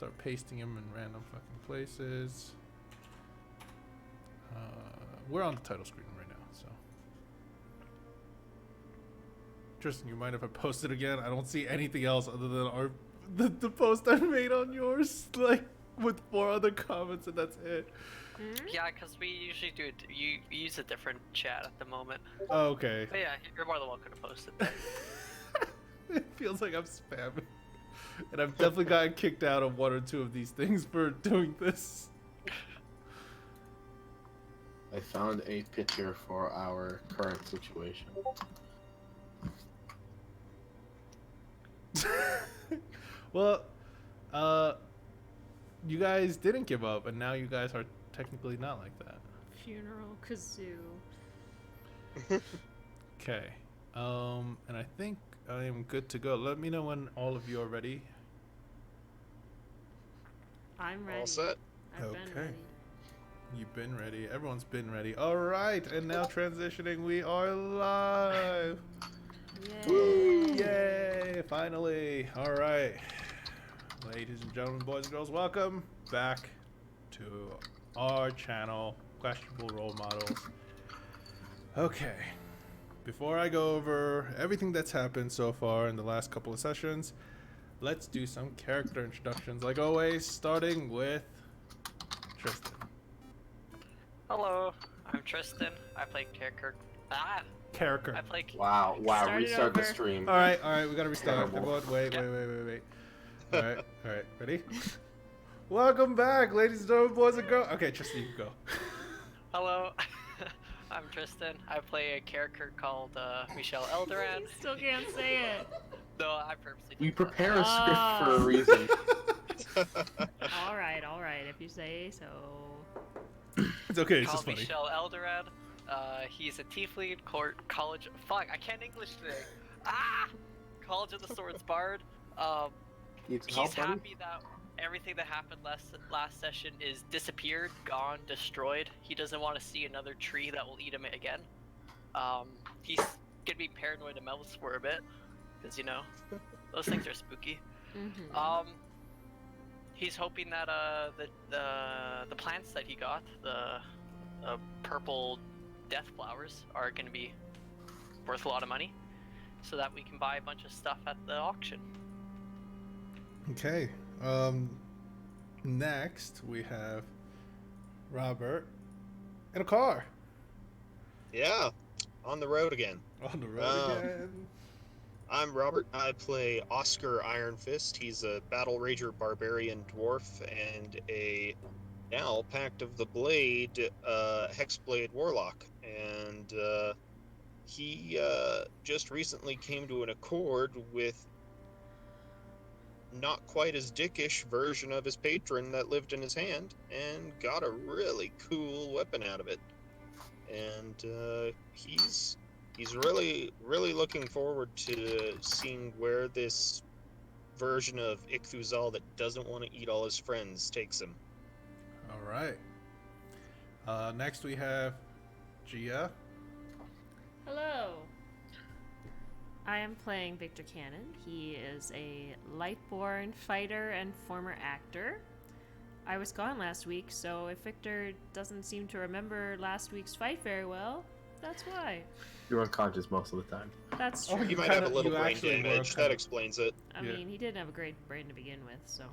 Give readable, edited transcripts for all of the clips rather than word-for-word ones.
Start pasting them in random fucking places. We're on the title screen right now, so. Tristan, you mind if I post it again? I don't see anything else other than the post I made on yours, like with 4 other comments, and that's it. Yeah, because we usually do it. You use a different chat at the moment. Oh, okay. But yeah, you're more than welcome to post it. It feels like I'm spamming, and I've definitely gotten kicked out of 1 or 2 of these things for doing this. I found a picture for our current situation. Well, you guys didn't give up, and now you guys are technically not like that. Funeral kazoo. Okay. And I think I am good to go. Let me know when all of you are ready. I'm ready. All set. I've been Okay. ready. You've been ready. Everyone's been ready. All right. And now transitioning, we are live. Yay. Yay. Finally. All right. Ladies and gentlemen, boys and girls, welcome back to our channel, Questionable Role Models. Okay. Before I go over everything that's happened so far in the last couple of sessions, let's do some character introductions, like always, starting with Tristan. Hello, I'm Tristan. I play character. Character. I play. Wow, Start it restart the over. stream. All right, we gotta restart. Terrible. Everyone, wait. All right, ready? Welcome back, ladies and gentlemen, boys and girls. Okay, Tristan, you can go. Hello, I'm Tristan. I play a character called Michelle Eldoran. Still can't say it. No, I purposely. We did that. prepare a script for a reason. All right, if you say so. It's okay, it's Called just funny. Michelle Eldoran. He's a tiefling, college. Fuck, I can't English today. College of the Swords Bard. Need some He's help, buddy? happy that everything that happened last session is disappeared, gone, destroyed. He doesn't want to see another tree that will eat him again. He's gonna be paranoid of mouse for a bit, because you know those things are spooky. Mm-hmm. He's hoping that the plants that he got, the purple death flowers, are gonna be worth a lot of money, so that we can buy a bunch of stuff at the auction. Okay. Next we have Robert in a car. Yeah, on the road again. On the road again. I'm Robert. I play Oscar Iron Fist. He's a battle rager barbarian dwarf and a now Pact of the Blade hexblade warlock. And he just recently came to an accord with not quite as dickish version of his patron that lived in his hand and got a really cool weapon out of it. And he's really looking forward to seeing where this version of Ichthuzal that doesn't want to eat all his friends takes him. All right. Next we have Gia. Hello. I am playing Victor Cannon. He is a Lightborn fighter and former actor. I was gone last week, so if Victor doesn't seem to remember last week's fight very well, that's why. You're unconscious most of the time. That's Oh, true. He might kinda- have a little you brain actually were damage. kinda- That explains it. I Yeah. mean, he didn't have a great brain to begin with, so.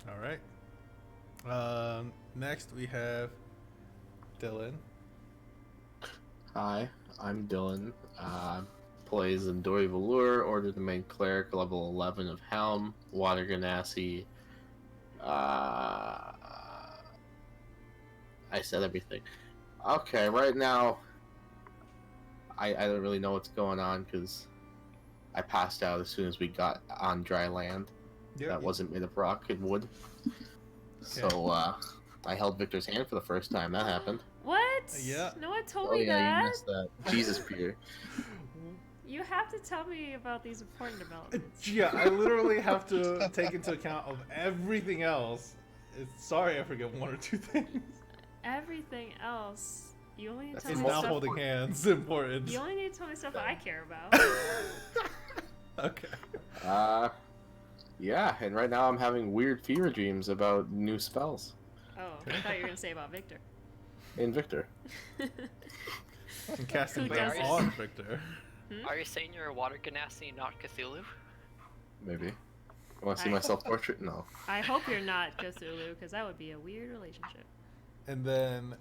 All right. Next we have Dylan. Hi, I'm Dylan. Plays Endori Valur, Order of the Main Cleric, level 11 of Helm, Water Ganassi. I said everything. Okay, right now, I don't really know what's going on because I passed out as soon as we got on dry land. That wasn't made of rock and wood. So, I held Victor's hand for the first time. That happened. What? Yeah. No one told Oh me yeah, that. you missed that. Jesus, Peter. You have to tell me about these important developments. Gia, I literally have to take into account of everything else. Sorry, I forget 1 or 2 things. Everything else, you only need to That's tell It's me not stuff. holding hands important. You only need to tell me stuff I care about. Okay. Yeah, and right now I'm having weird fever dreams about new spells Oh, I thought you were gonna say about Victor. in Victor. And casting Who them does on this? Victor. Are you saying you're a water genasi, not Cthulhu? Maybe. I want to see I- my self-portrait? No. I hope you're not Cthulhu, because that would be a weird relationship. And then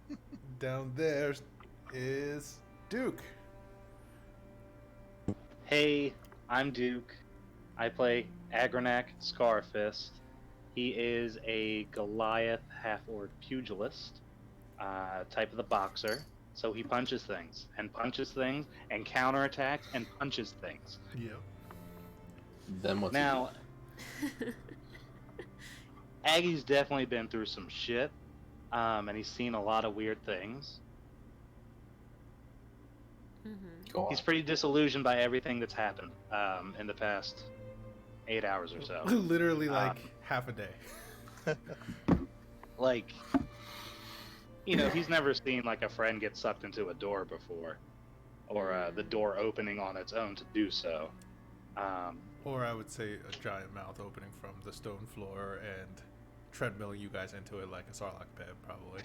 down there is Duke. Hey, I'm Duke. I play Agronak Scarfist. He is a Goliath half-orc pugilist, type of the boxer. So he punches things and counterattacks and punches things. Yep. Then what's Now, Aggie's definitely been through some shit, and he's seen a lot of weird things. Mm-hmm. Go on. He's pretty disillusioned by everything that's happened in the past 8 hours or so. Literally like half a day. Like, he's never seen like a friend get sucked into a door before, or the door opening on its own to do so. Or I would say a giant mouth opening from the stone floor and treadmilling you guys into it like a Sarlacc pit, probably.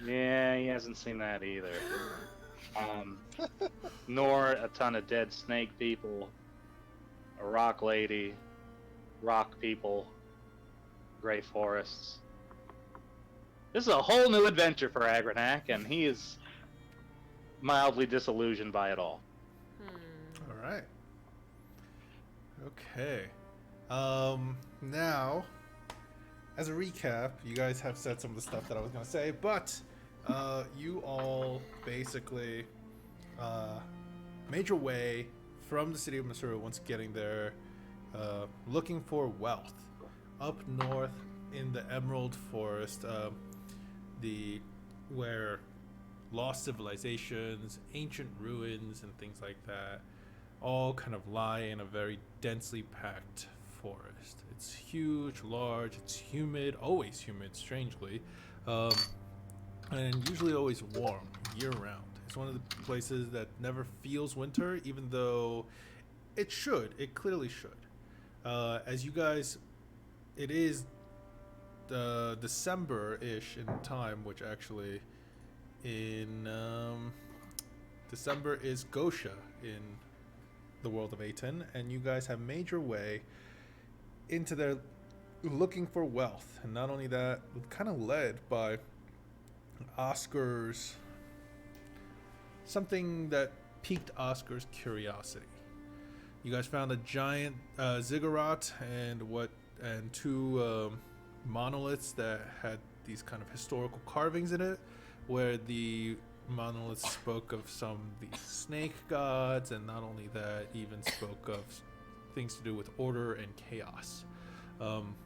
Yeah, he hasn't seen that either. Nor a ton of dead snake people, a rock lady, rock people, gray forests. This is a whole new adventure for Agronak, and he is mildly disillusioned by it all. All right. Okay. Now, as a recap, you guys have said some of the stuff that I was going to say, but you all basically made your way from the city of Missouri once getting there, looking for wealth up north in the Emerald Forest, where lost civilizations, ancient ruins, and things like that all kind of lie in a very densely packed forest. It's huge, large, it's humid, always humid, strangely, and usually always warm year round. It's one of the places that never feels winter, even though it clearly should. As you guys, it is December-ish in time, which actually in December is Gosha in the world of Aten, and you guys have made your way into there looking for wealth. And not only that, kind of led by Oscar's, something that piqued Oscar's curiosity. You guys found a giant ziggurat and two monoliths that had these kind of historical carvings in it, where the monoliths spoke of some of the snake gods, and not only that, even spoke of things to do with order and chaos.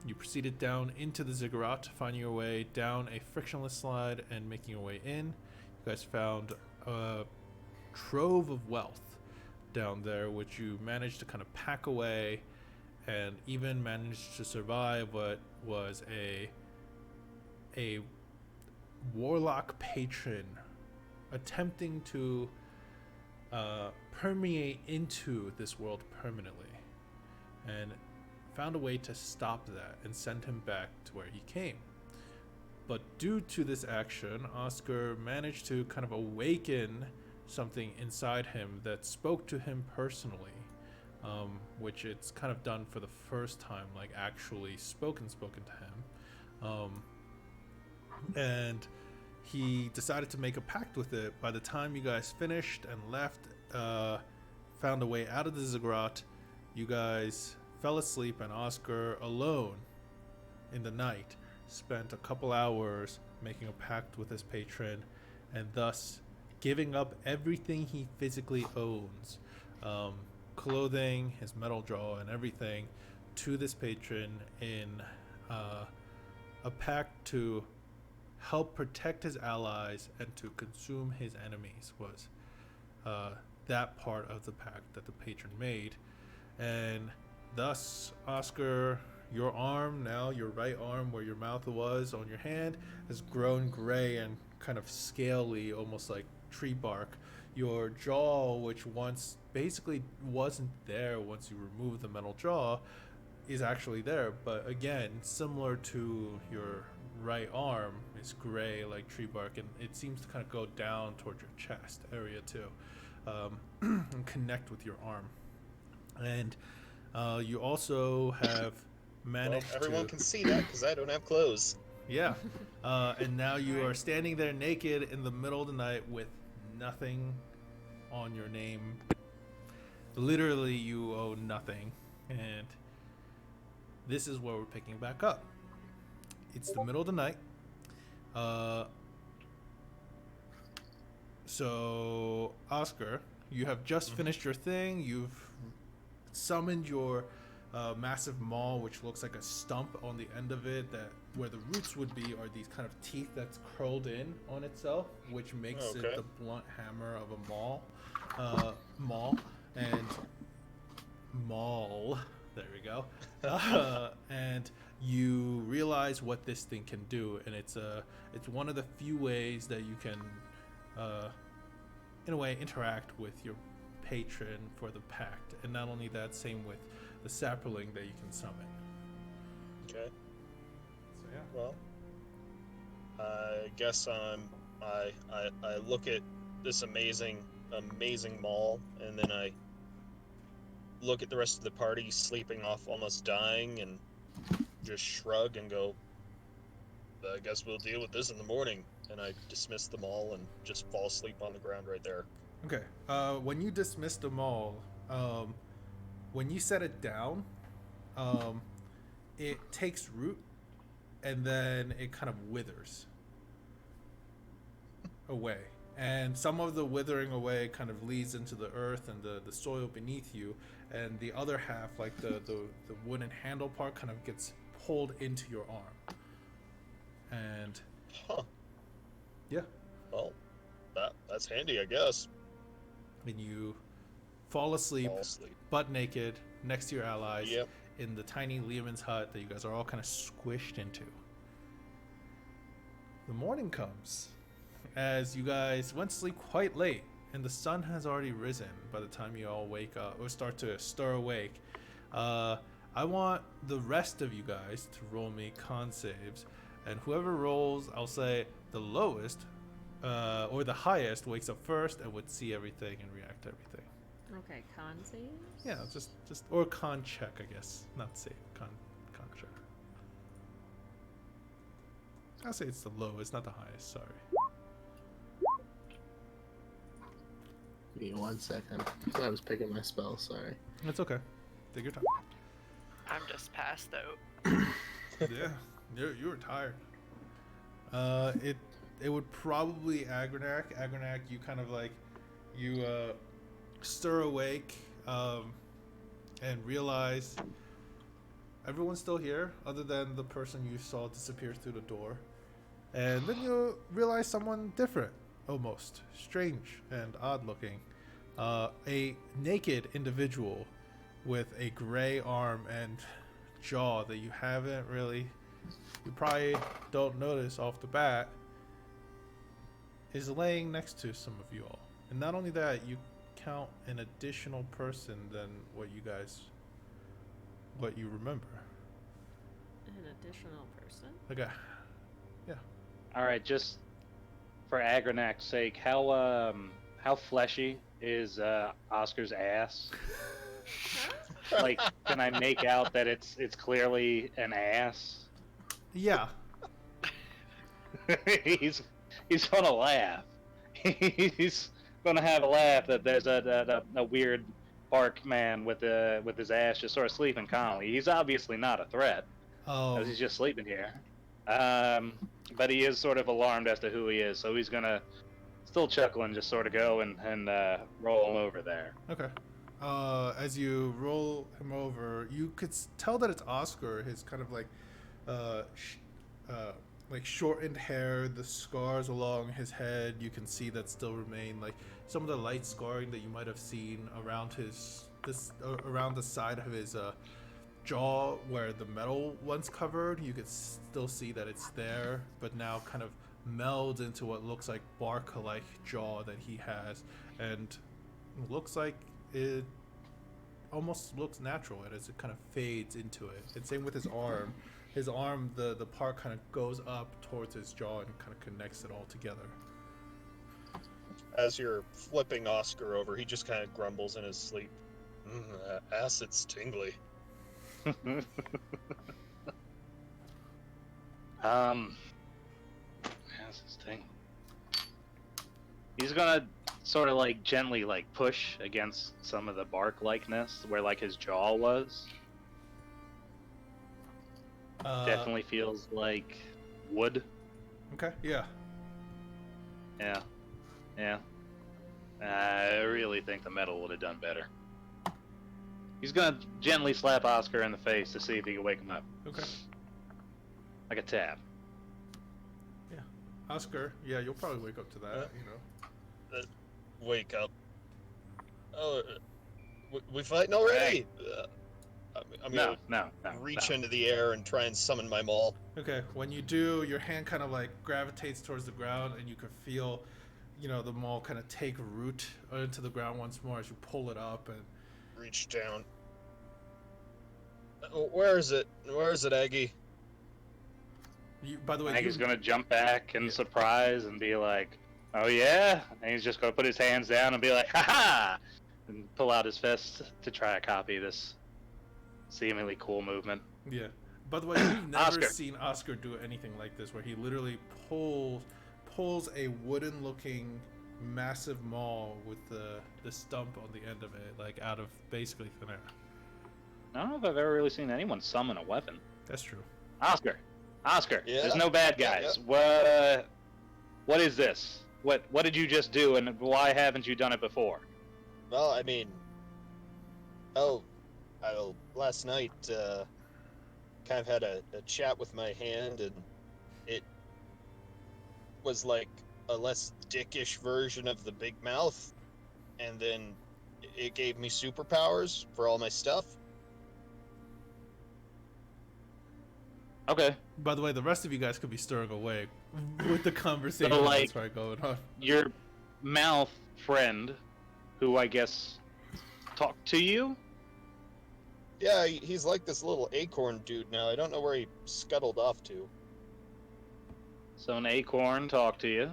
You proceeded down into the ziggurat, finding your way down a frictionless slide and making your way in. You guys found a trove of wealth down there, which you managed to kind of pack away, and even managed to survive what was a warlock patron attempting to permeate into this world permanently, and found a way to stop that and send him back to where he came. But due to this action, Oscar managed to kind of awaken something inside him that spoke to him personally, which it's kind of done for the first time, like actually spoken to him. And he decided to make a pact with it. By the time you guys finished and left, found a way out of the ziggurat, you guys fell asleep, and Oscar, alone in the night, spent a couple hours making a pact with his patron, and thus giving up everything he physically owns, clothing, his metal jaw, and everything, to this patron in a pact to help protect his allies and to consume his enemies. Was that part of the pact that the patron made. And thus, Oscar, your arm, now your right arm where your mouth was on your hand, has grown gray and kind of scaly, almost like tree bark. Your jaw, which once basically wasn't there once you removed the metal jaw, is actually there, but again, similar to your right arm, is gray like tree bark, and it seems to kind of go down towards your chest area too, and connect with your arm. And you also have managed Well, everyone to, can see that because I don't have clothes. yeah, and now you are standing there naked in the middle of the night with nothing on your name. Literally, you owe nothing, and this is where we're picking back up. It's the middle of the night. So, Oscar, you have just finished your thing. You've summoned your massive maul, which looks like a stump on the end of it. That where the roots would be are these kind of teeth that's curled in on itself, which makes it Okay. the blunt hammer of a maul. Maul and maul. There we go. And you realize what this thing can do, and it's one of the few ways that you can, in a way, interact with your patron for the pact. And not only that, same with the sapling that you can summon. Okay. So yeah. Well, I guess I look at this amazing mall, and then I look at the rest of the party sleeping off, almost dying, and just shrug and go, I guess we'll deal with this in the morning. And I dismiss them all and just fall asleep on the ground right there. Okay. When you dismiss them all, when you set it down, it takes root, and then it kind of withers away. And some of the withering away kind of leads into the earth and the soil beneath you, and the other half, like the wooden handle part, kind of gets pulled into your arm. And Huh. yeah, Well, that's handy, I guess. and you fall asleep, Fall asleep. butt naked, next to your allies, Yep. in the tiny Leoman's hut that you guys are all kind of squished into. The morning comes as you guys went to sleep quite late, and the sun has already risen by the time you all wake up or start to stir awake. I want the rest of you guys to roll me con saves, and whoever rolls, I'll say the lowest or the highest, wakes up first and would see everything and react to everything. Okay, con saves? Yeah, just or con check, I guess. Not save, con check. I'll say it's the lowest, not the highest, sorry. Give me 1 second. I was picking my spell, sorry. It's okay. Take your time. I'm just passed out. Yeah, you were tired. It would probably Agronac. Agronac, you kind of like, you stir awake and realize everyone's still here other than the person you saw disappear through the door. And then you realize someone different, almost strange and odd looking. A naked individual with a gray arm and jaw that you probably don't notice off the bat, is laying next to some of you all. And not only that, you count an additional person than what you remember. An additional person? Like a, All right, just for Agronac's sake, how fleshy is Oscar's ass? Like, can I make out that it's clearly an ass? yeah. he's gonna laugh. He's gonna have a laugh that there's a weird park man with his ass just sort of sleeping calmly. He's obviously not a threat, Oh, as he's just sleeping here. But he is sort of alarmed as to who he is, so he's gonna still chuckle and just sort of go and roll him over there. okay. As you roll him over, you could tell that it's Oscar. His kind of like shortened hair, the scars along his head, you can see that still remain. Like some of the light scarring that you might have seen around around the side of his jaw, where the metal once covered, you could still see that it's there, but now kind of melds into what looks like bark-like jaw that he has, and looks like it almost looks natural as it kind of fades into it. And same with his arm. His arm, the part kind of goes up towards his jaw and kind of connects it all together. As you're flipping Oscar over, he just kind of grumbles in his sleep. Acid's tingly. That's his thing. He's gonna sort of like gently like push against some of the bark likeness where like his jaw was. Definitely feels like wood. Okay, yeah. Yeah. Yeah. I really think the metal would have done better. He's gonna gently slap Oscar in the face to see if he can wake him up. Okay. Like a tap. Yeah. Oscar, yeah, you'll probably wake up to that, you know. Wake up. Oh, we fighting already? I'm No, gonna no. reach into the air and try and summon my maul. Okay, when you do, your hand kind of like gravitates towards the ground, and you can feel, you know, the maul kind of take root into the ground once more as you pull it up. And Reach down. Where is it? Where is it, Aggie? you, by the way, I think you, he's gonna jump back in surprise and be like, "Oh yeah," and he's just gonna put his hands down and be like, "Ha ha!" and pull out his fist to try to copy this seemingly cool movement. yeah. By the way, you've never Oscar. seen Oscar do anything like this, where he literally pulls a wooden-looking massive maul with the stump on the end of it, like out of basically thin air. I don't know if I've ever really seen anyone summon a weapon. That's true. Oscar, Yeah. there's no bad guys. What is this? What did you just do, and why haven't you done it before? Well, I mean, last night, kind of had a chat with my hand, and it was like a less dickish version of the big mouth, and then it gave me superpowers for all my stuff. Okay, By the way, the rest of you guys could be stirring away with the conversation So, like- that's right going on. your mouth friend, who I guess talked to you. Yeah, he's like this little acorn dude now. I don't know where he scuttled off to. So an acorn talked to you,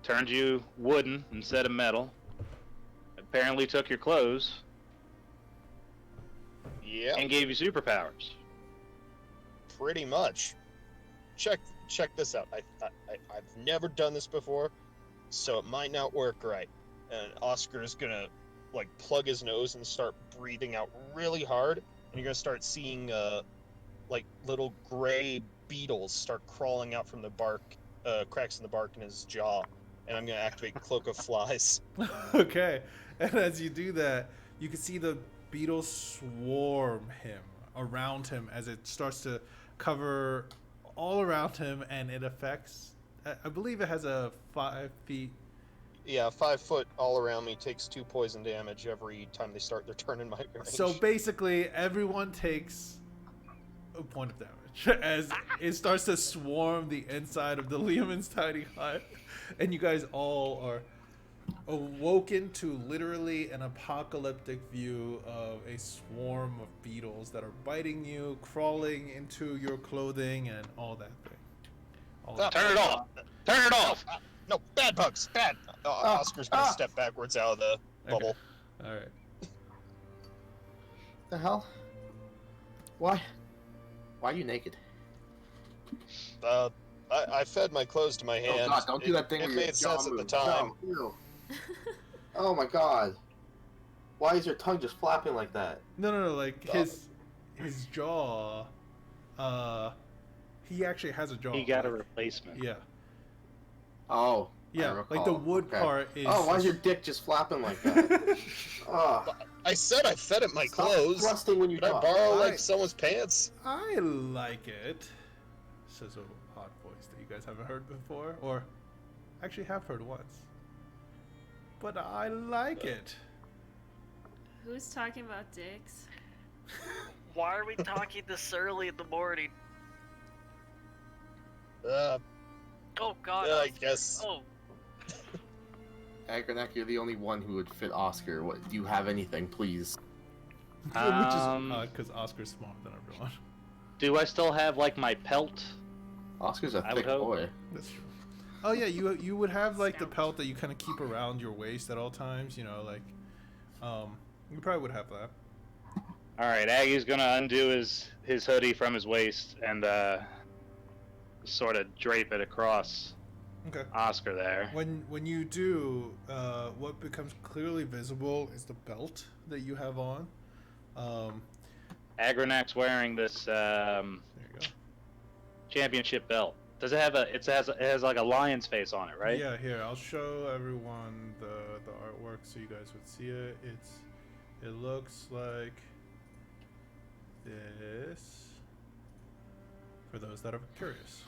turned you wooden instead of metal, apparently took your clothes, Yeah, and gave you superpowers. pretty much. Check this out. I've never done this before, so it might not work right. And Oscar's gonna like plug his nose and start breathing out really hard, and you're gonna start seeing like little gray beetles start crawling out from the bark, cracks in the bark in his jaw. And I'm gonna activate Cloak of Flies. Okay, and as you do that, you can see the beetles swarm him around him as it starts to cover all around him, and it affects. I believe it has a 5 feet. Yeah, 5 foot all around me, takes 2 poison damage every time they start their turn in my range. So basically, everyone takes a point of damage as it starts to swarm the inside of the Liamon's tiny hut, and you guys all are awoken to literally an apocalyptic view of a swarm of beetles that are biting you, crawling into your clothing, and all that thing. All Stop. Turn it off! Turn it off! No, bad bugs, bad. Oscar's gonna step backwards out of the bubble. All right. The hell? Why? Why are you naked? I fed my clothes to my hand. Oh god, don't do that thing It where your made jaw sense at the moves. time. No, ew. Oh my god. Why is your tongue just flapping like that? No, like his jaw. He actually has a jaw. He got a like, replacement. Yeah. Oh. I Yeah, like the recall. wood Okay. part is. Oh, why is your dick just flapping like that? Oh. I said I fed it my Stop clothes. thrusting when you Did I talk. borrow Why? like someone's pants? I like it. Says a odd voice that you guys haven't heard before, or actually have heard once. But I like it. Who's talking about dicks? Why are we talking this early in the morning? Oh God. I guess. Oh, Agranak, you're the only one who would fit Oscar. What? Do you have anything, please? Which is odd because Oscar's smaller than everyone. Do I still have like my pelt? Oscar's a I thick would hope. boy. That's true. Oh yeah, you would have like the pelt that you kind of keep around your waist at all times. You know, like you probably would have that. All right, Aggie's gonna undo his hoodie from his waist and sort of drape it across Okay. Oscar there. When you do, what becomes clearly visible is the belt that you have on. Agronac's wearing this There you go. championship belt. Does it have it has like a lion's face on it, right? Yeah, here I'll show everyone the artwork so you guys would see it. It looks like this. For those that are curious.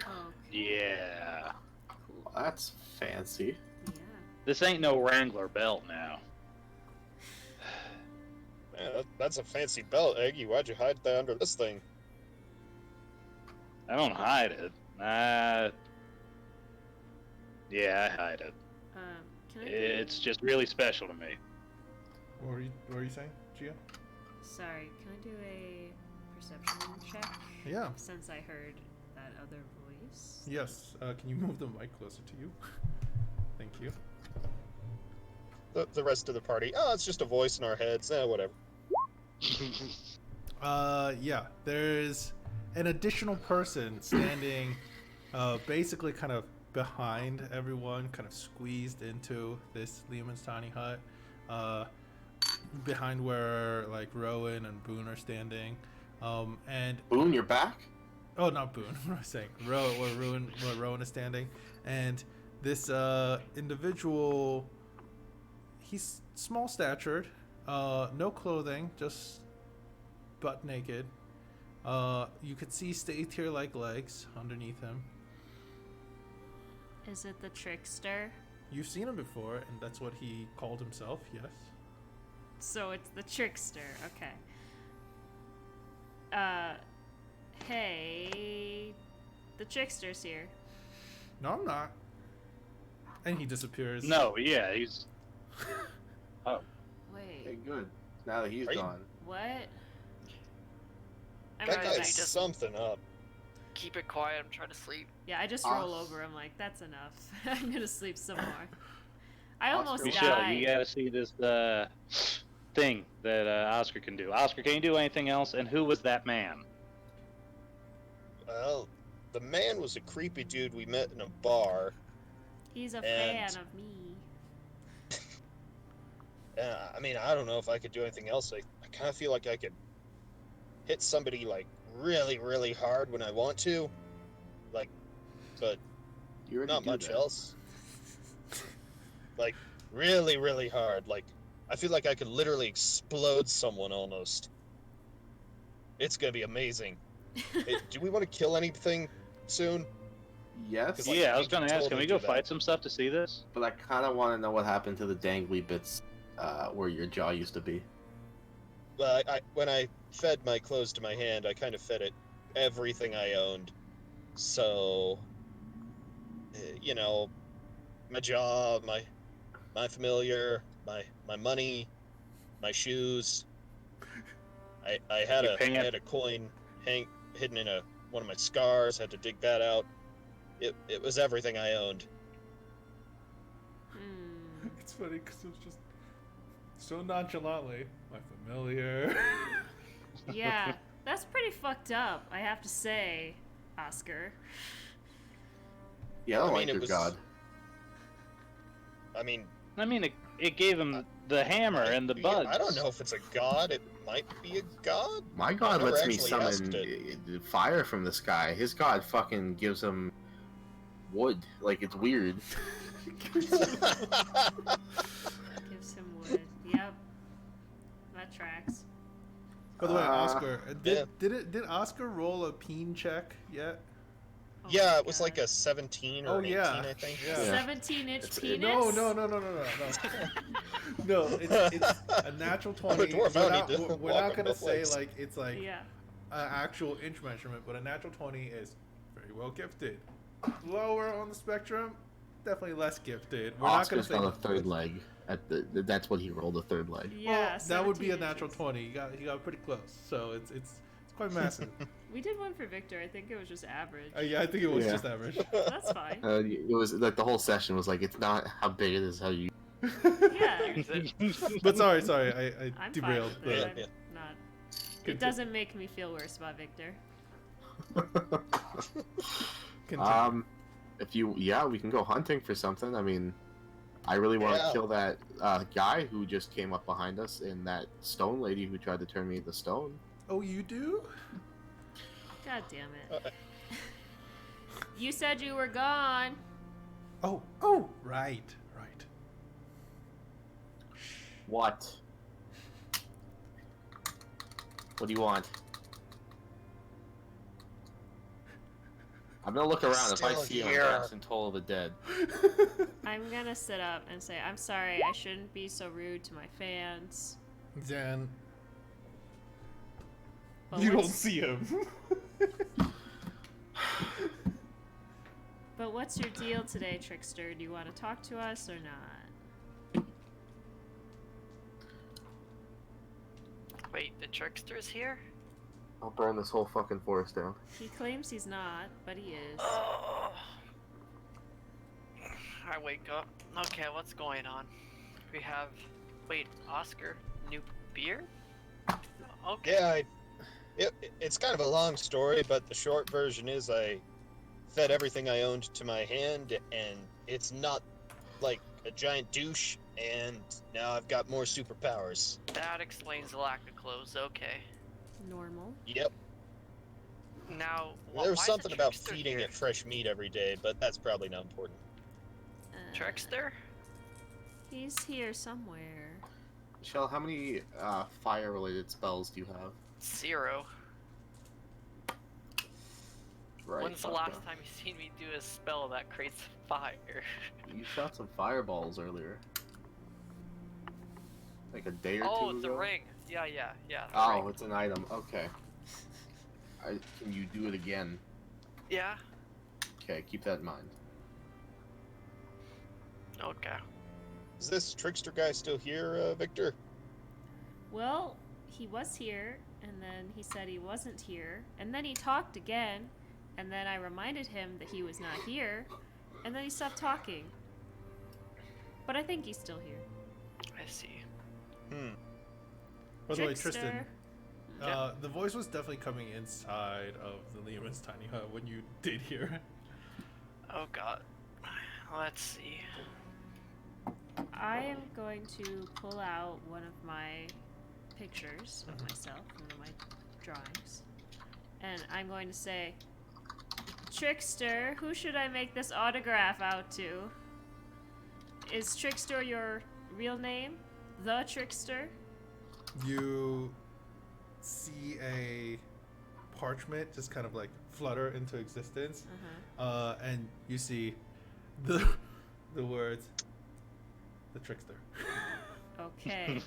Oh, Yeah. cool. That's fancy. Yeah. This ain't no Wrangler belt now. Man, that's a fancy belt, Eggy. Why'd you hide that under this thing? I don't hide it. Yeah, I hide it. Can I? It's just really special to me. What were you saying, Gia? Sorry. Can I do a perception check? Yeah. Since I heard that other voice. Yes. Can you move the mic closer to you? Thank you. The rest of the party, oh, it's just a voice in our heads. Whatever. Yeah. There's an additional person standing, basically kind of behind everyone, kind of squeezed into this Lehman's tiny hut, behind where like Rowan and Boone are standing, and Boone, you're back? oh, not Boone. What am I saying? Where Rowan is standing, and this individual, he's small statured, no clothing, just butt naked. You could see stay tier like legs underneath him. Is it the trickster? You've seen him before, and that's what he called himself. Yes. So it's the trickster. Okay. Hey, the trickster's here. No, I'm not. And he disappears. No, yeah, he's. Okay, Wait, good. Now that he's Are you- gone. what? I'm That right guy's back. something up. Keep it quiet. I'm trying to sleep. Yeah, I just roll over. I'm like, that's enough. I'm gonna sleep some more. I Oscar, almost Michelle, Michelle, died. you gotta see this thing that Oscar can do. Oscar, can you do anything else? And who was that man? Well, the man was a creepy dude we met in a bar. He's a And- fan of me. I mean, I don't know if I could do anything else. I kind of feel like I could hit somebody like really, really hard when I want to, like, but You already not do much that. else. Like, really, really hard. Like, I feel like I could literally explode someone almost. It's gonna be amazing. Do we want to kill anything soon? Yes, Like, yeah, I was we gonna can ask, can we totally go do that. fight some stuff to see this? but I kind of want to know what happened to the dangly bits where your jaw used to be. Well, when I fed my clothes to my hand, I kind of fed it everything I owned. So, you know, my job, my familiar, my money, my shoes. I had Your a pants. I had a coin hidden in one of my scars. Had to dig that out. It was everything I owned. Hmm. It's funny because it's just so nonchalantly my familiar. Yeah, that's pretty fucked up, I have to say, Oscar. Yeah, I don't I mean, like it your was- god. I mean, I mean, it gave him the hammer and the bugs. I don't know if it's a god. It might be a god. My god never lets me actually summon asked fire from the sky. His god fucking gives him wood. Like, it's weird. Gives him wood. Yep. That tracks. By the way, Uh, Oscar, did Oscar roll a peen check yet? Oh Yeah, my it was like God. a 17 or Oh, an 18, yeah. I think. Yeah. 17-inch It's- penis? No. No, it's a natural 20. I'm a dwarf, I don't need to We're walk not on gonna both say legs. like it's like Yeah. an actual inch measurement, but a natural 20 is very well gifted. Lower on the spectrum, definitely less gifted. We're not Oscar's gonna on say the third leg. That's what he rolled, a third leg. Yeah, well, that would be a 17 natural inches. 20. You got pretty close. So it's quite massive. We did one for Victor. I think it was just average. Yeah, I think it was Yeah. just average. That's fine. It was like the whole session was like, it's not how big it is, how you. Yeah. Use it. But sorry, I I'm derailed. fine with it. Yeah. I'm not. It Continue. doesn't make me feel worse about Victor. Continue. We can go hunting for something. I mean, I really want to Yeah. kill that guy who just came up behind us, and that stone lady who tried to turn me into stone. Oh, you do? God damn it. You said you were gone. Oh, right. What? What do you want? I'm gonna look around. If I Still see him, here. I'm casting Toll of the Dead. I'm gonna sit up and say, I'm sorry, I shouldn't be so rude to my fans. Zan, But you don't what's- see him. But what's your deal today, Trickster? Do you want to talk to us or not? Wait, the trickster's here? I'll burn this whole fucking forest down. He claims he's not, but he is. Oh. I wake up. Okay, what's going on? We have. Wait, Oscar, new beer? Okay. Yeah, it's kind of a long story, but the short version is I fed everything I owned to my hand, and it's not like a giant douche, and now I've got more superpowers. That explains the lack of clothes. Okay. Normal. Yep. Now, There was why is something the about trickster feeding here? it fresh meat every day, but that's probably not important. Trickster? He's here somewhere. Michelle, how many fire-related spells do you have? 0. Right. When's the fuck last yeah. time you seen me do a spell that creates fire? You shot some fireballs earlier. Like a day or Oh, two the ago? ring. Yeah. The Oh, ring. it's an item. Okay. Can you do it again? Yeah. Okay, keep that in mind. Okay. Is this trickster guy still here, Victor? Well, he was here, and then he said he wasn't here, and then he talked again, and then I reminded him that he was not here, and then he stopped talking. But I think he's still here. I see. By the way, Trickster. Tristan, Yeah. the voice was definitely coming inside of the Leoman's tiny hut when you did hear it. Oh god. Let's see. I am going to pull out one of my pictures of myself, one of my drawings, and I'm going to say, Trickster, who should I make this autograph out to? Is Trickster your real name? The Trickster? You see a parchment just kind of like flutter into existence, and you see the words, the trickster. Okay.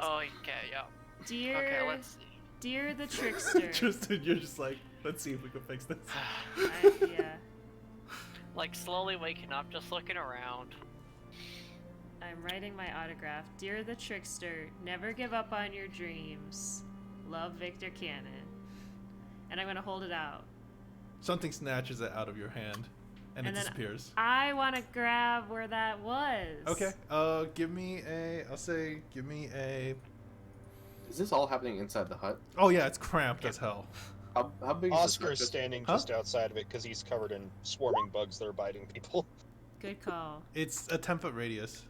Oh, okay, yeah. Dear, Okay, let's see. dear the Trickster. Tristan, you're just like, let's see if we can fix this. Yeah. Like, slowly waking up, just looking around. I'm writing my autograph. Dear the Trickster, never give up on your dreams. Love, Victor Cannon. And I'm going to hold it out. Something snatches it out of your hand, and it And then disappears. I want to grab where that was. Okay. Give me a. Is this all happening inside the hut? Oh yeah, it's cramped as hell. How big is Oscar's this? standing Huh? just outside of it because he's covered in swarming bugs that are biting people. Good call. It's a 10-foot radius.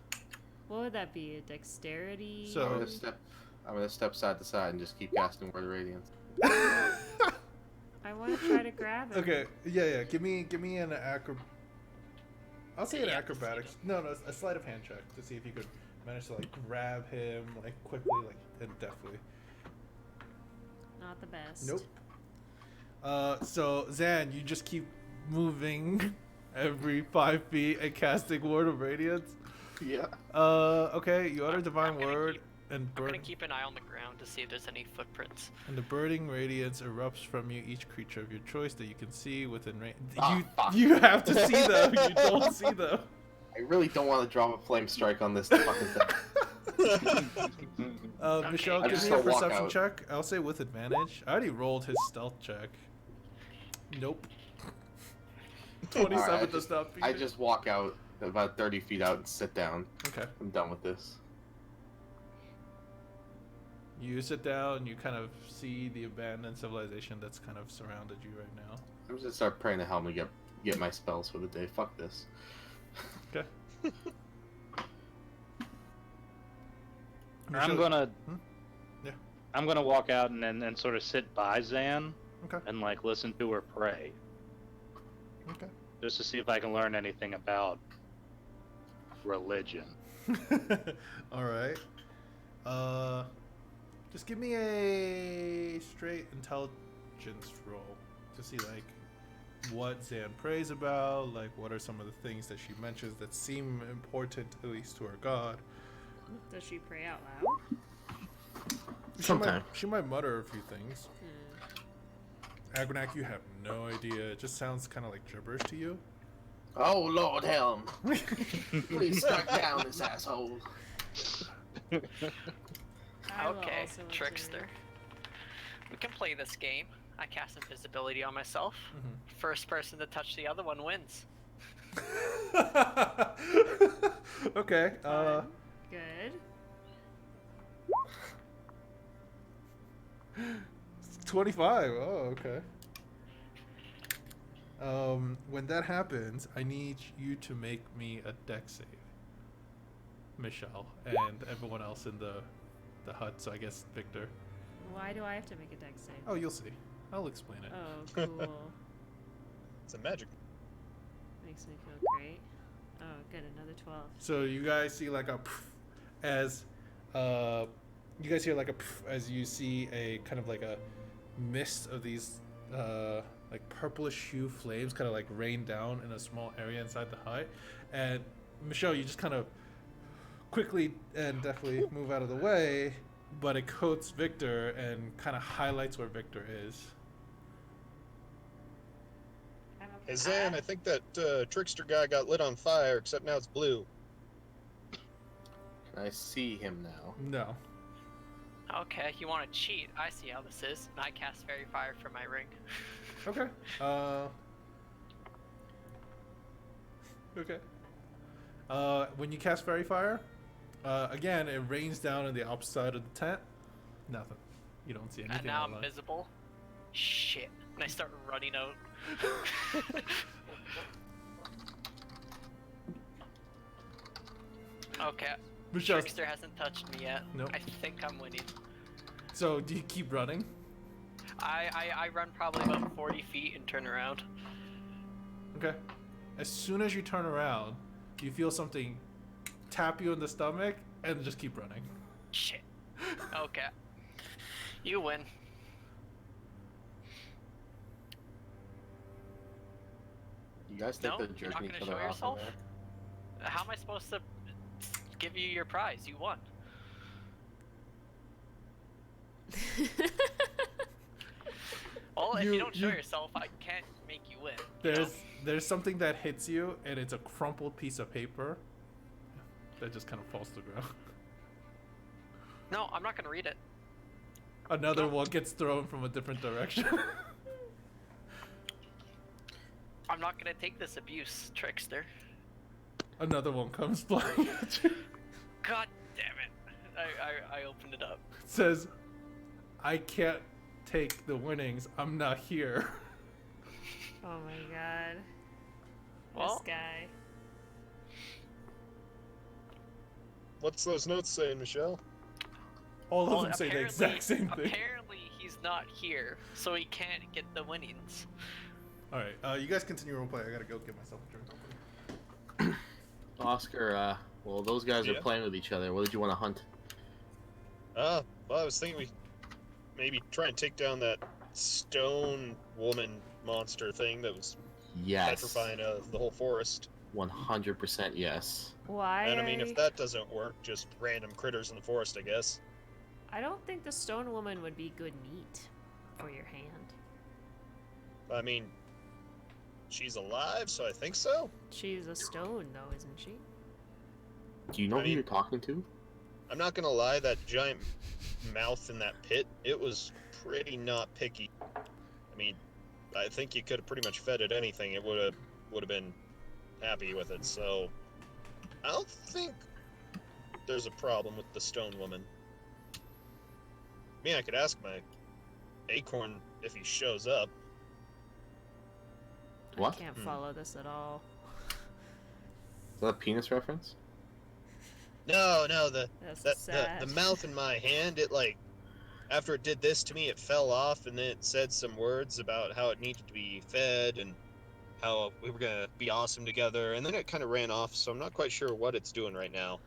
What would that be? A dexterity? So- I'm gonna step side to side and just keep casting Word of Radiance. I want to try to grab it. Okay. Yeah. Give me an I'll say an Yeah, acrobatics. No, a sleight of hand check to see if you could manage to like grab him like quickly, like and deftly. Not the best. Nope. So Zan, you just keep moving every 5 feet and casting Word of Radiance. Yeah. Okay, you utter I'm Divine gonna Word keep- and I'm gonna burn, keep an eye on the ground to see if there's any footprints. and the burning radiance erupts from you. Each creature of your choice that you can see within range. Ah, fuck. You have to see them. You don't see them. I really don't want to drop a flame strike on this fucking thing. Michelle, I give just me a don't walk perception out. check. I'll say with advantage. I already rolled his stealth check. Nope. 27 Alright, does not beat I it. just walk out about 30 feet out and sit down. Okay. I'm done with this. You sit down, you kind of see the abandoned civilization that's kind of surrounded you right now. I'm just gonna start praying to help me get my spells for the day. Fuck this. Okay. I'm gonna. Hmm? Yeah. I'm gonna walk out and sort of sit by Zan Okay. and like listen to her pray, Okay. just to see if I can learn anything about religion. All right. Just give me a straight intelligence roll to see like what Zan prays about, like what are some of the things that she mentions that seem important at least to her god. Does she pray out loud? Sometime. She might mutter a few things. Agronak, you have no idea. It just sounds kind of like gibberish to you. Oh Lord Helm, please strike down this asshole. I will Okay, also trickster. We can play this game. I cast invisibility on myself. First person to touch the other one wins. Okay. Fun. Good. 25. Oh, okay. When that happens, I need you to make me a dex save, Michelle, and everyone else in the hut. So I guess Victor. Why do I have to make a dex save? Oh, you'll see. I'll explain it. Oh, cool. It's a magic. Makes me feel great. Oh, good. Another 12. So you guys see like a pff as you guys hear like a pff as you see a kind of like a mist of these like purplish hue flames kind of like rain down in a small area inside the hut. And Michelle, you just kind of quickly and definitely move out of the way, but it coats Victor and kind of highlights where Victor is. I'm okay. Hey Zan, I think that trickster guy got lit on fire, except now it's blue. Can I see him now? No. Okay, you want to cheat? I see how this is. And I cast Fairy Fire from my ring. Okay. Okay. When you cast Fairy Fire, again, it rains down on the opposite side of the tent. Nothing. You don't see anything. And now I'm online. visible. Shit. And I start running out. Okay. Michelle, Trickster hasn't touched me yet. Nope. I think I'm winning. so do you keep running? I run probably about 40 feet and turn around. Okay. As soon as you turn around, you feel something tap you in the stomach and just keep running. Shit. Okay. You win. You guys think No, they're you're not jerking each gonna other show off yourself? in there? How am I supposed to give you your prize? You won. Well, if you don't show yourself, I can't make you win. you know? There's something that hits you and it's a crumpled piece of paper that just kind of falls to the ground. No, I'm not gonna read it. Another one gets thrown from a different direction. I'm not gonna take this abuse, trickster. Another one comes flying at you. God damn it! I opened it up. It says, I can't take the winnings. I'm not here. Oh my god. Well- This guy. What's those notes saying, Michelle? All of Well, them say the exact same thing. Apparently, he's not here, so he can't get the winnings. Alright, you guys continue roleplay. I gotta go get myself a drink. Oscar, well, those guys Yeah? are playing with each other. What did you want to hunt? Well, I was thinking we maybe try and take down that stone woman monster thing that was Yes. petrifying the whole forest. 100% yes. Why? And I mean, are if that doesn't work, just random critters in the forest, I guess. I don't think the stone woman would be good meat for your hand. I mean, She's alive, so I think so. She's a stone, though, isn't she? Do you know I who mean- you're talking to? I'm not gonna lie, that giant mouth in that pit, it was pretty not picky. I mean, I think you could have pretty much fed it anything. It would have been happy with it. So I don't think there's a problem with the stone woman. I mean, I could ask my acorn if he shows up. What? I can't Hmm. follow this at all. Is that a penis reference? No, That's sad. the mouth in my hand, it like, after it did this to me, it fell off, and then it said some words about how it needed to be fed and how we were gonna be awesome together, and then it kind of ran off. So I'm not quite sure what it's doing right now.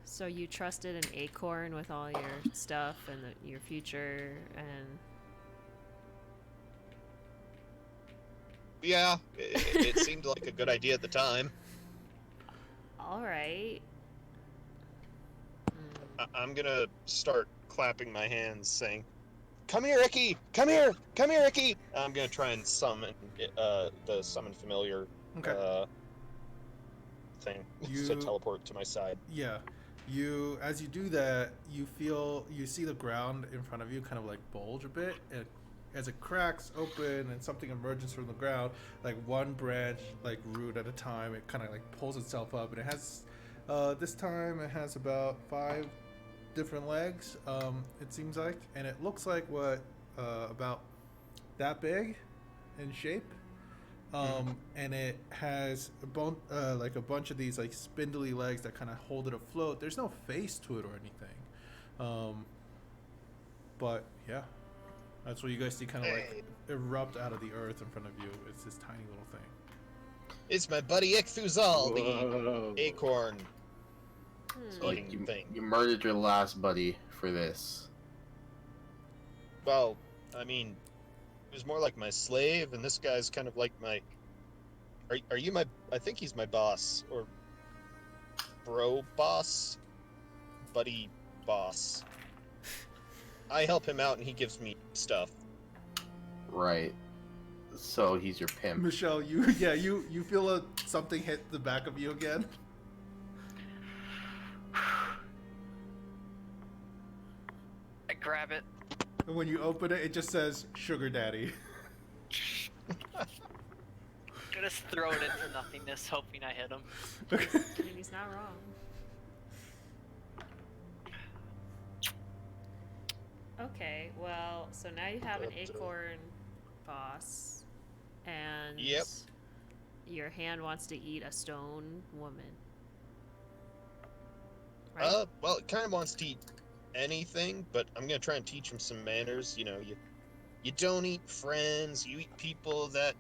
So you trusted an acorn with all your stuff and your future, and Yeah, it seemed like a good idea at the time. all right. I'm gonna start clapping my hands, saying, "Come here, Icky! Come here! Come here, Icky!" I'm gonna try and summon the summon familiar Okay. thing to You- teleport to my side. Yeah. As you do that, you see the ground in front of you kind of like bulge a bit, and as it cracks open and something emerges from the ground, like one branch, like root at a time, it kind of like pulls itself up, and it has, this time it has about 5 different legs. It seems like, and it looks like about that big in shape. And it has like a bunch of these like spindly legs that kind of hold it afloat. There's no face to it or anything, but yeah, that's what you guys see kind of like erupt out of the earth in front of you. It's this tiny little thing. It's my buddy Ichthuzal, the Whoa. acorn Like eating thing. you murdered your last buddy for this. Well, I mean, he was more like my slave, and this guy's kind of like my. Are you my? I think he's my boss, or bro boss, buddy boss. I help him out, and he gives me stuff. Right. So he's your pimp. Michelle, you feel something hit the back of you again. I grab it. And when you open it, it just says "Sugar Daddy." I just throw it into nothingness, hoping I hit him. I mean, he's not wrong. Okay, well, so now you have an acorn boss, and Yep. your hand wants to eat a stone woman. Right? Well, it kind of wants to eat anything, but I'm gonna try and teach him some manners. You know, you don't eat friends. You eat people that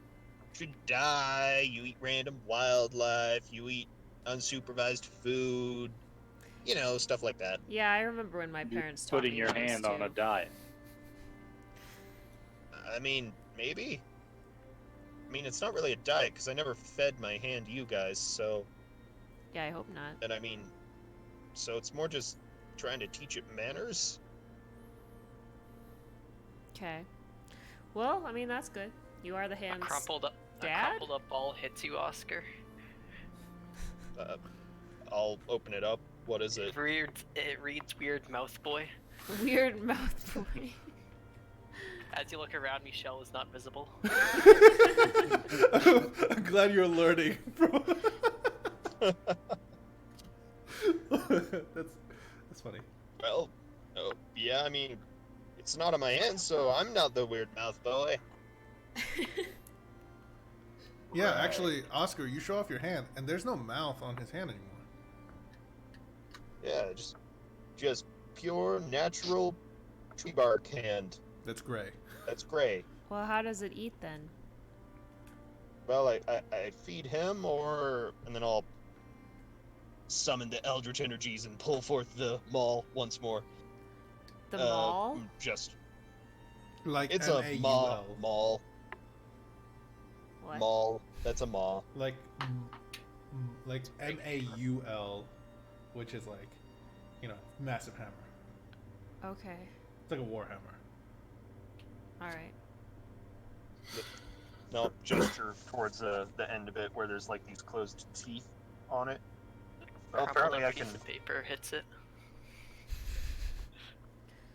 should die. You eat random wildlife. You eat unsupervised food. You know, stuff like that. Yeah, I remember when my parents taught Putting me your those hand on a too. diet. I mean, maybe. I mean, it's not really a diet because I never fed my hand to you guys. So, Yeah, I hope not. and I mean, so it's more just trying to teach it manners. Okay. Well, I mean, that's good. You are the A hands. crumpled Dad? ball hits you, Oscar. I'll open it up. What is it? It reads weird mouth boy. Weird mouth boy. As you look around, Michelle is not visible. I'm glad you're learning. That's funny. Well, oh, yeah, I mean, it's not on my hand, so I'm not the weird mouth boy. Yeah, Right. actually, Oscar, you show off your hand, and there's no mouth on his hand anymore. Yeah, just pure natural tree bark hand. That's gray. That's gray. Well, how does it eat then? Well, I feed him, and then I'll summon the eldritch energies and pull forth the maul once more. The mall? Just Like it's a M-A-U-L. maul. What? Maul. That's a maul. Like MAUL, which is like, massive hammer. Okay. It's like a war hammer. All right. No, gesture towards the end of it where there's like these closed teeth on it. Well, Crumpled apparently up I piece can. of paper hits it.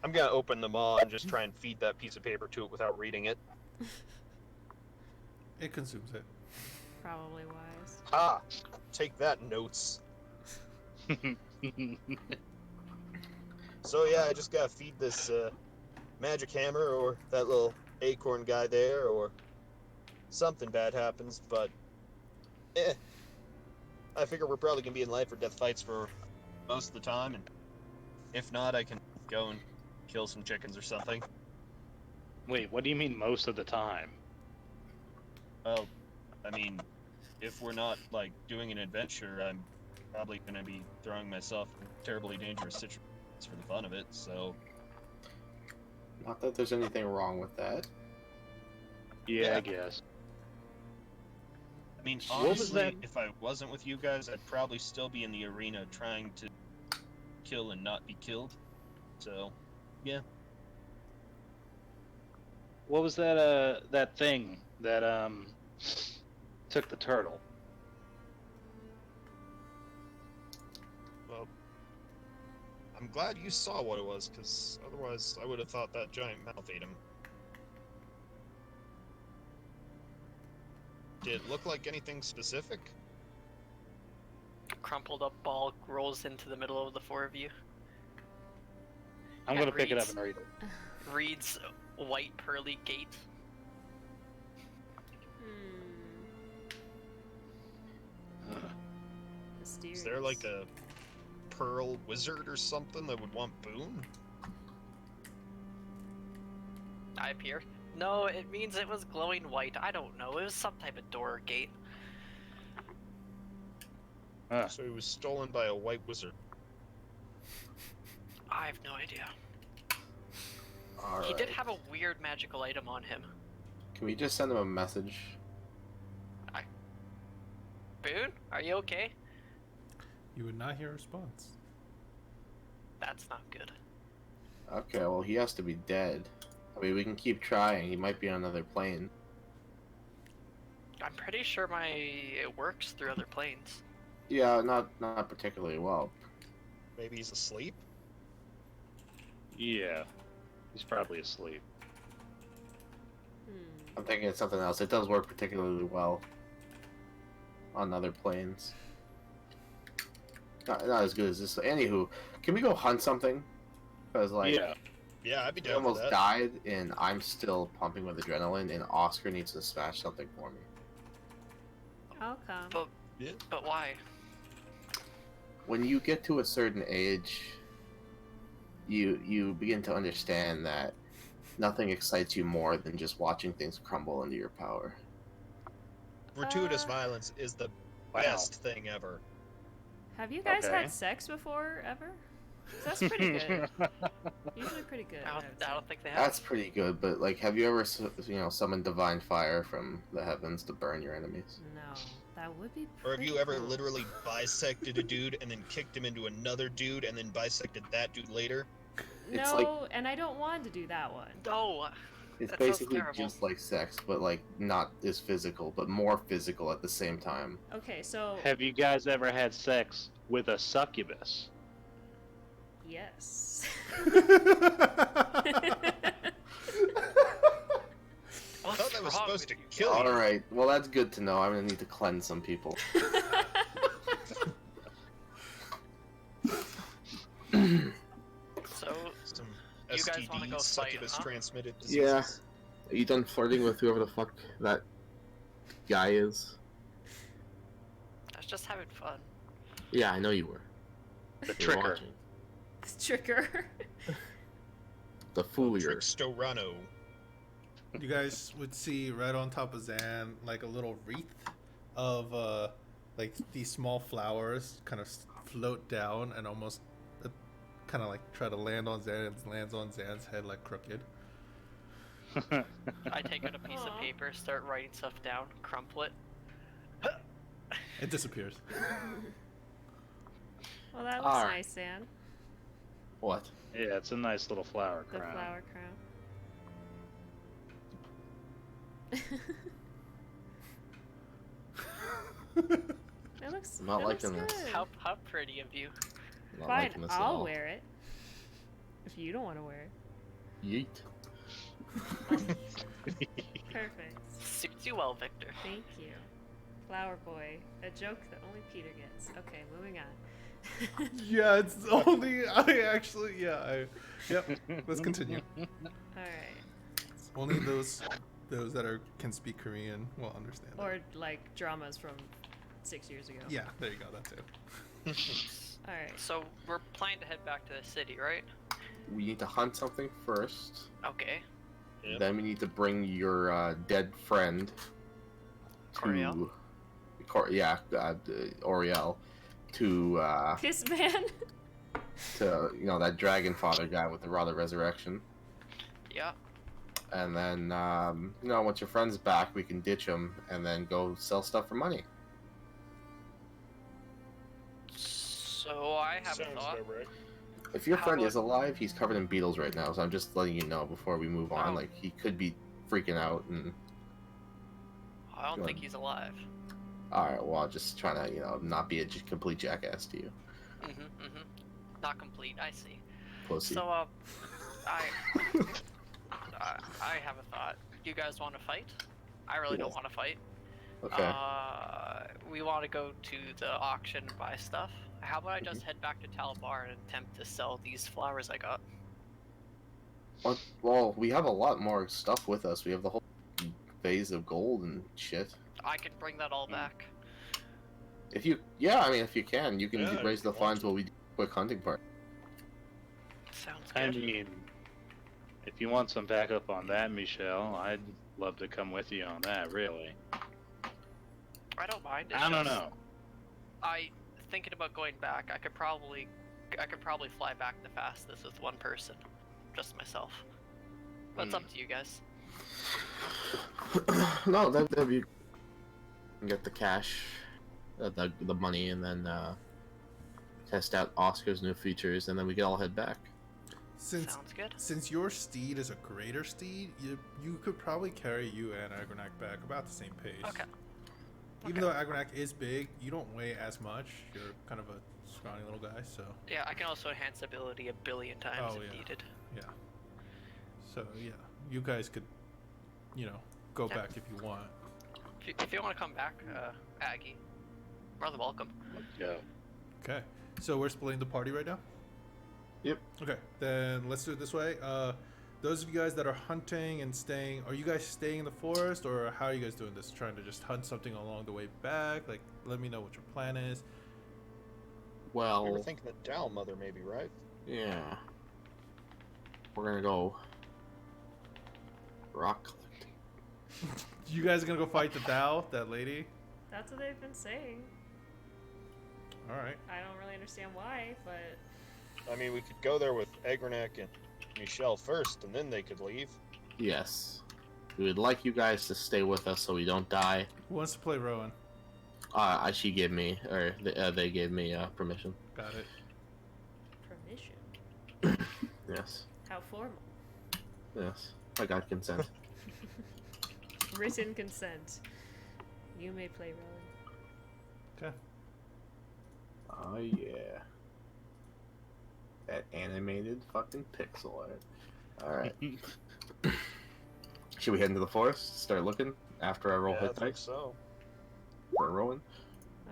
I'm gonna open the maw and just try and feed that piece of paper to it without reading it. It consumes it. Probably wise. Ah, take that, notes. So yeah, I just gotta feed this magic hammer or that little acorn guy there, or something bad happens. But I figure we're probably gonna be in life or death fights for most of the time, and if not, I can go and kill some chickens or something. Wait, what do you mean most of the time? Well, I mean, if we're not like doing an adventure, I'm probably gonna be throwing myself in terribly dangerous situations for the fun of it. So Not that there's anything wrong with that. Yeah, Yeah. I guess. I mean, What was honestly, that? if I wasn't with you guys, I'd probably still be in the arena trying to kill and not be killed. So, yeah. What was that? That thing that took the turtle? Well, I'm glad you saw what it was, because otherwise I would have thought that giant mouth ate him. Did it look like anything specific? Crumpled up ball rolls into the middle of the four of you. I'm Yeah, gonna pick it up reads. and read it. Reads white pearly gate. Mysterious. Is there like a pearl wizard or something that would want boon? I appear. No, it means it was glowing white. I don't know. It was some type of door or gate. So he was stolen by a white wizard. I have no idea. All He did right. have a weird magical item on him. Can we just send him a message? Boone, are you okay? You would not hear a response. That's not good. Okay, well, he has to be dead. I mean, we can keep trying. He might be on another plane. I'm pretty sure it works through other planes. Yeah, not particularly well. Maybe he's asleep? Yeah, he's probably asleep. I'm thinking it's something else. It does work particularly well on other planes. Not as good as this. Anywho, can we go hunt something? Because, like, Yeah. Yeah, I'd be we down for almost that. died, and I'm still pumping with adrenaline, and Oscar needs to smash something for me. How come? But why? When you get to a certain age, you begin to understand that nothing excites you more than just watching things crumble under your power. Gratuitous violence is the Wow. best thing ever. Have you guys Okay. had sex before, ever? 'Cause that's pretty good. Usually pretty good. I would say. don't think they have. That's pretty good, but like, have you ever, summoned divine fire from the heavens to burn your enemies? No, that would be. Or have you pretty ever cool. literally bisected a dude and then kicked him into another dude and then bisected that dude later? It's No, like- and I don't want to do that one. No. It's That sounds basically terrible. just like sex, but like not as physical, but more physical at the same time. Okay, so Have you guys ever had sex with a succubus? yes. I What's thought that was wrong supposed to with you? kill All you. right, well that's good to know. I'm gonna need to cleanse some people. So, Some You guys wanna go STDs, fight, succubus huh? transmitted Yeah. diseases. Are you done flirting with whoever the fuck that guy is? I was just having fun. Yeah, I know you were. The You're tricker. watching. Trigger. The foolier. Trickstorano. You guys would see right on top of Zan like a little wreath of like these small flowers kind of float down and almost kind of like try to land on Zan, and lands on Zan's head like crooked. I take out a piece of Aw. paper, start writing stuff down, crumple it. It disappears. Well, that looks Alright. nice, Sam. What? Yeah, it's a nice little flower The crown. flower crown. It looks. I'm not it looks liking this. good. How pretty of you. I'm not Fine, liking this at I'll all. wear it. If you don't want to wear it. Yeet. Perfect. Suits you well, Victor. Thank you. Flower boy. A joke that only Peter gets. Okay, moving on. Yeah, it's only Yep. Let's continue. Alright. Only those that can speak Korean will understand. Or like dramas from 6 years ago. Yeah, there you go. That too. Alright. So we're planning to head back to the city, right? We need to hunt something first. Okay. Yep. Then we need to bring your dead friend to Coriel? Oriel to This man? that dragon father guy with the rod of resurrection. Yeah. And then once your friend's back, we can ditch him and then go sell stuff for money. So I have a Sounds thought. about right. If your How friend about- is alive, he's covered in beetles right now, so I'm just letting you know before we move on. Oh. Like, he could be freaking out and... I don't Go think ahead. he's alive. Alright, well, just trying to, not be a complete jackass to you. Not complete. I see. Pussy. So I have a thought. You guys want to fight? I really don't Yes. want to fight. Okay. We want to go to the auction and buy stuff. How about I just head back to Talabar and attempt to sell these flowers I got? Well, we have a lot more stuff with us. We have the whole vase of gold and shit. I can bring that all back. If you can, you can Yeah, raise if the you want funds to. while we do a quick hunting party. Sounds I good. mean, if you want some backup on that, Michelle, I'd love to come with you on that, really. I don't mind. It's I don't just- know. Thinking about going back, I could probably fly back the fastest with one person, just myself. That's up to you guys. No, that'd be... Get the cash, the money, and then test out Oscar's new features, and then we can all head back. Sounds good. Since your steed is a greater steed, you could probably carry you and Agronak back about the same pace. Okay. Even though Agronak is big, you don't weigh as much. You're kind of a scrawny little guy, so Yeah, I can also enhance ability a billion times Oh, if yeah. needed. yeah. So yeah, you guys could, go Yeah. back if you want. If you want to come back, Aggie, more than welcome. Yeah. Okay. So we're splitting the party right now? Yep. Okay, then let's do it this way. Those of you guys that are hunting and staying, are you guys staying in the forest, or how are you guys doing this? Trying to just hunt something along the way back? Like, let me know what your plan is. We were Well, thinking the Dow Mother, maybe, right? yeah. We're gonna go rock collecting. You guys are gonna go fight the Dow, that lady? That's what they've been saying. Alright. I don't really understand why, but I mean, we could go there with Agronak and Michelle first, and then they could leave. Yes. We would like you guys to stay with us so we don't die. Who wants to play Rowan? She gave me, or they gave me permission. Got it. permission. Yes. How formal. Yes. I got consent. Written consent. You may play Rowan. Okay. Oh yeah. That animated fucking pixel art. Alright. Should we head into the forest? Start looking after I roll Yeah, I hit think dice so. for Rowan?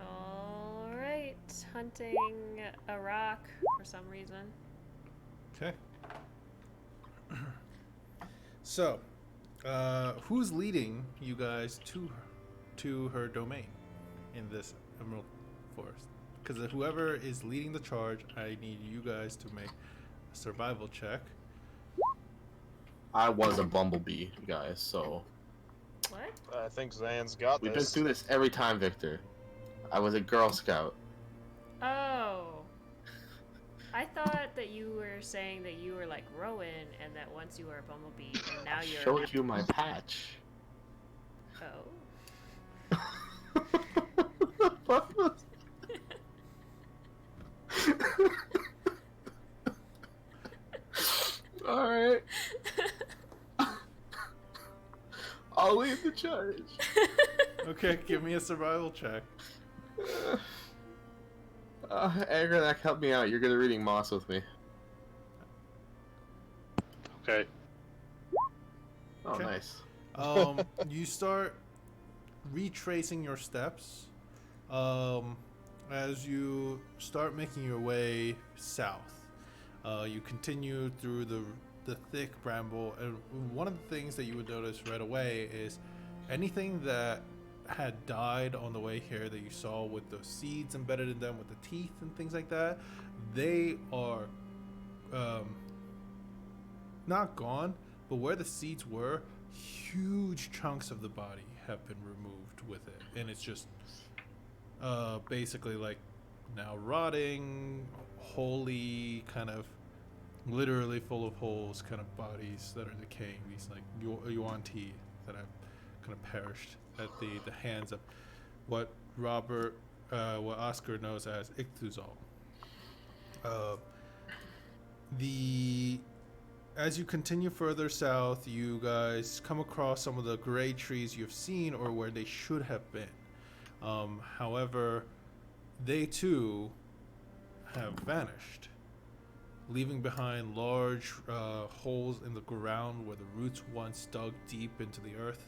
Alright. Hunting a rock for some reason. Okay. So, who's leading you guys to her domain in this Emerald Forest? Because whoever is leading the charge, I need you guys to make a survival check. I was a bumblebee, guys, so What? I think Zan's got we've been this. through this every time, Victor. I was a Girl Scout. Oh. I thought that you were saying that you were like Rowan and that once you were a bumblebee and now I you're showed you my patch. Oh. What the fuck was- Alright. I'll lead the charge. Okay, give me a survival check. Agrenak, help me out. You're good at reading moss with me. Okay. Oh, Okay. nice. You start retracing your steps as you start making your way south. You continue through the thick bramble, and one of the things that you would notice right away is anything that had died on the way here that you saw with those seeds embedded in them with the teeth and things like that, they are not gone, but where the seeds were, huge chunks of the body have been removed with it, and it's just basically like now rotting, wholly kind of literally full of holes kind of bodies that are decaying, these like yuan-ti that have kind of perished at the hands of what Oscar knows as Ichthuzal. As you continue further south, you guys come across some of the gray trees you've seen or where they should have been. However, they too have vanished, leaving behind large holes in the ground where the roots once dug deep into the earth.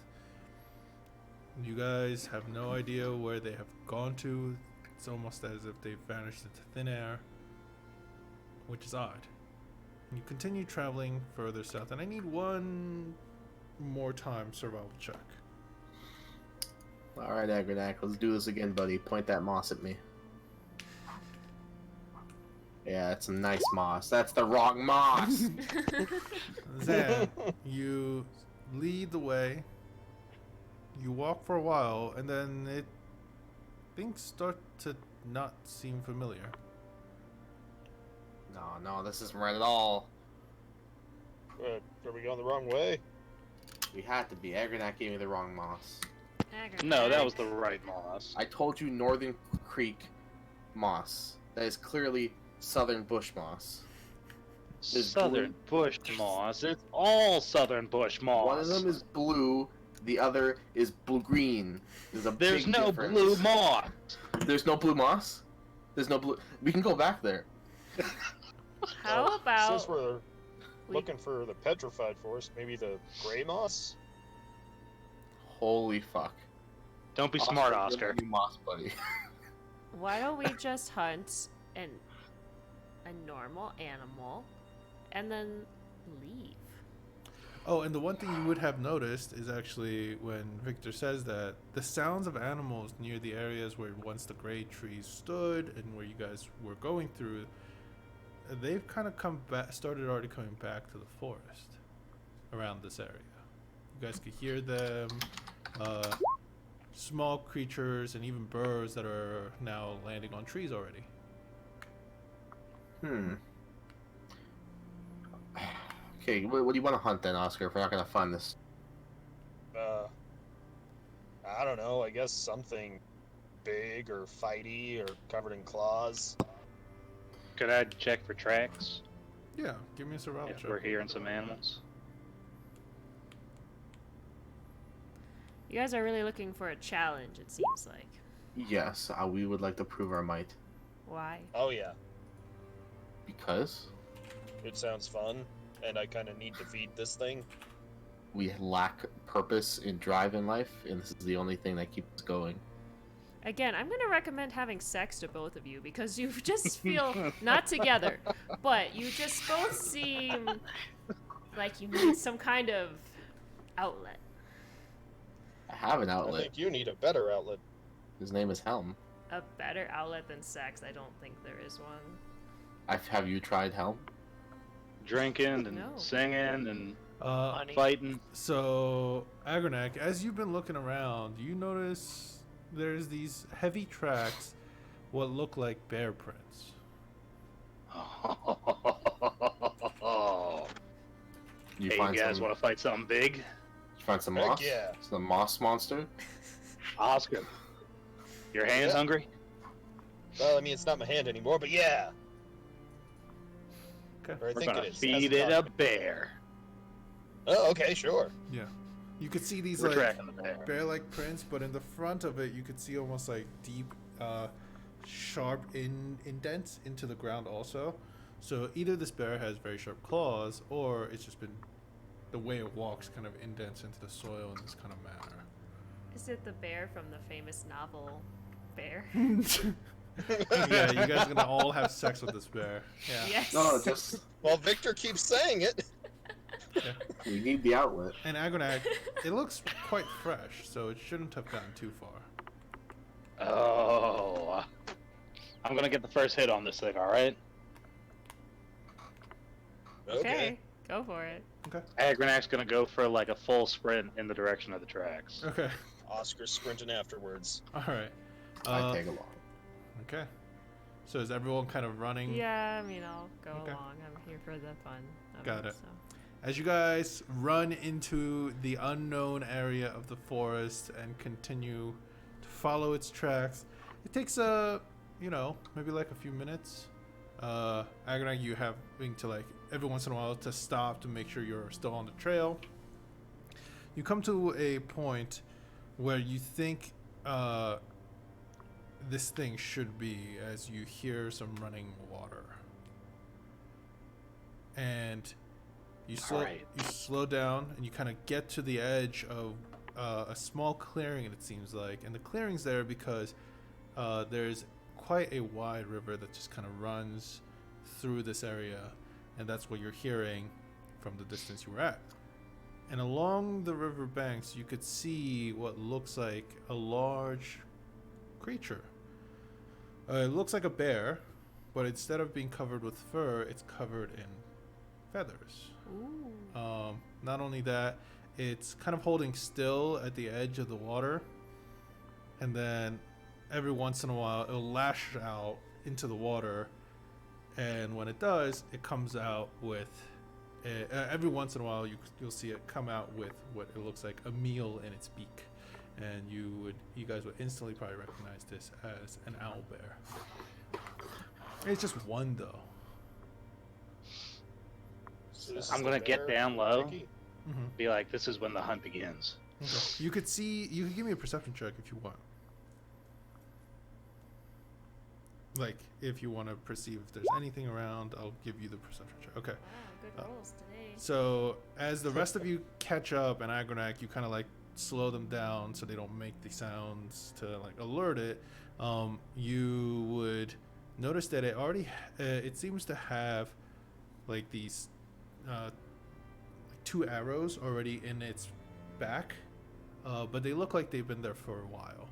You guys have no idea where they have gone to. It's almost as if they've vanished into thin air, which is odd. You continue traveling further south, and I need one more time survival check. Alright, Agrenak, let's do this again, buddy. Point that moss at me. Yeah, that's some nice moss. That's the wrong moss! Zan, you lead the way. You walk for a while, and then things start to not seem familiar. No, this isn't right at all. Are we going the wrong way? We had to be. Agrenak gave me the wrong moss. No, that was the right moss. I told you Northern Creek moss. That is clearly Southern Bush moss. Southern bush moss. It's all southern bush moss. One of them is blue, the other is blue-green. There's no difference. blue moss. There's no blue moss? There's no blue... We can go back there. How about Since we're looking for the petrified forest, maybe the gray moss? Holy fuck. Don't be smart, Oscar. you're my new moss buddy. why don't we just hunt a normal animal and then leave? Oh, and the one thing you would have noticed is actually when Victor says that the sounds of animals near the areas where once the gray trees stood and where you guys were going through, they've kind of started already coming back to the forest around this area. You guys could hear them, small creatures and even birds that are now landing on trees already. Okay, what do you want to hunt then, Oscar, if we're not going to find this? I don't know, I guess something big or fighty or covered in claws. Could I check for tracks? Yeah, give me a survival If check. we're hearing some animals. You guys are really looking for a challenge, it seems like. Yes, we would like to prove our might. Why? Oh yeah, Because it sounds fun, and I kind of need to feed this thing. we lack purpose and drive in life, and this is the only thing that keeps us going. Again, I'm going to recommend having sex to both of you because you just feel not together, but you just both seem like you need some kind of outlet. I have an I outlet. think you need a better outlet. His name is Helm. A better outlet than sex? I don't think there is one. Have you tried Helm? Drinking and No. singing and Honey. fighting. So, Agrenak, as you've been looking around, you notice there's these heavy tracks, what look like bear prints. You Hey, find you guys some, want to fight something big? you find some Heck moss? yeah. Some moss monster? Oscar, your hands Yeah. hungry? Well, I mean, it's not my hand anymore, but yeah. Okay. Or I We're think gonna it is. feed it a bear. Oh, okay, sure. Yeah. You could see these We're like tracking the bear. bear-like prints, but in the front of it, you could see almost like deep sharp indents into the ground also. So either this bear has very sharp claws, or it's just been the way it walks kind of indents into the soil in this kind of manner. Is it the bear from the famous novel Bear? Yeah, you guys are gonna all have sex with this bear. Yeah. Yes. No, just Well, Victor keeps saying it. Yeah. we need the outlet. And Agronac, it looks quite fresh, so it shouldn't have gotten too far. Oh, I'm gonna get the first hit on this thing. All right. Okay, go for it. Agronac's gonna go for like a full sprint in the direction of the tracks. Okay. Oscar's sprinting afterwards. All right. I tag along. Okay. So is everyone kind of running? Yeah, I mean, I'll go Okay. along. I'm here for the fun of Got it. So. As you guys run into the unknown area of the forest and continue to follow its tracks, it takes maybe like a few minutes. Agonac, you having to like every once in a while to stop to make sure you're still on the trail. You come to a point where you think this thing should be, as you hear some running water, and you slow down and you kind of get to the edge of a small clearing, and it seems like, and the clearing's there because there's quite a wide river that just kind of runs through this area, and that's what you're hearing from the distance you were at. And along the river banks, you could see what looks like a large creature. It looks like a bear, but instead of being covered with fur, it's covered in feathers. Ooh. Not only that, it's kind of holding still at the edge of the water, and then every once in a while it'll lash out into the water, and when it does, it comes out with every once in a while you'll see it come out with what it looks like a meal in its beak, and you guys would instantly probably recognize this as an owl bear. It's just one though. So this is I'm the gonna get bear down low. Ricky? Mm-hmm. Be like, this is when the hunt begins. Okay. You can give me a perception check if you want. Like, if you want to perceive if there's anything around, I'll give you the perception check. Okay. Wow, good rolls today. So, as the rest of you catch up and Agronac, you kind of like slow them down so they don't make the sounds to like alert it. You would notice that it already, it seems to have like these two arrows already in its back, but they look like they've been there for a while.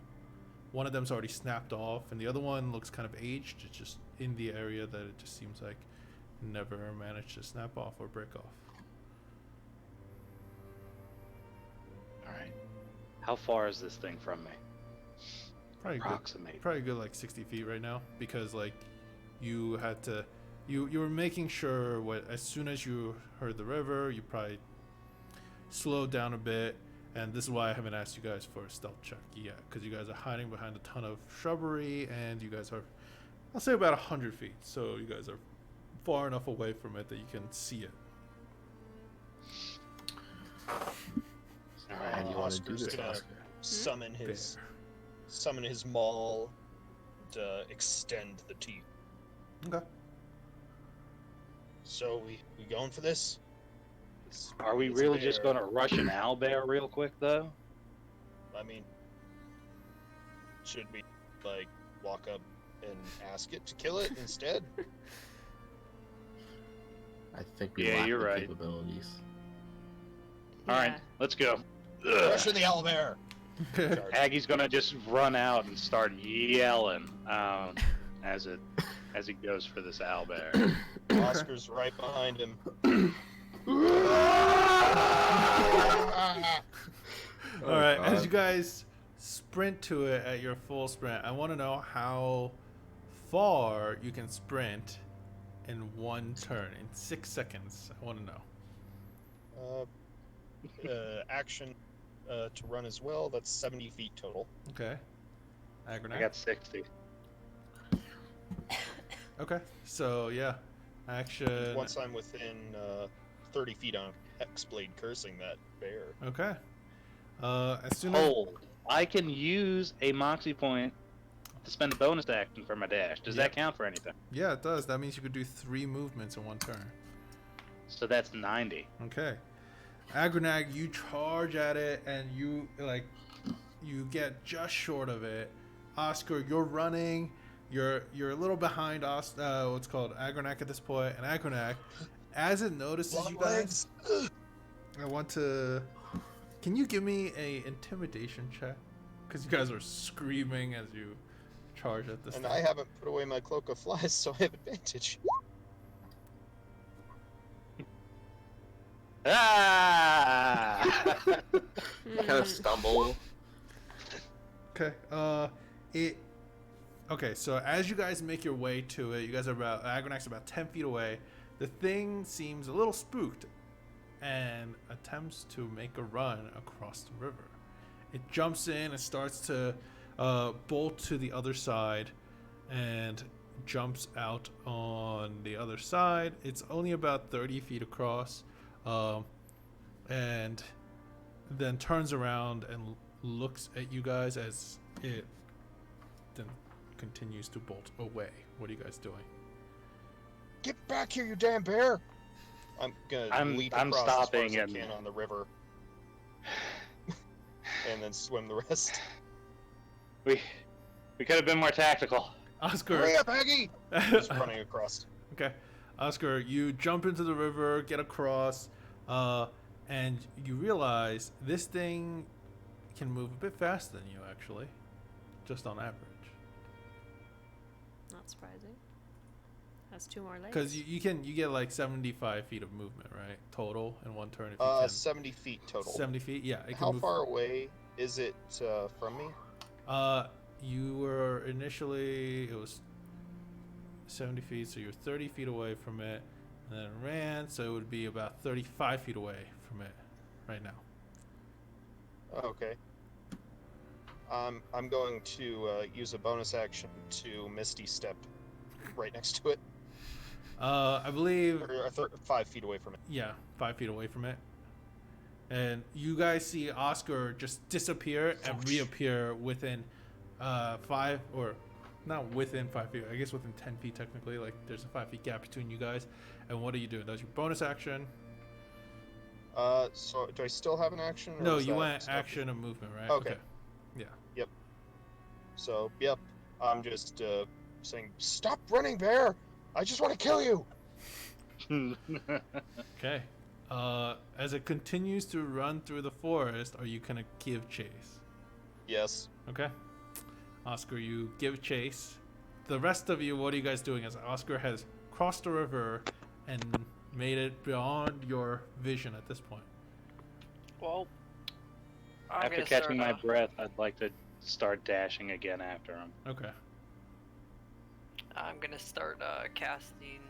One of them's already snapped off, and the other one looks kind of aged. It's just in the area that it just seems like never managed to snap off or break off. All right. How far is this thing from me? Approximate. Probably good like 60 feet right now, because like you had to, you were making sure as soon as you heard the river, you probably slowed down a bit. And this is why I haven't asked you guys for a stealth check yet, because you guys are hiding behind a ton of shrubbery, and you guys are, I'll say, about 100 feet. So you guys are far enough away from it that you can see it. All right. And you want to do Oscar's this, gonna Oscar? summon his maul to extend the teeth. Okay. So we going for this? Are we It's a really just bear. gonna rush an owlbear real quick though? I mean, should we like walk up and ask it to kill it instead? I think we Yeah, lack you're the right. capabilities. All right, let's go. Rushing the owlbear. Aggie's gonna just run out and start yelling as he goes for this owlbear. Oscar's right behind him. All right, God. as you guys sprint to it at your full sprint, I want to know how far you can sprint in one turn in 6 seconds. I want to know. Action to run as well. That's 70 feet total. Okay. Agronac? I got 60. Okay, so yeah, action. Once I'm within 30 feet on Hexblade cursing that bear. Okay. As soon as Hold. I can use a moxie point to spend a bonus action for my dash. Does that count for anything? Yeah, it does. That means you could do 3 movements in one turn. So that's 90. Okay. Agronag, you charge at it and you get just short of it. Oscar, you're running. You're a little behind what's called Agronag at this point. And Agronag, as it notices you guys, I want to. Can you give me a intimidation check? Because you guys are screaming as you charge at this. And thing. I haven't put away my cloak of flies, so I have advantage. Ah! Kind of stumble. Okay. Okay, so as you guys make your way to it, you guys are Agronac's about 10 feet away. The thing seems a little spooked and attempts to make a run across the river. It jumps in and starts to bolt to the other side and jumps out on the other side. It's only about 30 feet across, and then turns around and looks at you guys as it then continues to bolt away. What are you guys doing? Get back here, you damn bear! I'm gonna leap I'm across stopping as far as and- I can on the river, and then swim the rest. We could have been more tactical. Oscar. Hurry up, Aggie! Just running across. Okay. Oscar, you jump into the river, get across, and you realize this thing can move a bit faster than you, actually. Just on average. Not surprising. Has 2 more legs. Because you get like 75 feet of movement, right? Total in one turn if you can. 70 feet total. 70 feet? Yeah. It can How move. far away is it from me? You were initially, it was 70 feet, so you're 30 feet away from it, and then it ran, so it would be about 35 feet away from it right now. Okay. I'm going to use a bonus action to Misty Step right next to it. I believe, Or 5 feet away from it. yeah, 5 feet away from it. And you guys see Oscar just disappear and reappear within 5, or not within 5 feet, I guess within 10 feet technically. Like there's a 5 feet gap between you guys. And what are you doing? That's your bonus action. So do I still have an action? Or No, was you that went stuff? action and movement, right? Okay. Yeah. So, yep. I'm just saying, stop running, bear! I just want to kill you! Okay. As it continues to run through the forest, are you gonna give chase? Yes. Okay. Oscar, you give chase. The rest of you, what are you guys doing? As Oscar has crossed the river and made it beyond your vision at this point. Well, I'm After gonna catching my start, breath, I'd like to start dashing again after him. Okay. I'm gonna start casting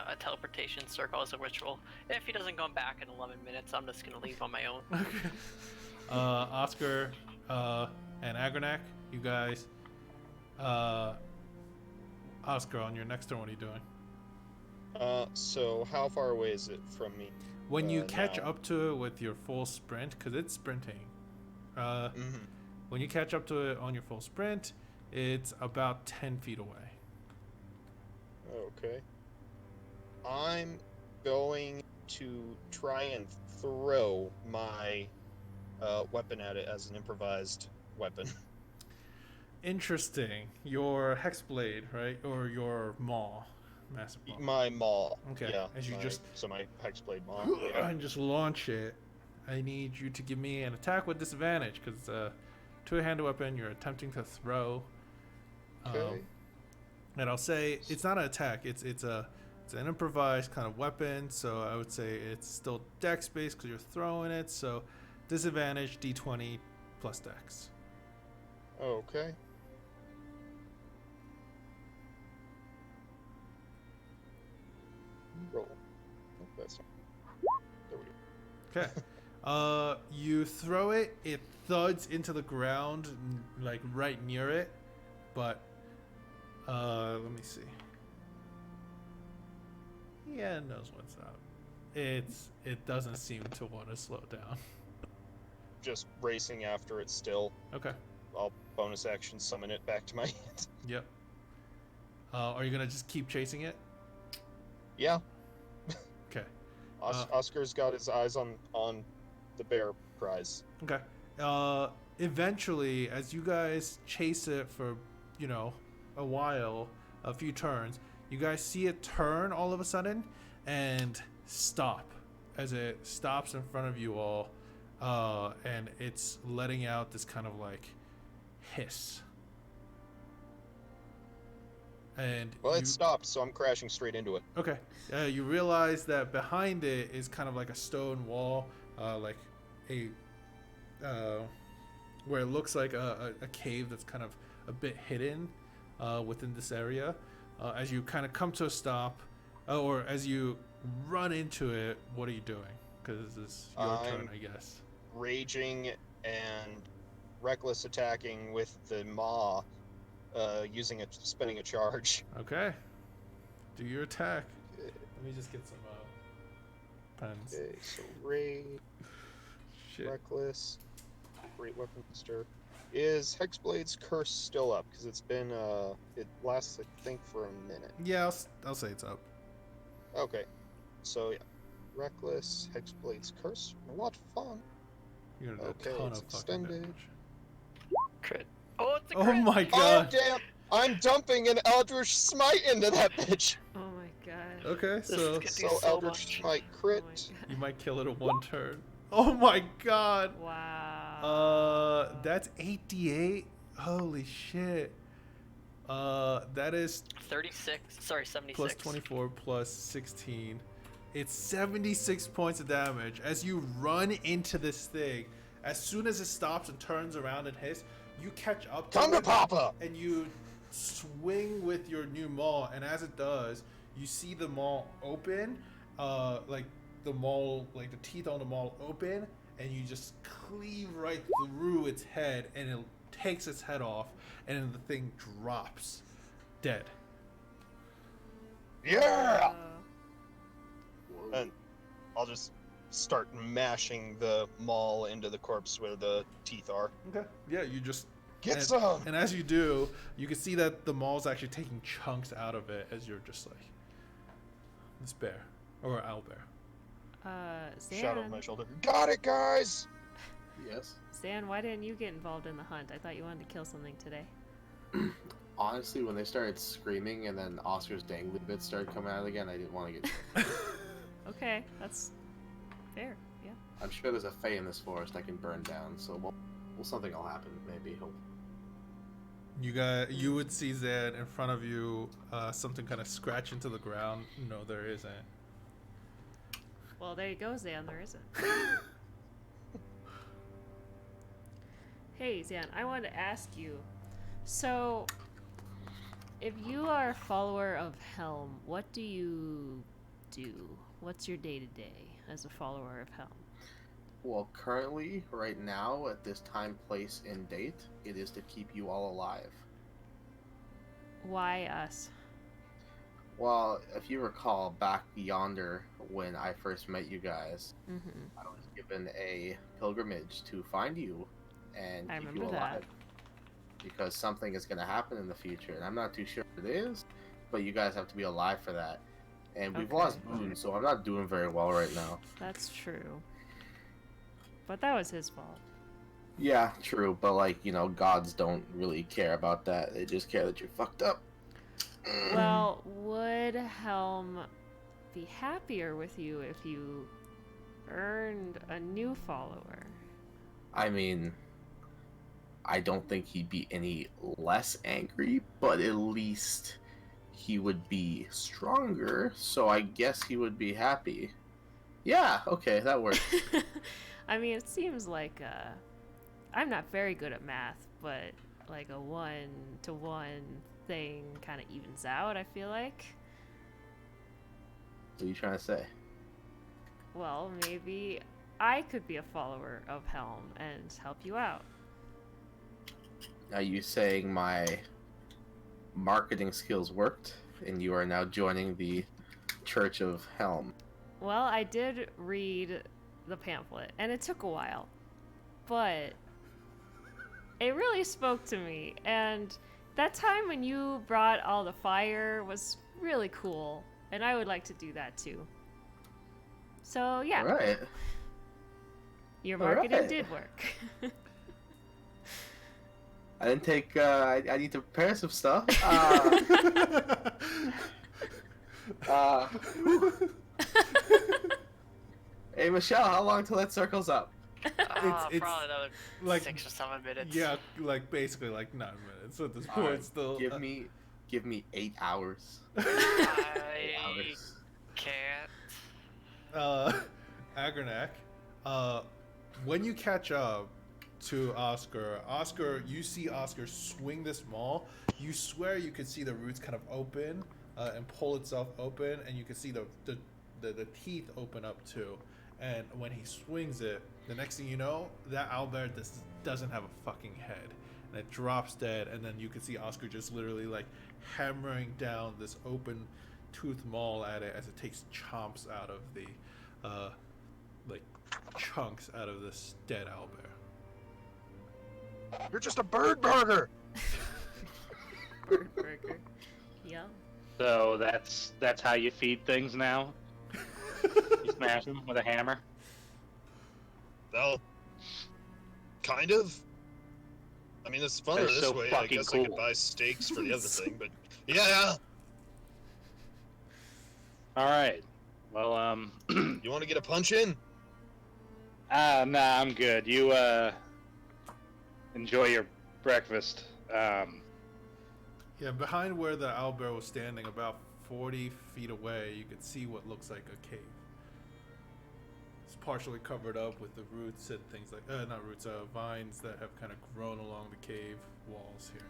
a teleportation circle as a ritual. If he doesn't come back in 11 minutes, I'm just gonna leave on my own. Okay. Oscar and Agronak, you guys. Oscar, on your next turn, what are you doing? So how far away is it from me? When you catch now? up to it with your full sprint, because it's sprinting. Mm-hmm. When you catch up to it on your full sprint, it's about 10 feet away. Okay. I'm going to try and throw my weapon at it as an improvised weapon. Interesting. Your hexblade, right? Or your maw. Massive maw. My maul. Okay, Yeah. as you so my hexblade maul. Yeah. And just launch it. I need you to give me an attack with disadvantage, because two-handed weapon you're attempting to throw. Okay. And I'll say it's not an attack. It's an improvised kind of weapon. So I would say it's still dex based because you're throwing it. So disadvantage d20 plus dex. Okay. Roll. Oh, that's not... There we go. Okay. You throw it. It thuds into the ground, like right near it. But let me see. Yeah, it knows what's up. It doesn't seem to want to slow down. Just racing after it still. Okay. I'll bonus action summon it back to my hand. Yep. Are you gonna just keep chasing it? Yeah. Okay. Oscar's got his eyes on the bear prize. Okay. Eventually, as you guys chase it for, a while, a few turns, you guys see it turn all of a sudden and stop. As it stops in front of you all, and it's letting out this kind of like hiss. And it stopped, so I'm crashing straight into it. Okay. You realize that behind it is kind of like a stone wall, like a where it looks like a cave that's kind of a bit hidden within this area. As you kind of come to a stop, or as you run into it, what are you doing? Because this is your turn, I guess. Raging and reckless attacking with the maw, spending a charge. Okay. Do your attack. Let me just get some pens. Okay, so rage, Shit. reckless, great weapon master. Is Hexblade's curse still up? Because it's been it lasts I think for a minute. Yeah, I'll say it's up. Okay, so yeah, reckless, Hexblade's curse. What fun! You're gonna do Okay, a ton it's of fucking extended. damage. Crit. Oh, it's a Oh crit. my Oh god. damn! I'm dumping an Eldritch Smite into that bitch. Oh my god. Okay, This is so gonna do So so Eldritch much. Smite Oh crit. my god. you might kill it in one turn. Oh my god. Wow. That's 8d8. Holy shit. That is 36. Sorry, 76. plus 24 plus 16. It's 76 points of damage. As you run into this thing, as soon as it stops and turns around and hits, you catch up to Come to it, Papa! and you swing with your new maul, and as it does, you see the maul open, like the teeth on the maul open, and you just cleave right through its head, and it takes its head off, and then the thing drops dead. Yeah! Uh, And I'll just start mashing the maul into the corpse where the teeth are. Okay. Yeah, you just Get and, some! And as you do, you can see that the maul's actually taking chunks out of it as you're just like this bear or owlbear. Shout over my Zan, shoulder. Got it, guys! Yes. Zan, why didn't you get involved in the hunt? I thought you wanted to kill something today. Honestly, when they started screaming and then Oscar's dangly bits started coming out again, I didn't want to get. Okay, that's fair. Yeah. I'm sure there's a fae in this forest I can burn down, so something will happen. Maybe. Hope. You would see Zan in front of you, something kind of scratch into the ground. No, there isn't. Well, there you go, Zan. There isn't. Hey, Zan, I wanted to ask you. So, if you are a follower of Helm, what do you do? What's your day-to-day as a follower of Helm? Well, currently, right now, at this time, place, and date, it is to keep you all alive. Why us? Well, if you recall, back yonder when I first met you guys, Mm-hmm. I was given a pilgrimage to find you and I keep you remember that. alive. Because something is going to happen in the future, and I'm not too sure what it is, but you guys have to be alive for that. And we've Okay. lost Boone, so I'm not doing very well right now. That's true. But that was his fault. Yeah, true, but gods don't really care about that. They just care that you're fucked up. Well, would Helm be happier with you if you earned a new follower? I mean, I don't think he'd be any less angry, but at least he would be stronger, so I guess he would be happy. Yeah, okay, that works. I mean, it seems like I'm not very good at math, but like a 1-to-1 thing kind of evens out, I feel like. What are you trying to say? Well, maybe I could be a follower of Helm and help you out. Are you saying my marketing skills worked, and you are now joining the Church of Helm? Well, I did read the pamphlet, and it took a while, but it really spoke to me. And that time when you brought all the fire was really cool. And I would like to do that too. So, yeah. All right. Your All marketing right. did work. I didn't take. I need to prepare some stuff. Hey Michelle, how long till that circle's up? It's Probably another like 6 or 7 minutes. yeah, like basically like 9 minutes at this point. Alright, Still, give me 8 hours. I Hours. can't. Agranak, when you catch up to Oscar, you see Oscar swing this maul. You swear you could see the roots kind of open and pull itself open, and you can see the teeth open up too. And when he swings it, the next thing you know, that owlbear doesn't have a fucking head, and it drops dead. And then you can see Oscar just literally like hammering down this open tooth maul at it as it takes chomps out of the like chunks out of this dead owlbear. You're just a bird burger. Bird burger. Yum. So that's how you feed things now? You smash them with a hammer? Well, kind of. I mean, it's funner That's this so way. I fucking guess I could cool. buy steaks for the other thing, but yeah. Alright. Well, You want to get a punch in? nah, I'm good. You, enjoy your breakfast. Yeah, behind where the owlbear was standing, about 40 feet away, you could see what looks like a cave. It's partially covered up with the roots and things like, not roots, vines that have kind of grown along the cave walls here.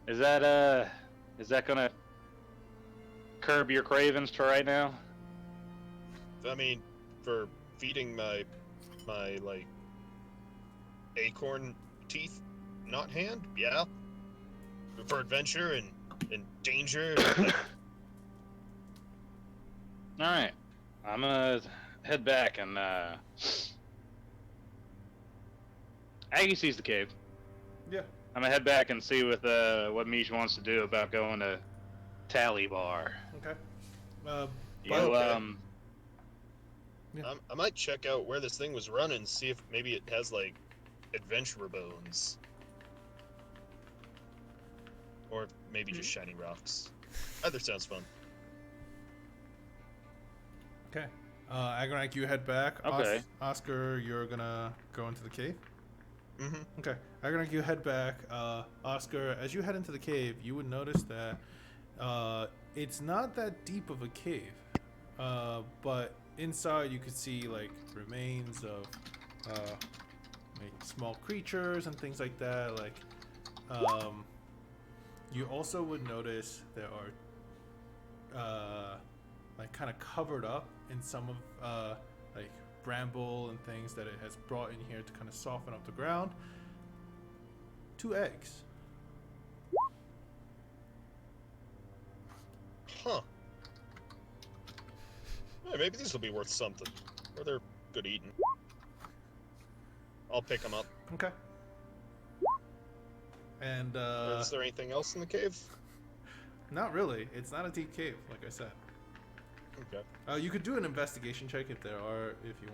Is that gonna curb your cravings for right now? I mean, for feeding my like acorn teeth, not hand, yeah. But for adventure and danger, Alright. I'm gonna head back and, Aggie sees the cave. Yeah. I'm gonna head back and see what Mish wants to do about going to Tally Bar. Okay. You, Okay. Yeah. I might check out where this thing was running, see if maybe it has like adventurer bones, or maybe just shiny rocks. Either sounds fun. Okay. Agranak, you head back. Okay. Oscar, you're gonna go into the cave? Mm-hmm. Okay. Agranak, you head back. Oscar, as you head into the cave, you would notice that it's not that deep of a cave. But inside you could see like remains of like small creatures and things like that. Like you also would notice there are like kind of covered up in some of like bramble and things that it has brought in here to kind of soften up the ground. 2 eggs. Huh. Yeah, maybe these will be worth something, or they're good eating. I'll pick them up. Okay. And Is there anything else in the cave? not really. It's not a deep cave, like I said. Okay. You could do an investigation check if you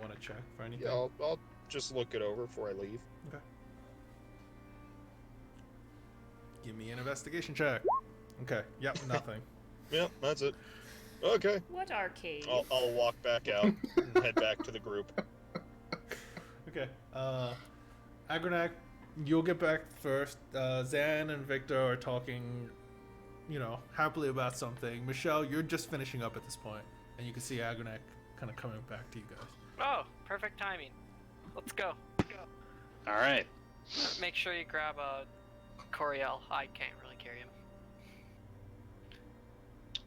want to check for anything. Yeah, I'll just look it over before I leave. Okay. Give me an investigation check. Okay. Yep. Nothing. Yeah, that's it. Okay. What arcade? I'll walk back out and head back to the group. Okay. Agranak, you'll get back first. Zan and Victor are talking, happily about something. Michelle, you're just finishing up at this point, and you can see Agranak kind of coming back to you guys. Oh, perfect timing. Let's go. Alright. Make sure you grab a Coriel. I can't really carry him.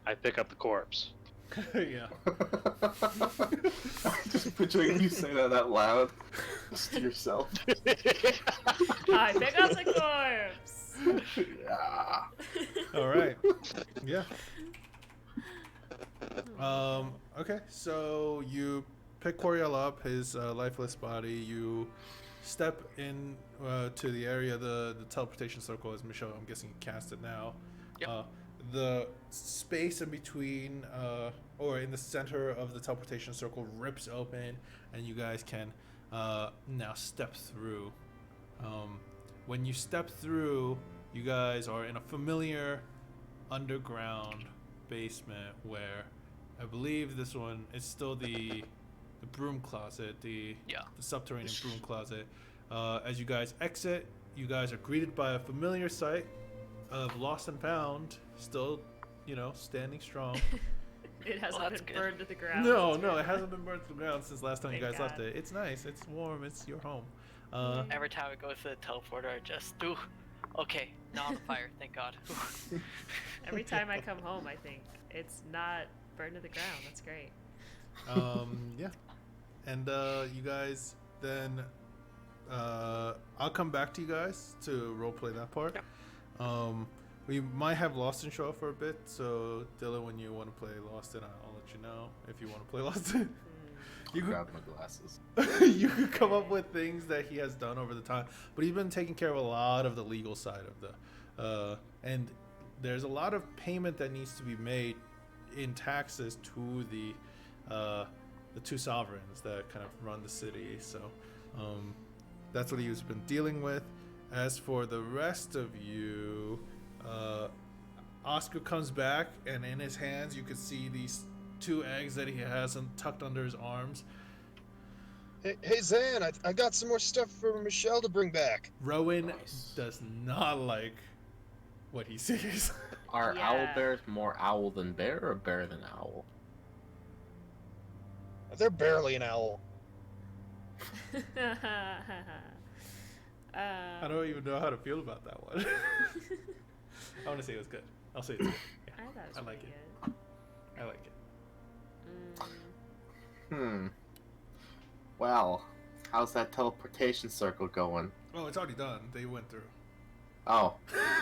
I pick up the corpse. Yeah. Just picturing you say that out loud, just to yourself. I pick up the corpse. Yeah. All right. Yeah. Okay. So you pick Coriel up, his lifeless body. You step in to the area, the teleportation circle, as Michelle, I'm guessing, you cast it now. Yep. The space in between, or in the center of the teleportation circle, rips open, and you guys can now step through. When you step through, you guys are in a familiar underground basement where I believe this one is still the broom closet, the subterranean broom closet. As you guys exit, you guys are greeted by a familiar sight of Lost and Found, still, standing strong. It hasn't been good. burned to the ground. No, it hasn't been burned to the ground since last time you Thank guys left God. it. It's nice, it's warm, it's your home. Every time I go to the teleporter, I just, ooh, okay, not on the fire, thank God. Every time I come home, I think it's not burned to the ground. That's great. Yeah. And you guys then I'll come back to you guys to roleplay that part. Yep. We might have Lost in show up for a bit, so Dylan, when you want to play Lost in, I'll let you know if you want to play Lost in. You could, Grab my glasses. you could come up with things that he has done over the time, but he's been taking care of a lot of the legal side of the and there's a lot of payment that needs to be made in taxes to the two sovereigns that kind of run the city. So that's what he's been dealing with. As for the rest of you, Oscar comes back, and in his hands you can see these 2 eggs that he has tucked under his arms. Hey Zan, I got some more stuff for Michelle to bring back. Rowan Nice. does not like what he sees. Are Yeah. owl bears more owl than bear, or bear than owl? They're barely an owl. I don't even know how to feel about that one. I want to say it was good. I'll say it's good. Yeah, I thought it was I like pretty it. I like it. good. Well, how's that teleportation circle going? Oh, it's already done. They went through. Oh,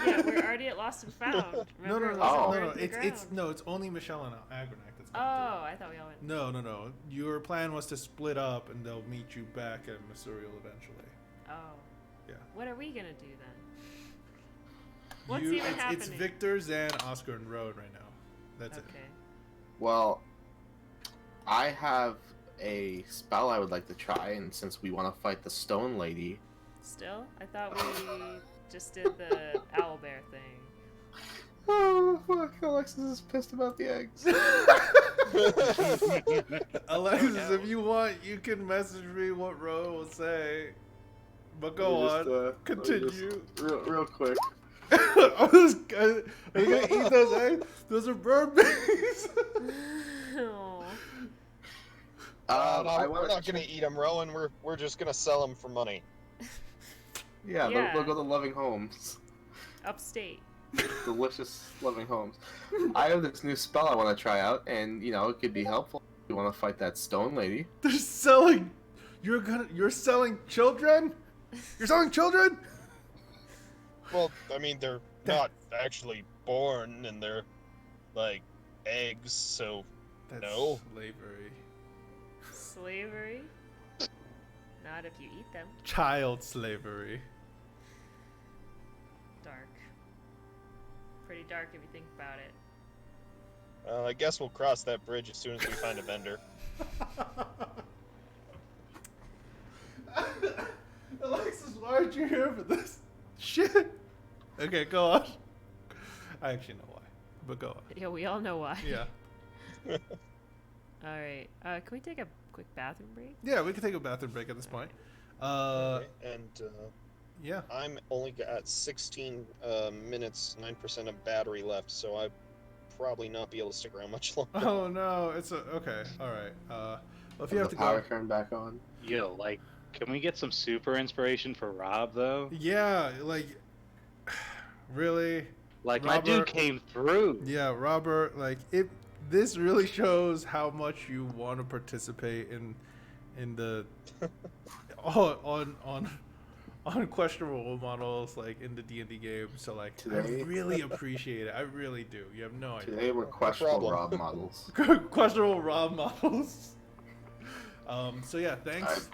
Yeah, we're already at Lost and Found. No, Remember, no, it no, wasn't Oh. no, burned no. to the It's ground. no, it's only Michelle and Agronac that's Oh, gone I thought we all went. through. No. Your plan was to split up, and they'll meet you back at Missourial eventually. Oh. Yeah. What are we gonna do then? What's even It's happening? Victor, Zan, Oscar, and Road right now. That's it. Okay. well, I have a spell I would like to try, and since we want to fight the Stone Lady, Still, I thought we just did the owl bear thing. oh fuck, Alexis is pissed about the eggs. Alexis, Oh, no. if you want, you can message me what Road will say. But go Let me on. just, Continue. real quick. Are you gonna eat those eggs? Those are bird babies. Oh. I We're want not gonna eat them, Rowan. We're just gonna sell them for money. Yeah, Yeah. They'll go to Loving Homes. Upstate. Delicious Loving Homes. I have this new spell I want to try out, and it could be helpful if you want to fight that Stone Lady. They're selling. You're selling children. You're selling children. Well, I mean, they're not actually born, and they're like eggs, so That's No. slavery. Slavery? Not if you eat them. Child slavery. Dark. Pretty dark if you think about it. I guess we'll cross that bridge as soon as we find a vendor. Alexis, why aren't you here for this? Shit. Okay, go on. I actually know why, but go on. Yeah, we all know why. Yeah. Alright. Can we take a quick bathroom break? Yeah, we can take a bathroom break at this point. And Yeah. I'm only got 16 minutes, 9% of battery left, so I probably not be able to stick around much longer. Oh no, it's okay. All right. Well, if you Is have the to power go. turned back on? Yo, can we get some super inspiration for Rob though? Yeah, really. My Robert- dude came through. Yeah, Robert. This really shows how much you want to participate in the on questionable role models in the D&D game. So I Today- really appreciate it. I really do. You have no idea. Today we're questionable problem. Rob models. Questionable Rob models. So yeah, thanks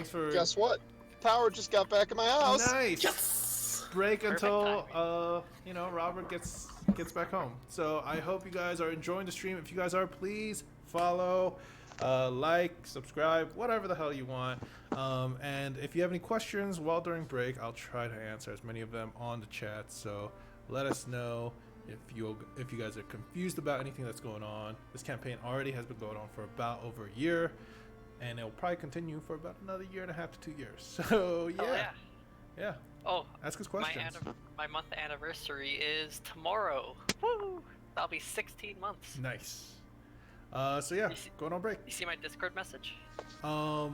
for Guess what? Power just got back in my house. Nice. Yes. Break Perfect until timing. Robert gets back home. So I hope you guys are enjoying the stream. If you guys are, please follow, like, subscribe, whatever the hell you want. And if you have any questions while during break, I'll try to answer as many of them on the chat. So let us know if you guys are confused about anything that's going on. This campaign already has been going on for about over a year, and it'll probably continue for about another 1.5 to 2 years. So yeah. Oh, yeah. Yeah. Oh, Ask us questions. my month anniversary is tomorrow. Woo! That'll be 16 months. Nice. So yeah, going on break. You see my Discord message? No.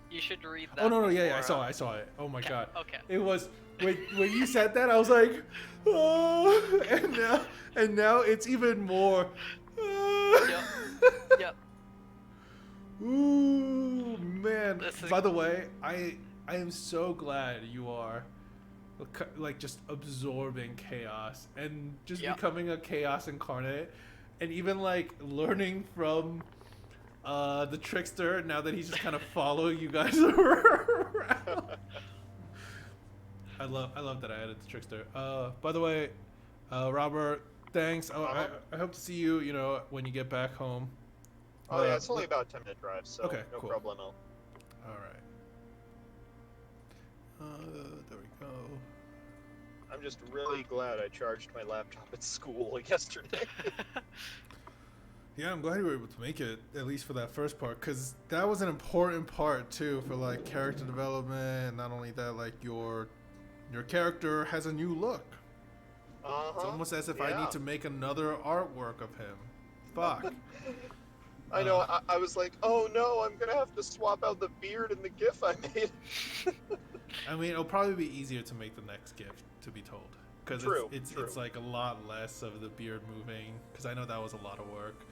You should read that. Oh no, yeah, I before, saw it. Oh my god. Okay. It was when you said that, I was like, oh, and now it's even more. Yep. Ooh, man. Listen. By the way, I am so glad you are like just absorbing chaos and just becoming a chaos incarnate, and even like learning from the trickster now that he's just kind of following you guys around. I love that I added the trickster. By the way, Robert, thanks. I hope to see you, when you get back home. Oh yeah, it's only about a 10-minute drive, so okay, no cool. problemo. All right. There we go. I'm just really glad I charged my laptop at school yesterday. Yeah, I'm glad you were able to make it, at least for that first part, because that was an important part too for like character development. And not only that, like your character has a new look. It's almost as if I need to make another artwork of him. Fuck. I know. I was like, oh no, I'm gonna have to swap out the beard in the GIF I made. I mean, it'll probably be easier to make the next gift, to be told, because it's like a lot less of the beard moving. Because I know that was a lot of work.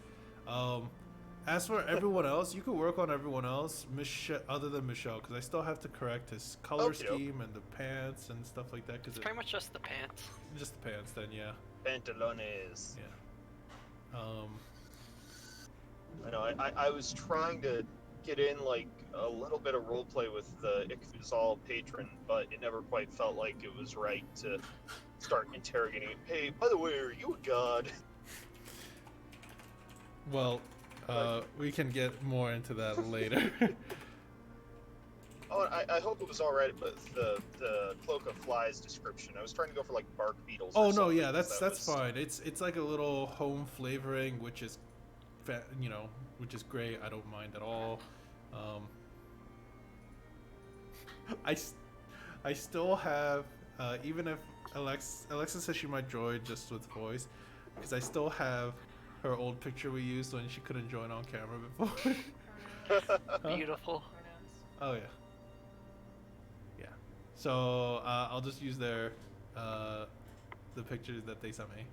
As for everyone else, you could work on everyone else, other than Michelle, because I still have to correct his color scheme and the pants and stuff like that. Cause it's pretty much just the pants. Just the pants, then, yeah. Pantalones. Yeah. I know. I was trying to get in like a little bit of roleplay with the Ikfuzal patron, but it never quite felt like it was right to start interrogating him. Hey, by the way, are you a god? Well, we can get more into that later. Oh, I hope it was all right with the Cloak of Flies description. I was trying to go for like bark beetles. Oh no, yeah, that's fine. It's like a little home flavoring, which is, which is great. I don't mind at all. I still have, even if Alexa says she might join just with voice, because I still have her old picture we used when she couldn't join on camera before. Beautiful. Oh yeah. Yeah. So I'll just use the pictures that they sent me.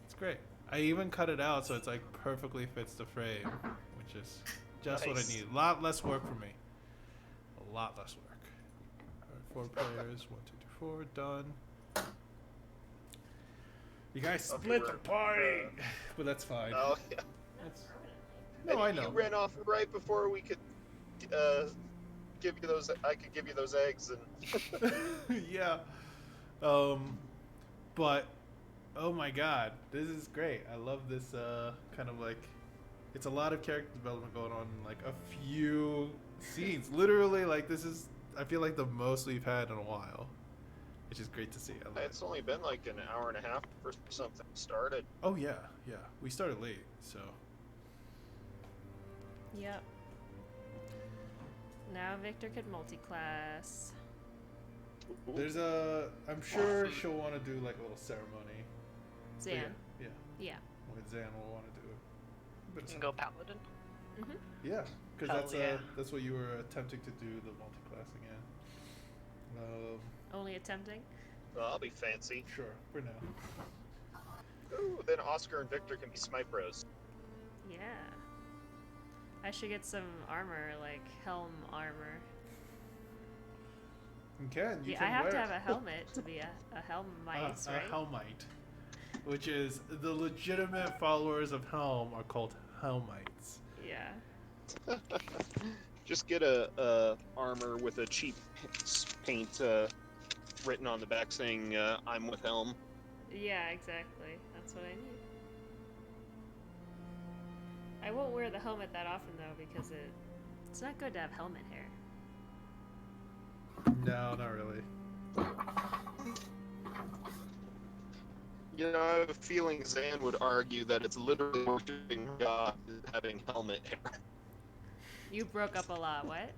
It's great. I even cut it out so it's like perfectly fits the frame, which is just what I need. A lot less work for me. A lot less work. All right, 4 players. 1, 2, 3, 4. Done. You guys split the party, but that's fine. Oh yeah. No, I know. You ran off right before we could give you those. I could give you those eggs and. Yeah. But oh my god, this is great. I love this kind of like, it's a lot of character development going on in like a few scenes. Literally, like this is, I feel like the most we've had in a while, which is great to see. It's only been like an hour and a half for something started. Oh yeah, we started late, so. Yep. Now Victor could multi-class. There's I'm sure she'll want to do like a little ceremony. Zan. Yeah. What Zan will want to do. You can go paladin. Yeah, because Hell that's what you were attempting to do, the multi-class again. Only attempting? Well, I'll be fancy. Sure, for now. Ooh, then Oscar and Victor can be Smite Bros. Yeah. I should get some armor, like helm armor. You can. You Yeah, can I have wear to it. have a helmet to be a helmite, right? A helmite, which is the legitimate followers of Helm are called helmets. Yeah. Just get a armor with a cheap paint written on the back saying "I'm with Helm." Yeah, exactly. That's what I need. I won't wear the helmet that often though because it's not good to have helmet hair. No, not really. You know, I have a feeling Zan would argue that it's literally worshiping God having helmet hair. You broke up a lot. What?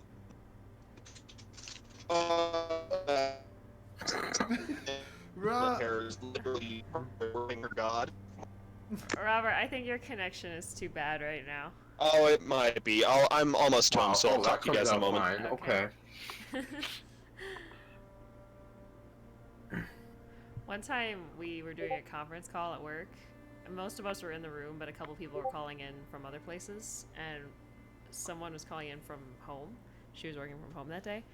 Right. Hair is literally worshiping God. Robert, I think your connection is too bad right now. Oh, it might be. I'm almost home, so I'll that talk to you comes guys in a out moment. fine. Okay. One time we were doing a conference call at work. And most of us were in the room, but a couple people were calling in from other places, and someone was calling in from home. She was working from home that day,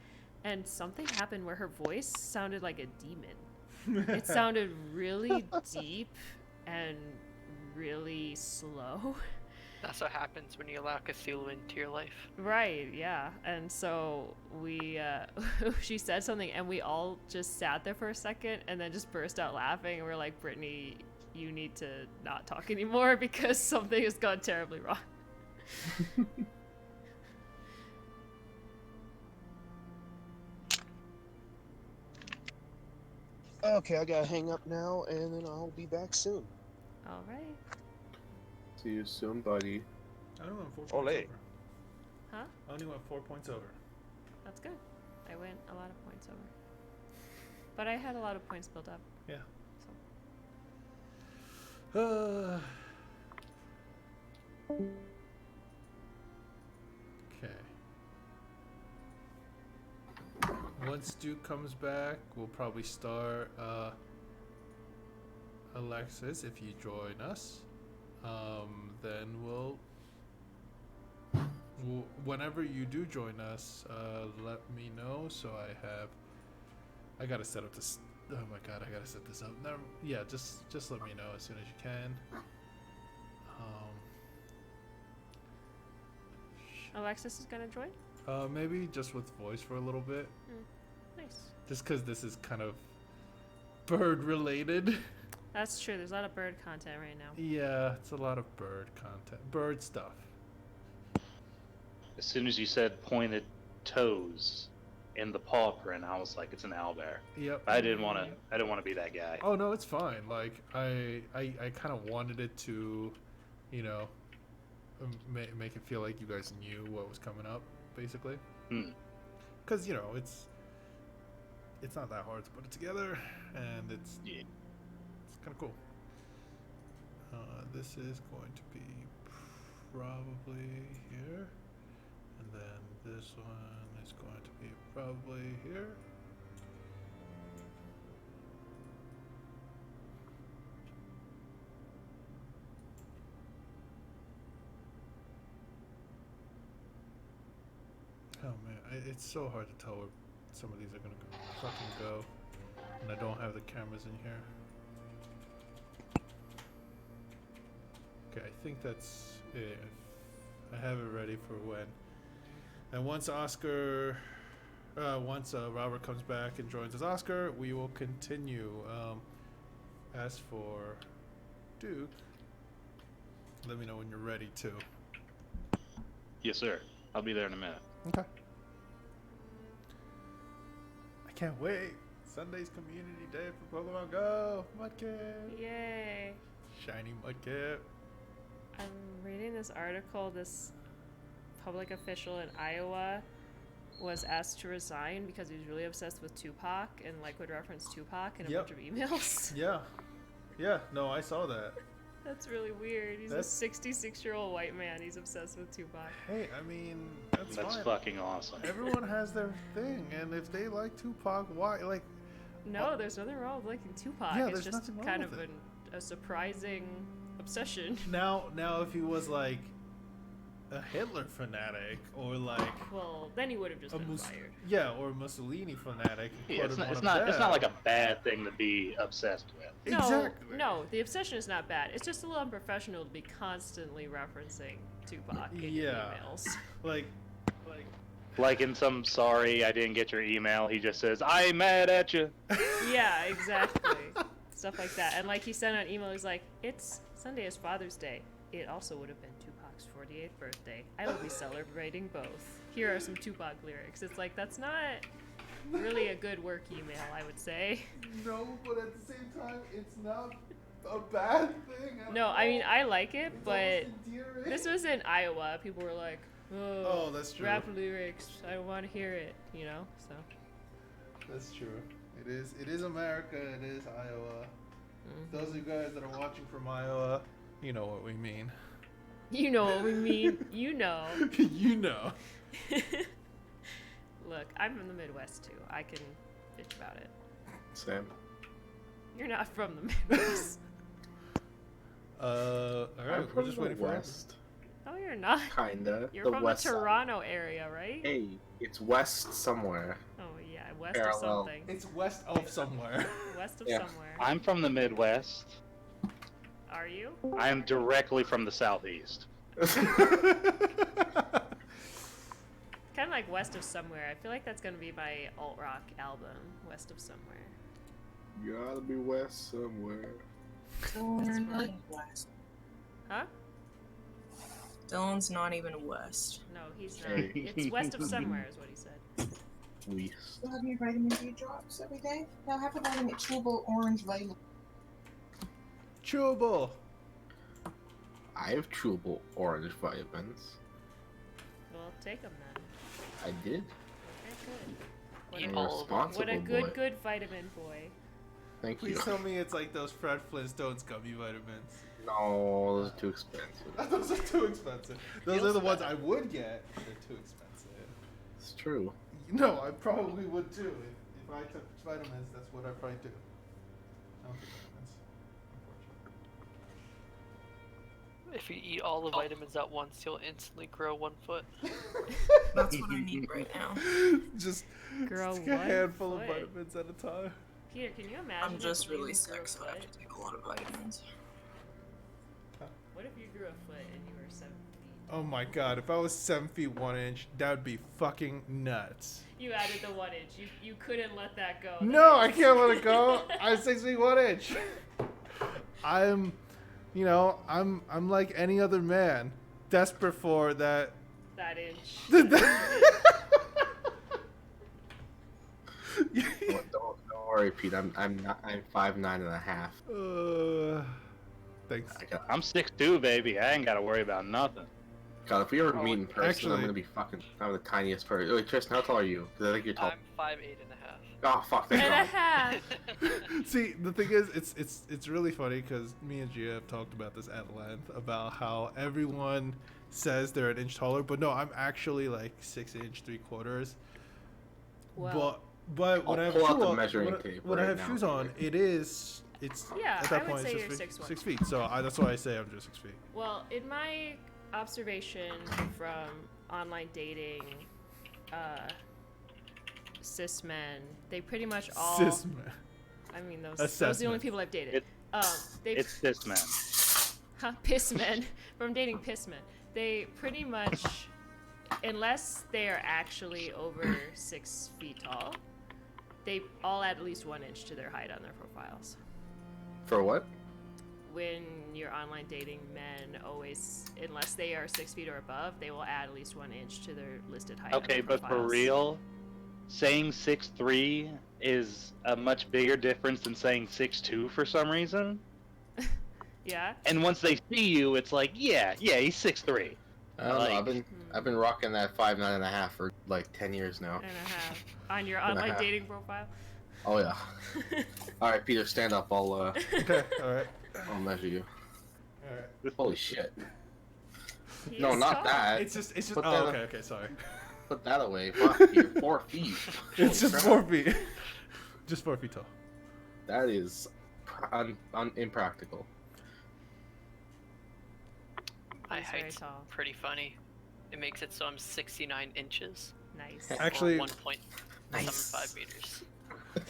and something happened where her voice sounded like a demon. It sounded really deep and really slow. That's what happens when you allow Cthulhu into your life. Right, yeah. And so we, she said something, and we all just sat there for a second and then just burst out laughing. And we're like, Brittany, you need to not talk anymore because something has gone terribly wrong. Okay, I gotta hang up now, and then I'll be back soon. All right. See you soon, buddy. I only went 4 points Ole. over. Huh? I only went 4 points over. That's good. I went a lot of points over. But I had a lot of points built up. Yeah. So. Okay. Once Duke comes back, we'll probably start Alexis if you join us. Then we'll whenever you do join us, let me know so I gotta set up this. Oh my god, I gotta set this up. Never, yeah, just let me know as soon as you can. Alexis is gonna join? Maybe just with voice for a little bit. Nice. Just because this is kind of bird related. That's true. There's a lot of bird content right now. Yeah, it's a lot of bird content. Bird stuff. As soon as you said pointed toes in the paw print, I was like, it's an owlbear. Yep. I didn't want to be that guy. Oh no, it's fine. Like I kind of wanted it to, you know, make it feel like you guys knew what was coming up, basically. Because you know it's not that hard to put it together, and it's kind of cool. This is going to be probably here, and then this one is going to be probably here. Oh man, it's so hard to tell where some of these are gonna fucking go, and I don't have the cameras in here. Okay, I think that's it. I have it ready for when. And once Robert comes back and joins as Oscar, we will continue. As for Duke, let me know when you're ready too. Yes, sir. I'll be there in a minute. Okay. I can't wait. Sunday's community day for Pokemon Go. Mudkip. Yay. Shiny Mudkip. I'm reading this article. This public official in Iowa was asked to resign because he was really obsessed with Tupac and like would reference Tupac in a bunch of emails. Yeah. Yeah, no, I saw that. That's really weird. He's a 66-year-old white man. He's obsessed with Tupac. Hey, I mean, that's fine. Fucking awesome. Everyone has their thing, and if they like Tupac, why? Like, no, there's nothing wrong with liking Tupac. Yeah, it's there's just nothing wrong kind with of a surprising obsession. Now, if he was like a Hitler fanatic or like Well, then he would have just a been fired. yeah, or a Mussolini fanatic. And Yeah, quoted one it's of not them. like a bad thing to be obsessed with. No, Exactly. no, the obsession is not bad. It's just a little unprofessional to be constantly referencing Tupac in your Yeah. emails. Like, Like in some "sorry, I didn't get your email," he just says, "I'm mad at you." Yeah, exactly. Stuff like that. And like he sent an email, he's like, "It's Sunday is Father's Day. It also would have been Tupac's 48th birthday. I will be celebrating both. Here are some Tupac lyrics." It's like, that's not really a good work email, I would say. no, but at the same time, it's not a bad thing. No, I mean, I like it, but this was in Iowa. People were like, Oh, that's true. rap lyrics, I don't want to hear it, you know? So. That's true. It is America. It is Iowa. Those of you guys that are watching from Iowa, you know what we mean. You know what we mean. You know. You know. Look, I'm from the Midwest too. I can bitch about it. Sam. You're not from the Midwest. All right, we're just waiting for it. West. No, you're not. Kinda. You're the from west the side. Toronto area, right? Hey, it's west somewhere. Oh yeah, west Parallel. of something. It's west of somewhere. West of Yeah. somewhere. I'm from the Midwest. Are you? I am directly from the Southeast. Kind of like West of Somewhere. I feel like that's gonna be my alt rock album, West of Somewhere. Gotta be west somewhere. Dylan's not even west. Huh? Dylan's not even west. No, he's not. Hey. It's West of Somewhere, is what he said. West. Still have your vitamin D drops every day? Now have a vitamin chewable orange vitamin. Chewable. I have chewable orange vitamins. Well, take them then. I did. Okay, good. What Eat a, all of them. what a Responsible good, boy. good vitamin boy. Thank you. Please tell me it's like those Fred Flintstones gummy vitamins. No, those are too expensive. Those are too expensive. Those Feels are the ones better. I would get. They're too expensive. It's true. No, I probably would too. If I took vitamins, that's what I'd probably do. I don't take vitamins, unfortunately. If you eat all the vitamins at once, you'll instantly grow 1 foot. That's what I need right now. Just Grow take a 1 handful of foot. vitamins at a time. Peter, can you imagine? I'm if just you really grew sick, a so I have foot? to take a lot of vitamins. What if you grew a foot and you were 7 feet? Oh my god, if I was 7 feet 1 inch, that would be fucking nuts. You added the 1 inch. You couldn't let that go. No, I can't let it go. I'm 6 feet 1 inch. I'm, you know, I'm like any other man, desperate for that. That inch. Don't worry, Pete. I'm 5'9.5". Thanks. I'm 6'2", baby. I ain't gotta worry about nothing. God, if we ever Oh, meet in person, actually- I'm gonna be I'm the tiniest person. Wait, Tristan, how tall are you? Because I think you're tall. I'm 5'8.5". Oh fuck! Thank And a God. half. See, the thing is, it's really funny because me and Gia have talked about this at length about how everyone says they're an inch taller, but no, I'm actually like 6 inch 3/4. Well, But when I'll I have pull out shoes the on, measuring when, tape when I right have now shoes for on, you. it's Yeah, at I that would point say it's you're just 6'1". 6 feet. So that's why I say I'm just 6 feet. well, in my observation from online dating, cis men, they pretty much all. Cis man. I mean, those are the only Assessment. people I've dated. It- They It's this man. piss men from dating piss men. They pretty much, unless they are actually over 6 feet tall, they all add at least 1 inch to their height on their profiles. For what? When you're online dating, men always, unless they are 6 feet or above, they will add at least 1 inch to their listed height. on Okay, their but for profiles. real, saying 6'3" is a much bigger difference than saying 6'2" for some reason. Yeah. And once they see you, it's like, yeah, he's 6'3". I don't know. Like- I've been rocking that 5'9.5" for like 10 years now. And a half on your And a online half. dating profile. Oh yeah. All right, Peter, stand up. Okay, all right, I'll measure you. all right. Holy shit! He No, is not tall. that. It's just. Put Oh, that- okay, sorry. Put that away. Fuck, Peter, 4 feet. It's Holy just crap. 4 feet. Just 4 feet tall. That is impractical. My He's very height's tall. pretty funny. It makes it so I'm 69 inches. Nice. Actually, or 1.75 meters.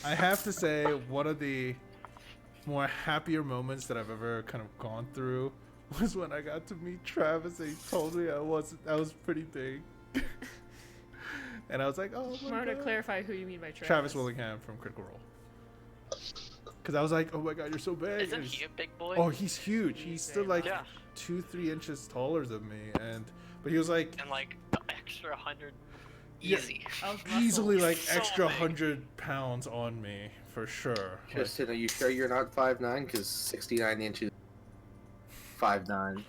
I have to say, one of the more happier moments that I've ever kind of gone through was when I got to meet Travis and he told me I was pretty big. And I was like, oh my More to God. clarify who you mean by Travis. Travis Willingham from Critical Role. Because I was like, oh my God, you're so big. Isn't And he a big boy? oh, he's huge. He's still like Yeah. 2-3 inches taller than me. But he was like, And like extra 100 Yeah. easy. easily like So extra big. 100 pounds on me for sure. Like, Tristan, are you sure you're not 5'9"? Because 69 inches, 5'9".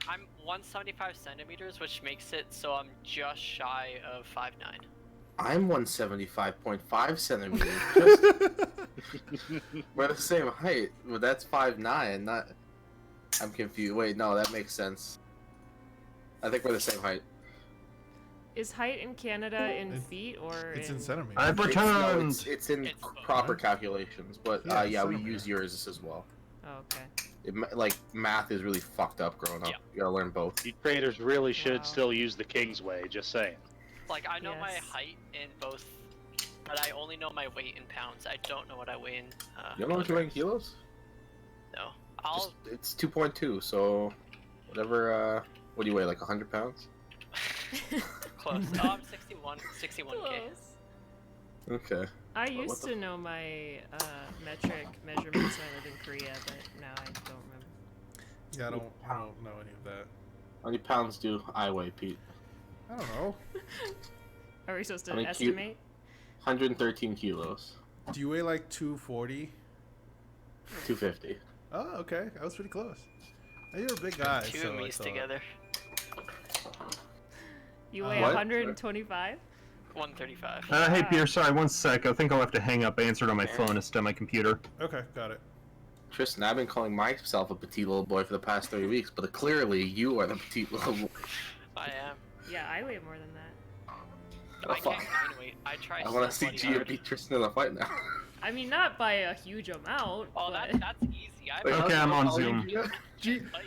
I'm 175 centimeters, which makes it so I'm just shy of 5'9". I'm 175.5 centimeters. Just, we're the same height, but that's 5'9". Not. I'm confused. Wait, no, that makes sense. I think we're the same height. Is height in Canada in It- feet or it's in... in centimeters. I've No, returned. it's in It's both. proper calculations, but Yeah, yeah, we centimeter. use yours as well. Oh, okay. Like math is really fucked up growing up. Yeah. You gotta learn both. You traders really should Wow. still use the King's Way, just saying. Like I know my Yes. height in both, but I only know my weight in pounds. I don't know what I weigh in. You don't know what you weigh in kilograms. kilos? No, I'll. Just, it's 2.2, so whatever. What do you weigh? Like 100 pounds? Close. Oh, I'm 61k. Close. Okay. I what used the to know my metric measurements when I lived in Korea, but now I don't remember. Yeah, I don't know any of that. How many pounds do I weigh, Pete? I don't know. Are we supposed to How many estimate? 113 kilos. Do you weigh like 240? 250. Oh, okay. I was pretty close. You're a big guy. Two so I me's thought- together. You weigh What? 125? 135. Hey, Pierre, sorry, one sec. I think I'll have to hang up. I answered on my phone instead of my computer. Okay, got it. Tristan, I've been calling myself a petite little boy for the past 3 weeks, but clearly you are the petite little boy. I am. Yeah, I weigh more than that. Oh, I can't fuck. gain weight. I try I so want to see bloody Gia hard. beat Tristan in a fight now. I mean, not by a huge amount, Oh, but... that's easy. I Wait, Okay, how- I'm on how old are Zoom. you, Gia? G- fight.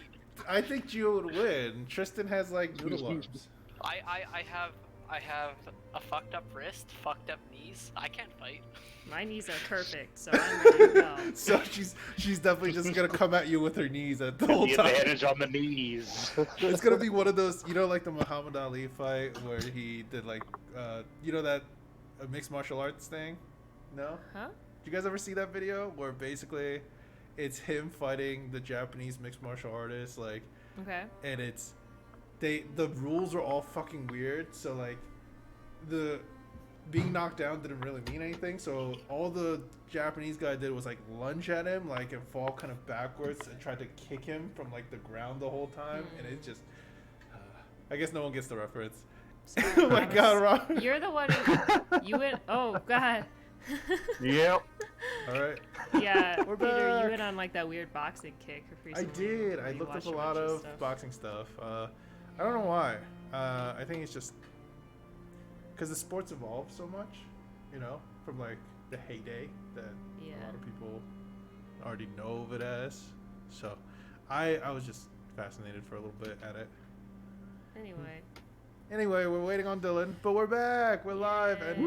I think Gio would win. Tristan has like noodle arms. I have a fucked up wrist, fucked up knees. I can't fight. My knees are perfect, so I'm ready to go. So she's definitely just gonna come at you with her knees at the whole The time. advantage on the knees. It's gonna be one of those, like the Muhammad Ali fight where he did like, that mixed martial arts thing. No? Huh? Did you guys ever see that video where basically it's him fighting the Japanese mixed martial artist, like, Okay. and it's the rules are all fucking weird. So like the being knocked down didn't really mean anything. So all the Japanese guy did was like lunge at him, like, and fall kind of backwards and tried to kick him from like the ground the whole time. And it just, I guess no one gets the reference. Oh my God, Rob. You're the one who... You went... Oh, God. Yep. All right. Yeah, We're Peter, back. you went on like that weird boxing kick I recently. did. I You looked up watched a lot bunch of stuff. boxing stuff. I don't know why. I think it's just because the sport's evolved so much, from like the heyday that Yeah. a lot of people already know of it as. So I was just fascinated for a little bit at it. Anyway. Anyway, we're waiting on Dylan, but we're back. We're live, and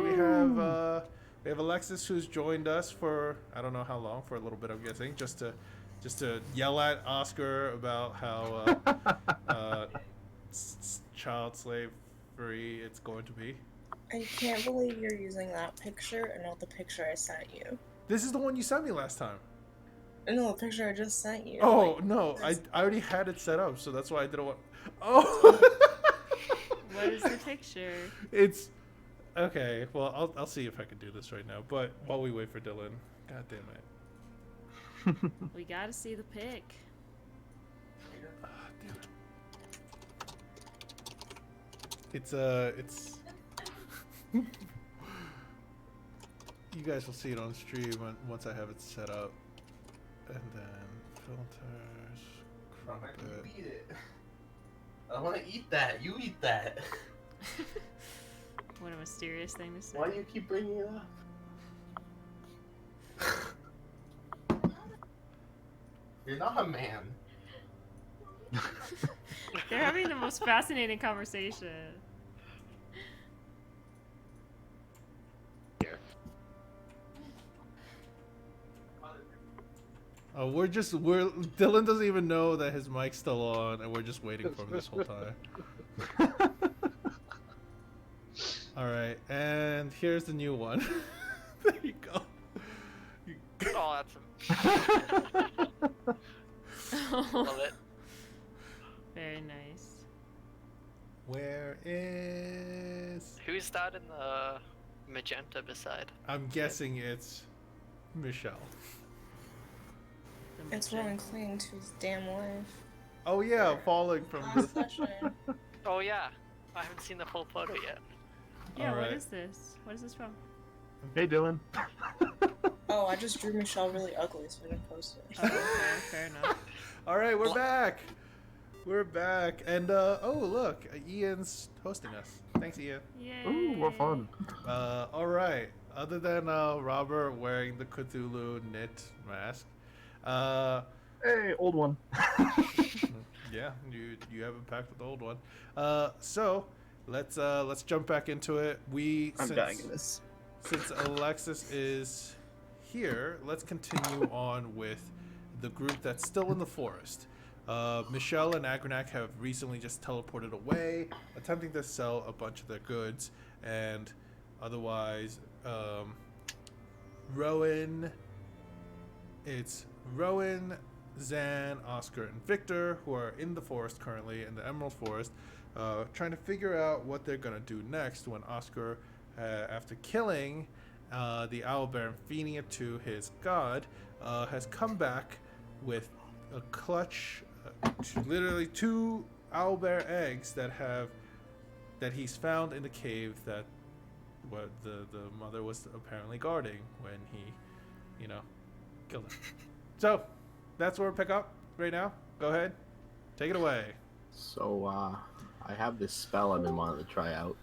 we have Alexis who's joined us for I don't know how long, for a little bit, I'm guessing, just to yell at Oscar about how child slavery it's going to be. I can't believe you're using that picture and not the picture I sent you. This is the one you sent me last time. No, the picture I just sent you. Oh like, no, I there's- already had it set up, so that's why I didn't want. Oh. What is the picture? It's okay. Well, I'll see if I can do this right now. But while we wait for Dylan, God damn it. We gotta see the pic. Ah, damn it. It's you guys will see it on stream once I have it set up, and then filters, crop it. Eat it. I want to eat that. You eat that. What a mysterious thing to say. Why do you keep bringing it up? You're not a man. They're having the most fascinating conversation. We're Dylan doesn't even know that his mic's still on, and we're just waiting for him this whole time. All right, and here's the new one. There you go. Oh, that's love it. Very nice. Where is? Who's that in the magenta beside? I'm guessing it's Michelle. It's running clean to his damn life. Oh yeah, falling from Last the. session. Oh yeah, I haven't seen the full photo yet. Yeah, All what right. is this? What is this from? Hey, Dylan. Oh, I just drew Michelle really ugly, so I didn't post it. Oh, okay, fair enough. All right, we're back. We're back, and oh look, Ian's hosting us. Thanks, Ian. Yay. Ooh, what fun. All right. Other than Robert wearing the Cthulhu knit mask, Hey, old one. yeah, you haven't packed with the old one. So let's jump back into it. I'm dying in this. Since Alexis is here, let's continue on with the group that's still in the forest. Michelle and Agronak have recently just teleported away, attempting to sell a bunch of their goods, and otherwise, it's Rowan, Zan, Oscar, and Victor, who are in the forest currently, in the Emerald Forest, trying to figure out what they're going to do next when Oscar, after killing the owlbear and feeding it to his god, has come back with a clutch, literally 2 owlbear eggs that he's found in the cave that what the mother was apparently guarding when he, killed her. So that's where we pick up right now. Go ahead, take it away. So, I have this spell I've been wanting to try out.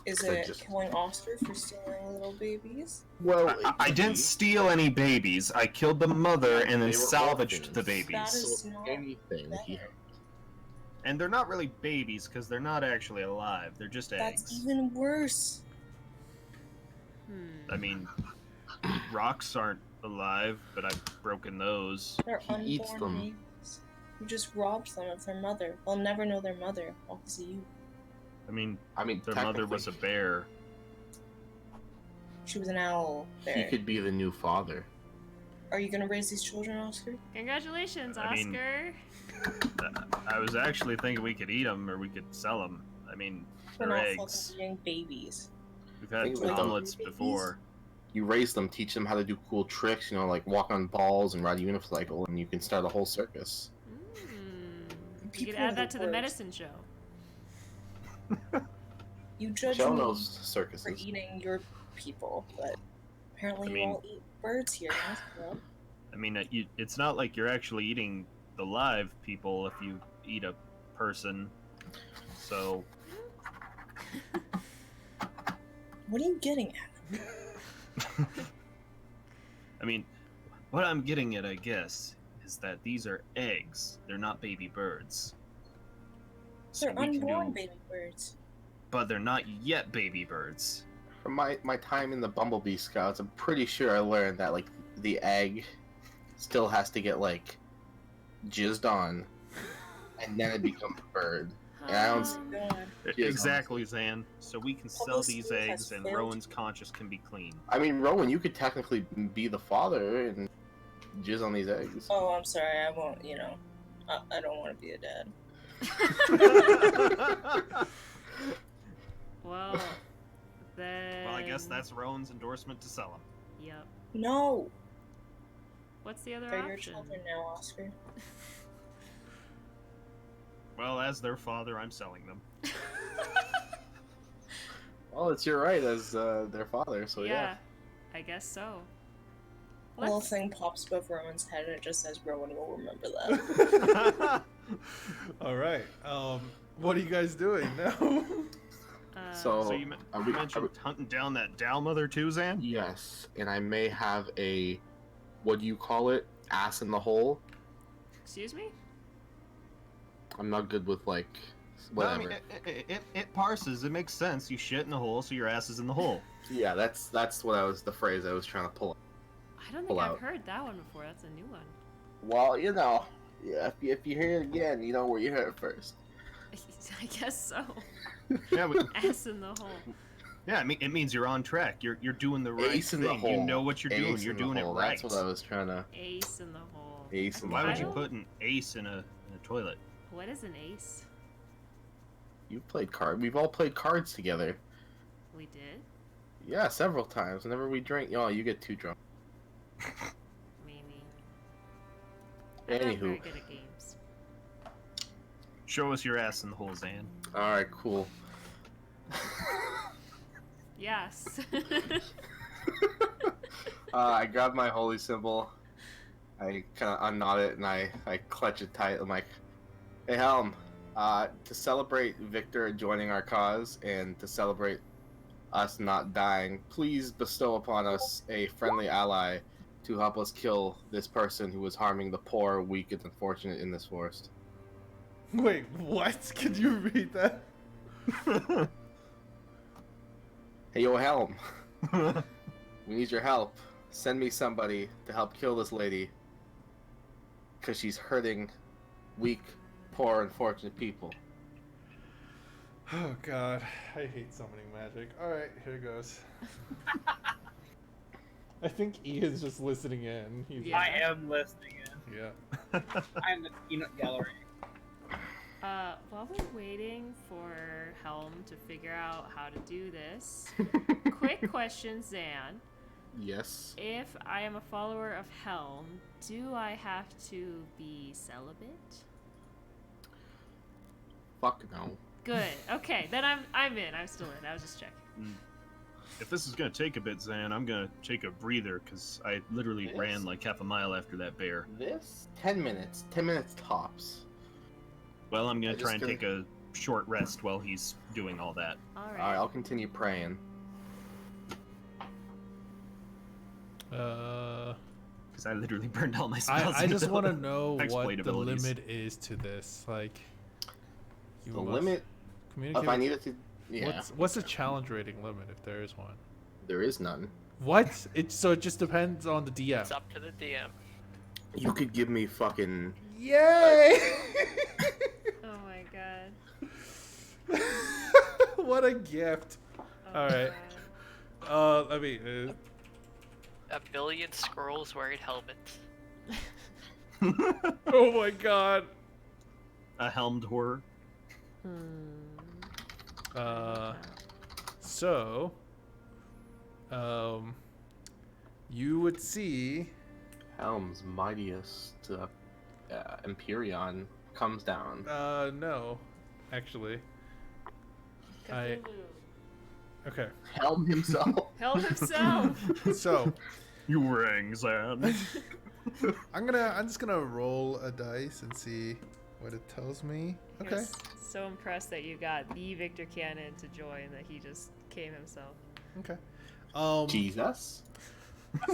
Is I it just- killing Oscar for stealing little babies? Well, I didn't steal any babies. I killed the mother and then They were salvaged orphans. the That babies. is So not anything he better. And they're not really babies because they're not actually alive. They're just That's eggs. even worse. I mean, rocks aren't alive, but I've broken those. They're He eats unborn them. babies. You just robbed them of their mother. They'll never know their mother. All because of you. I mean, I mean, their mother was a technically, bear. She was an owl He bear. could be the new father. Are you gonna raise these children, Oscar? Congratulations, I mean- Oscar. I was actually thinking we could eat them or we could sell them. I mean, We're they're not eggs. fucking eating babies. We've had Think of it, though. omelets before. You raise them, teach them how to do cool tricks, like walk on balls and ride a unicycle, and you can start a whole circus. You People could add are that the to the worst. medicine show. You judge Joe me knows for circuses. eating your people, but apparently I you mean- all eat birds here. That's cool. I mean, it's not like you're actually eating the live people if you eat a person. So, What are you getting at? I mean, what I'm getting at, I guess, is that these are eggs. They're not baby birds. So They're we can unborn do, baby birds. but they're not yet baby birds. From my time in the Bumblebee Scouts, I'm pretty sure I learned that the egg still has to get jizzed on, and then it becomes a bird. And I don't see God. Yes. Exactly, Zan. So we can sell Publicity these has eggs, and failed. Rowan's conscience can be clean. I mean, Rowan, you could technically be the father and jizz on these eggs. Oh, I'm sorry. I won't. I don't want to be a dad. Well, then. Well, I guess that's Rowan's endorsement to sell them. Yep. No, What's the other they're your option? children now, Oscar. Well, as their father, I'm selling them. Well, it's your right as their father, so yeah. I guess so. A little Let's- thing pops above Rowan's head, and it just says, "Rowan will remember that." All right. What are you guys doing now? So- So you are we- mentioned hunting down that Dow mother too, Zan? Yes, and I may have a, what do you call it? Ass in the hole? Excuse me? I'm not good with like No, I whatever. mean, it parses. It makes sense. You shit in the hole, so your ass is in the hole. Yeah, that's what the phrase I was trying to pull. I don't Pull think I've out. heard that one before. That's a new one. Well, you know, yeah, if you hear it again, you know where you heard it first. I guess so. Yeah, Ass in the hole. yeah. I mean, it means you're on track. You're doing the right Ace in thing. the hole. You know what you're doing. Ace You're in the doing it hole. right. That's what I was trying to. Ace in the hole. Ace in the Why would hole. you put an ace in a toilet? What is an ace? You played card. We've all played cards together. We did? Yeah, several times. Whenever we drink, oh, you get too drunk. Maybe. I'm not Anywho. very good at games. Show us your ass in the hole, Zan. All right, cool. Yes. I grab my holy symbol. I kind of unknot it and I clutch it tight. I'm like, "Hey, Helm, to celebrate Victor joining our cause and to celebrate us not dying, please bestow upon us a friendly ally to help us kill this person who is harming the poor, weak, and unfortunate in this forest." Wait, what? Can you read that? Hey, yo, Helm, we need your help. Send me somebody to help kill this lady. Because she's hurting weak, poor, unfortunate people. Oh god, I hate summoning magic. Alright, here goes. I think Ian's just listening in. He's Yeah. I am listening in. Yeah. I'm the peanut gallery. While we're waiting for Helm to figure out how to do this, quick question, Zan. Yes. If I am a follower of Helm, do I have to be celibate? Fuck no. Good. Okay, then I'm in. I'm still in. I was just checking. If this is gonna take a bit, Zan, I'm gonna take a breather because I literally This? ran like half a mile after that bear. This? 10 minutes. 10 minutes tops. Well, I'm I gonna just try and gotta- take a short rest while he's doing all that. Alright. Alright, I'll continue praying. Because I literally burned all my spells. I just into want to know what exploit the abilities. limit is to this. Like, you The must limit, communicate. if I needed to... Yeah, What's the challenge rating limit if there is one? there is none. What? It just depends on the DM. It's up to the DM. You could give me fucking... Yay! Oh my god. What a gift. Oh Alright. god. I mean, A billion squirrels wearing helmets. oh my god. A helmed horror. So, you would see. Helm's mightiest Empyrean comes down. No, actually. I- Cthulhu. Okay. Helm himself. Helm himself. So, You rang, Zan. I'm just gonna roll a dice and see what it tells me. I Okay. was so impressed that you got the Victor Cannon to join that he just came himself. Okay. Jesus.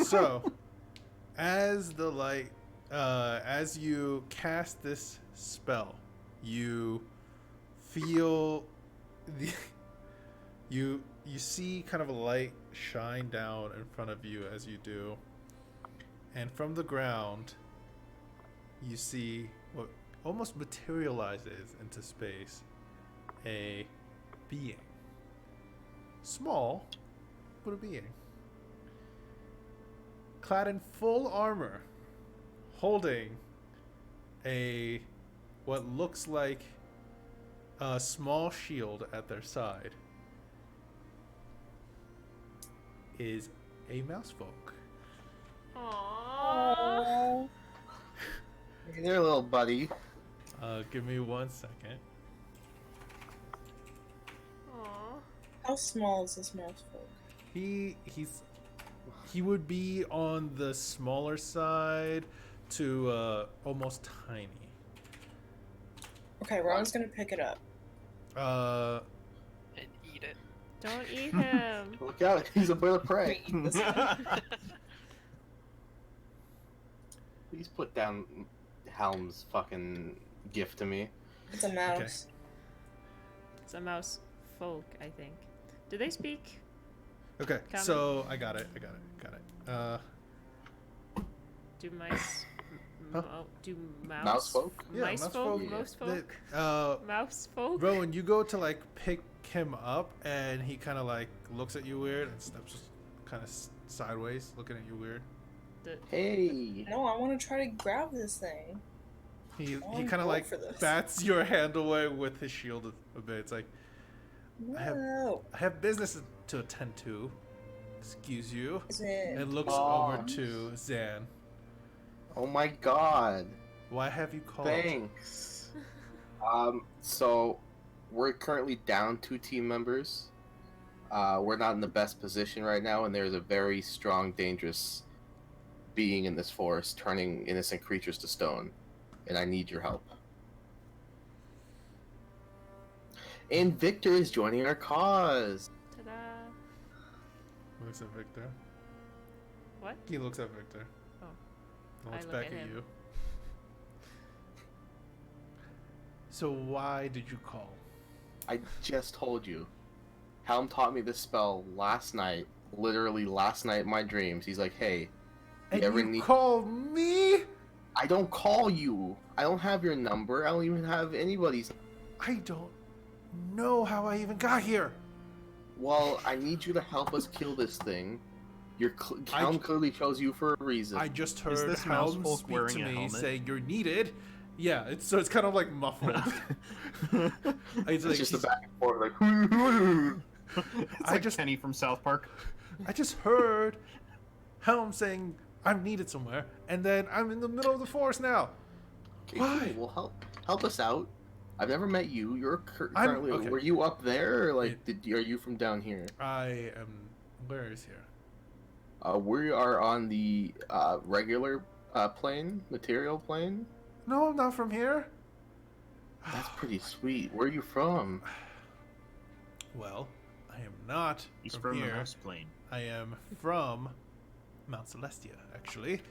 So, as the light, as you cast this spell, you feel the you see kind of a light shine down in front of you as you do, and from the ground, you see what almost materializes into space, a being. Small, but a being. Clad in full armor, holding a what looks like a small shield at their side, is a mouse folk. Aww. Hey there, little buddy. Give me 1 second. Aww. How small is this mouse folk? He would be on the smaller side to almost tiny. Okay, Ron's gonna pick it up. And eat it. Don't eat him. Look out, he's a bird of prey. Eat this one. Please put down Helm's fucking gift to me. It's a mouse. It's a mouse folk, I think. Do they speak? Okay, Common? so I got it. Do mice? Do mouse? Mouse folk? Yeah, Mice mouse folk? folk. Mouse The- folk? Mouse folk? Rowan, you go to like pick him up, and he kind of like looks at you weird and steps kind of sideways, looking at you weird. Hey. No, I want to try to grab this thing. He I'm kind of broke like for this. bats your hand away with his shield a bit. It's like, No. I have business to attend to. Excuse you. Is it? And looks Oh. over to Zan. Oh my god. Why have you called? Thanks. So we're currently down 2 team members. We're not in the best position right now, and there's a very strong, dangerous being in this forest turning innocent creatures to stone, and I need your help. And Victor is joining our cause. Ta-da! Looks at Victor. What? He looks at Victor. Oh. Looks I look back at at him. you. So why did you call? I just told you. Helm taught me this spell last night. Literally last night in my dreams. He's like, hey, And ever you need... call me? I don't call you. I don't have your number. I don't even have anybody's. I don't know how I even got here. Well, I need you to help us kill this thing. Helm clearly chose you for a reason. I just Is heard this Helm Mousefolk speak wearing to a me helmet? saying you're needed. Yeah, it's kind of like muffled. It's like, just a he's- back and forth, like. It's I like just- Kenny from South Park. I just heard Helm saying I'm needed somewhere, and then I'm in the middle of the forest now. Okay, Why? cool. Well, help us out. I've never met you. You're I'm- currently. okay. Were you up there, or like, are you from down here? I am. Where is here? We are on the regular plane, material plane. No, I'm not from here. That's pretty sweet. Where are you from? Well, I am not He's from from the here. mouse plane. I am from Mount Celestia, actually.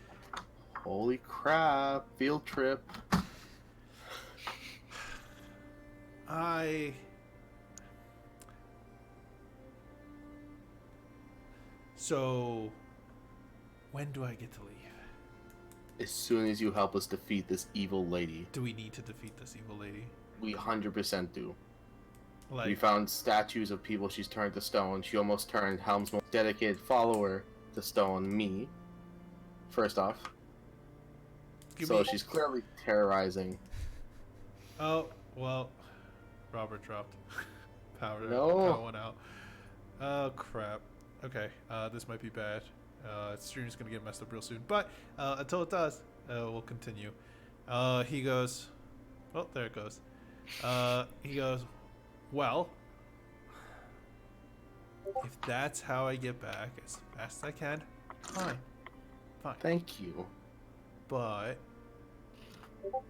Holy crap! Field trip. So, when do I get to leave? As soon as you help us defeat this evil lady, Do we need to defeat this evil lady? we 100% do. We Like, found statues of people she's turned to stone. She almost turned Helm's most dedicated follower to stone, me. First off. give So me- she's clearly terrorizing. Oh, well, Robert dropped. Power No. went out. Oh, crap. Okay, this might be bad. Stream's gonna get messed up real soon. But until it does, we'll continue. He goes, oh, there it goes. He goes, well, if that's how I get back as fast as I can, fine. Fine. Thank you. But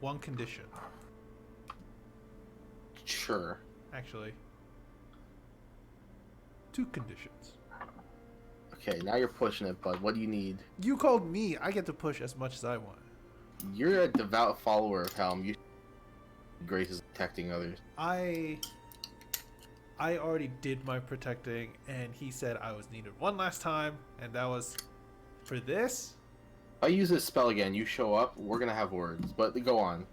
one condition. Sure. Actually, 2 conditions. Okay, now you're pushing it, bud. What do you need? You called me. I get to push as much as I want. You're a devout follower of Helm. You grace is protecting others. I already did my protecting, and he said I was needed one last time, and that was for this. If I use this spell again, you show up, we're gonna have words. But go on.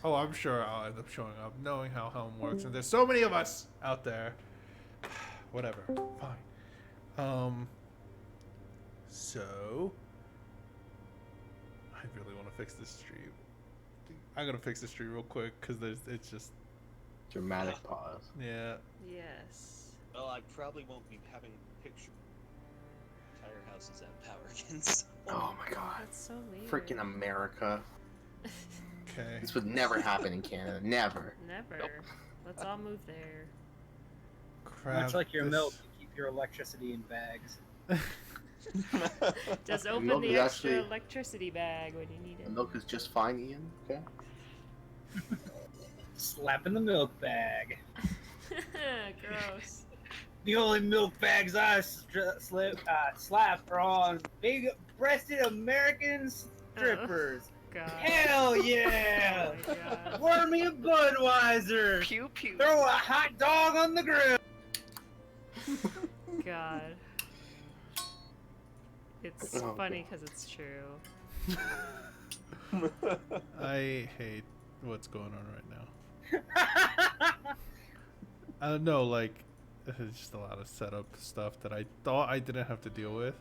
Oh, I'm sure I'll end up showing up, knowing how Helm works, and there's so many of us out there. Whatever, fine. So I really want to fix this stream. I'm gonna fix the stream real quick because it's just Dramatic pause. yeah. Yes. Well, I probably won't be having picture. Entire house is at power again. So. Oh my god. That's so weird. Freaking America. Okay. This would never happen in Canada. Never. Never. Let's all move there. Crap. Much like your this- milk, you keep your electricity in bags. Just open milk the is extra actually- electricity bag when you need The it. milk is just fine, Ian. Okay. Slap in the milk bag. Gross. The only milk bags I slap are on big-breasted American strippers. God. Hell yeah! Oh my God. Pour me a Budweiser. Pew pew. Throw a hot dog on the grill. God. It's Oh, funny because it's true. I hate what's going on right now. I don't know, like, it's just a lot of setup stuff that I thought I didn't have to deal with.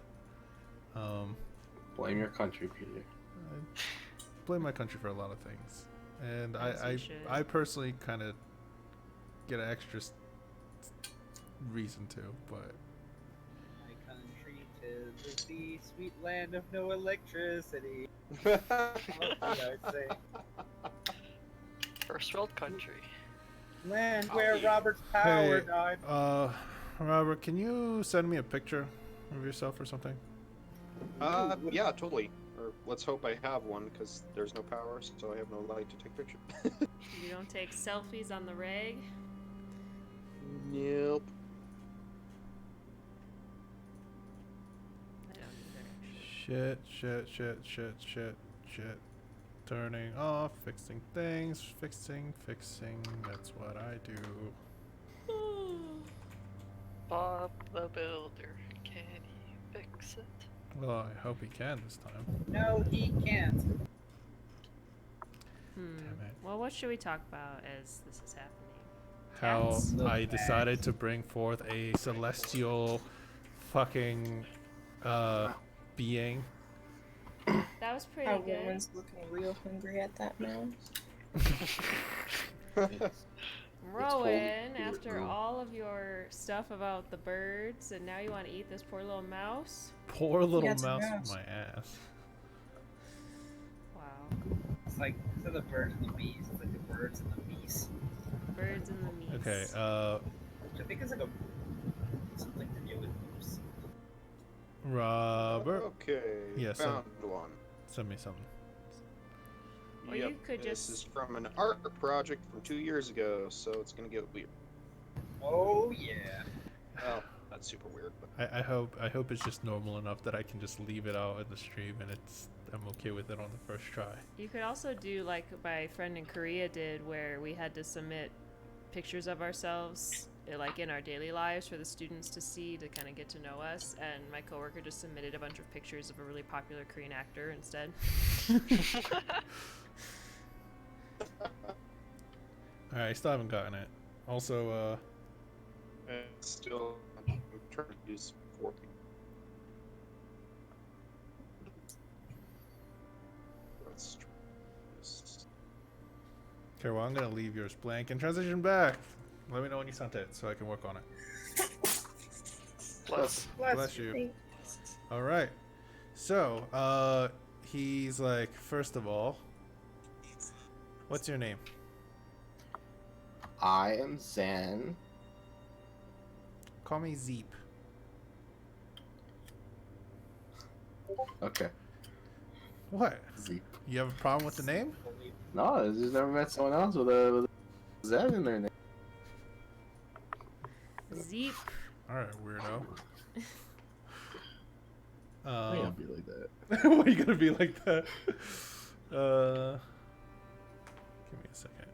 Blame your country, Peter. I blame my country for a lot of things, and As you should. I personally kind of get an extra reason to, but My country is the sweet land of no electricity. What did I say? First world country. Land where Hey. Robert's power hey, died. Robert, can you send me a picture of yourself or something? Yeah, totally. Or let's hope I have one, because there's no power, so I have no light to take pictures. You don't take selfies on the reg? Nope. I don't either, actually. Shit. Turning off, fixing things, fixing. That's what I do. Bob the Builder. Can he fix it? Well, I hope he can this time. No, he can't. Damn it. Well, what should we talk about as this is happening? How Cats? I decided to bring forth a celestial fucking being. That was pretty Our good. woman's looking real hungry at that now. Rowan, cold. after all of your stuff about the birds, and now you want to eat this poor little mouse? Poor little Yeah, it's a mouse mouse. with my ass. Wow. It's like instead of the bird and the bees, it's like the birds and the bees. Birds and the meats. Okay, Which I think is like a something to do with moose. Robert, Okay. Yeah, found one. send me something. Or you could This just- is from an art project from 2 years ago, so it's gonna get weird. Oh yeah. Well, that's super weird, but I hope it's just normal enough that I can just leave it out in the stream and I'm okay with it on the first try. You could also do like my friend in Korea did, where we had to submit pictures of ourselves, like in our daily lives, for the students to see to kind of get to know us. And my coworker just submitted a bunch of pictures of a really popular Korean actor instead. Alright, I still haven't gotten it. Also, it's still I'm trying to use 4. Let's try this. okay, well, I'm gonna leave yours blank and transition back. Let me know when you sent it so I can work on it. Bless you. Alright. So, he's like, first of all, what's your name? I am Zan. Call me Zeep. Okay. What? Zeep. You have a problem with the name? No, I just never met someone else with a Z in their name. Zeep. Alright, weirdo. Why you gotta be like that? Why are you gonna be like that? Give me a second.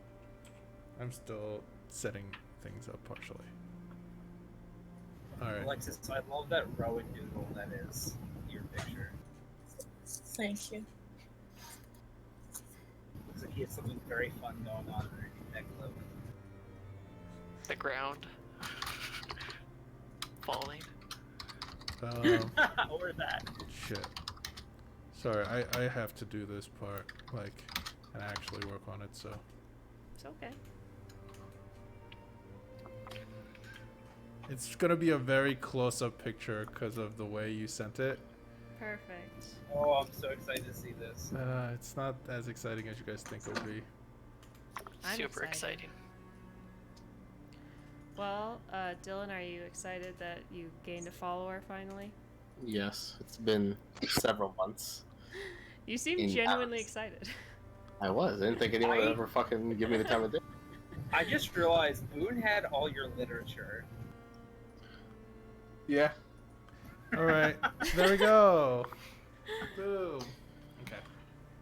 I'm still setting things up partially. Alright. Alexis, I love that Rowan doodle that is your picture. Thank you. Looks like he has something very fun going on underneath that cloak. The ground. Falling. Or that. Shit. Sorry, I have to do this part, like, and actually work on it, so. It's okay. It's gonna be a very close-up picture because of the way you sent it. Perfect. Oh, I'm so excited to see this. It's not as exciting as you guys think it'll be. I'm Super excited. exciting. Well, Dylan, are you excited that you gained a follower finally? Yes, it's been several months. You seem In genuinely hours. excited. I was. I didn't think anyone would ever fucking give me the time of day. I just realized Boone had all your literature. Yeah. Alright, there we go. Boom.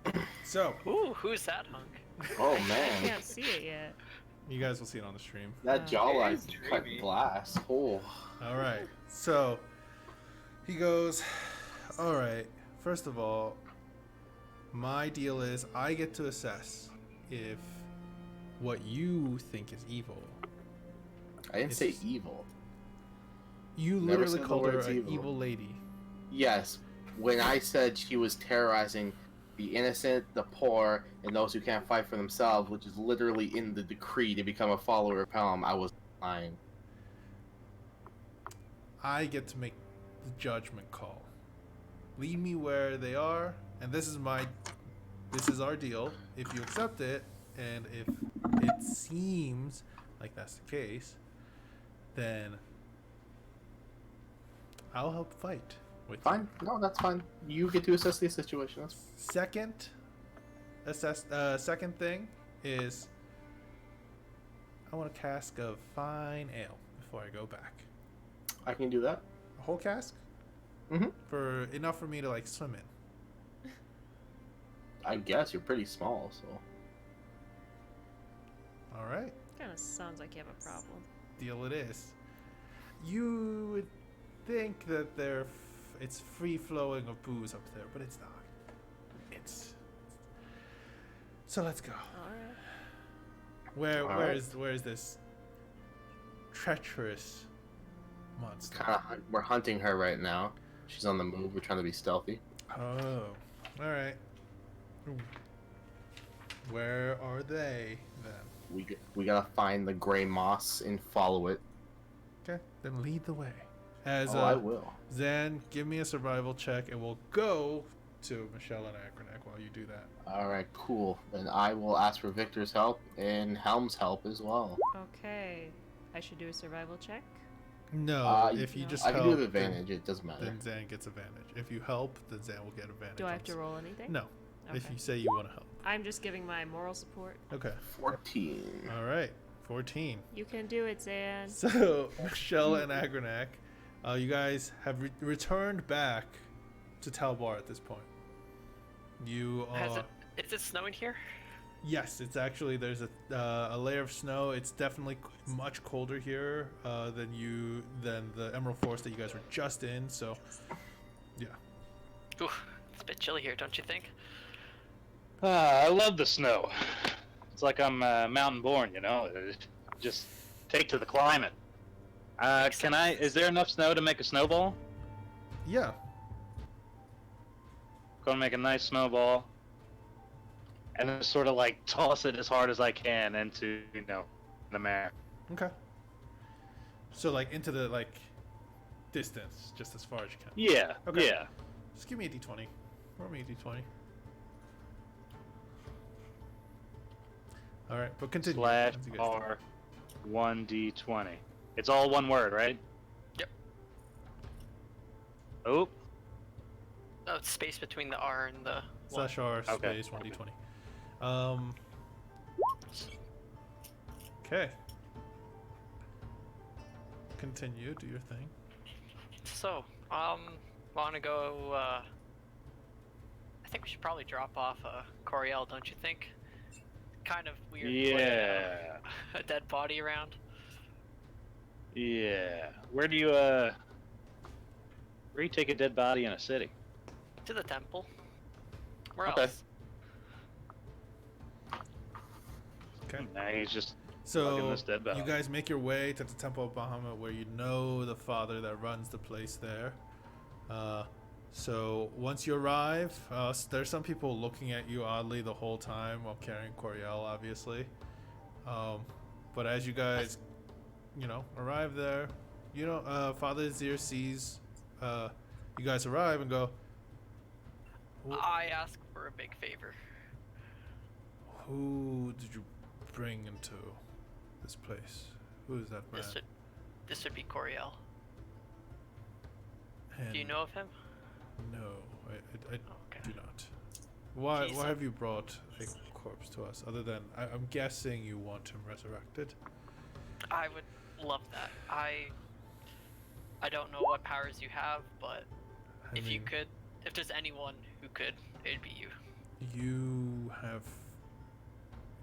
Okay. So, Ooh, who's that hunk? Oh I man, can't see it yet. you guys will see it on the stream. that jawline It's cut dreamy. glass. Oh, All right. So, he goes, all right, first of all, my deal is I get to assess if what you think is evil. I didn't say It's- evil. You Never literally said the called her words an evil. evil lady. Yes, when I said she was terrorizing the innocent, the poor, and those who can't fight for themselves, which is literally in the decree to become a follower of Helm, I was lying. I get to make the judgment call. Lead me where they are, and this is our deal. If you accept it, and if it seems like that's the case, then I'll help fight with Fine, no, that's fine. You get to assess the situation. That's you. Second thing is I want a cask of fine ale before I go back. I can do that. A whole cask? Mhm. For enough for me to like swim in. I guess you're pretty small, so All right. Kind of sounds like you have a problem. Deal it is. You would think that it's free flowing of booze up there, but it's not. It's so let's go. All right. Where All where right. is this treacherous monster? kind of we're hunting her right now. She's on the move. We're trying to be stealthy. Oh, all right. Where are they then? We gotta find the gray moss and follow it. Okay, then lead the way. As I will. Zan, give me a survival check, and we'll go to Michelle and Akranek while you do that. All right, cool. Then I will ask for Victor's help and Helm's help as well. Okay. I should do a survival check. No, if you no. just I help, can do with advantage. It doesn't matter. then Zan gets advantage. If you help, then Zan will get advantage. Do I on have to roll anything? No. If Okay. you say you want to help. I'm just giving my moral support. Okay. 14. All right. 14. You can do it, Zan. So, Michelle and Agranak, you guys have returned back to Talbar at this point. You are... Is it snowing here? Yes, it's actually, there's a layer of snow. It's definitely much colder here than the Emerald Forest that you guys were just in, so, yeah. Ooh, it's a bit chilly here, don't you think? I love the snow. It's like I'm mountain born, you know. Just take to the climate. Is there enough snow to make a snowball? Yeah. Gonna make a nice snowball. And then sort of like toss it as hard as I can into, the map. Okay. So, like, into the, like, distance, just as far as you can. Yeah, Okay. yeah. Just give me a d20. Roll me a d20. Alright, but continue. Slash as you guys R 1d20. It's all one word, right? Yep. Oh, Oh, it's space between the R and the do. Slash R Okay. space 1d20. Okay. Continue, do your thing. So, wanna go, I think we should probably drop off, Coriel, don't you think? Kind of weird putting, yeah. a dead body around. Yeah. Where do you take a dead body in a city? To the temple. Where Okay. else? Okay. Now he's just fucking So, this dead body. you guys make your way to the Temple of Bahamut, where you know the father that runs the place there. So, once you arrive, there's some people looking at you oddly the whole time while carrying Coriel, obviously. But as you guys, arrive there, Father Azir sees you guys arrive and go, I ask for a big favor. "Who did you bring into this place? Who is that man?" This would be Coriel. And Do you know of him? No, I Okay. do not. Why He's have you brought a corpse to us? Other than I'm guessing you want him resurrected. I would love that. I don't know what powers you have, but I if you mean, could, if there's anyone who could, it'd be you. you have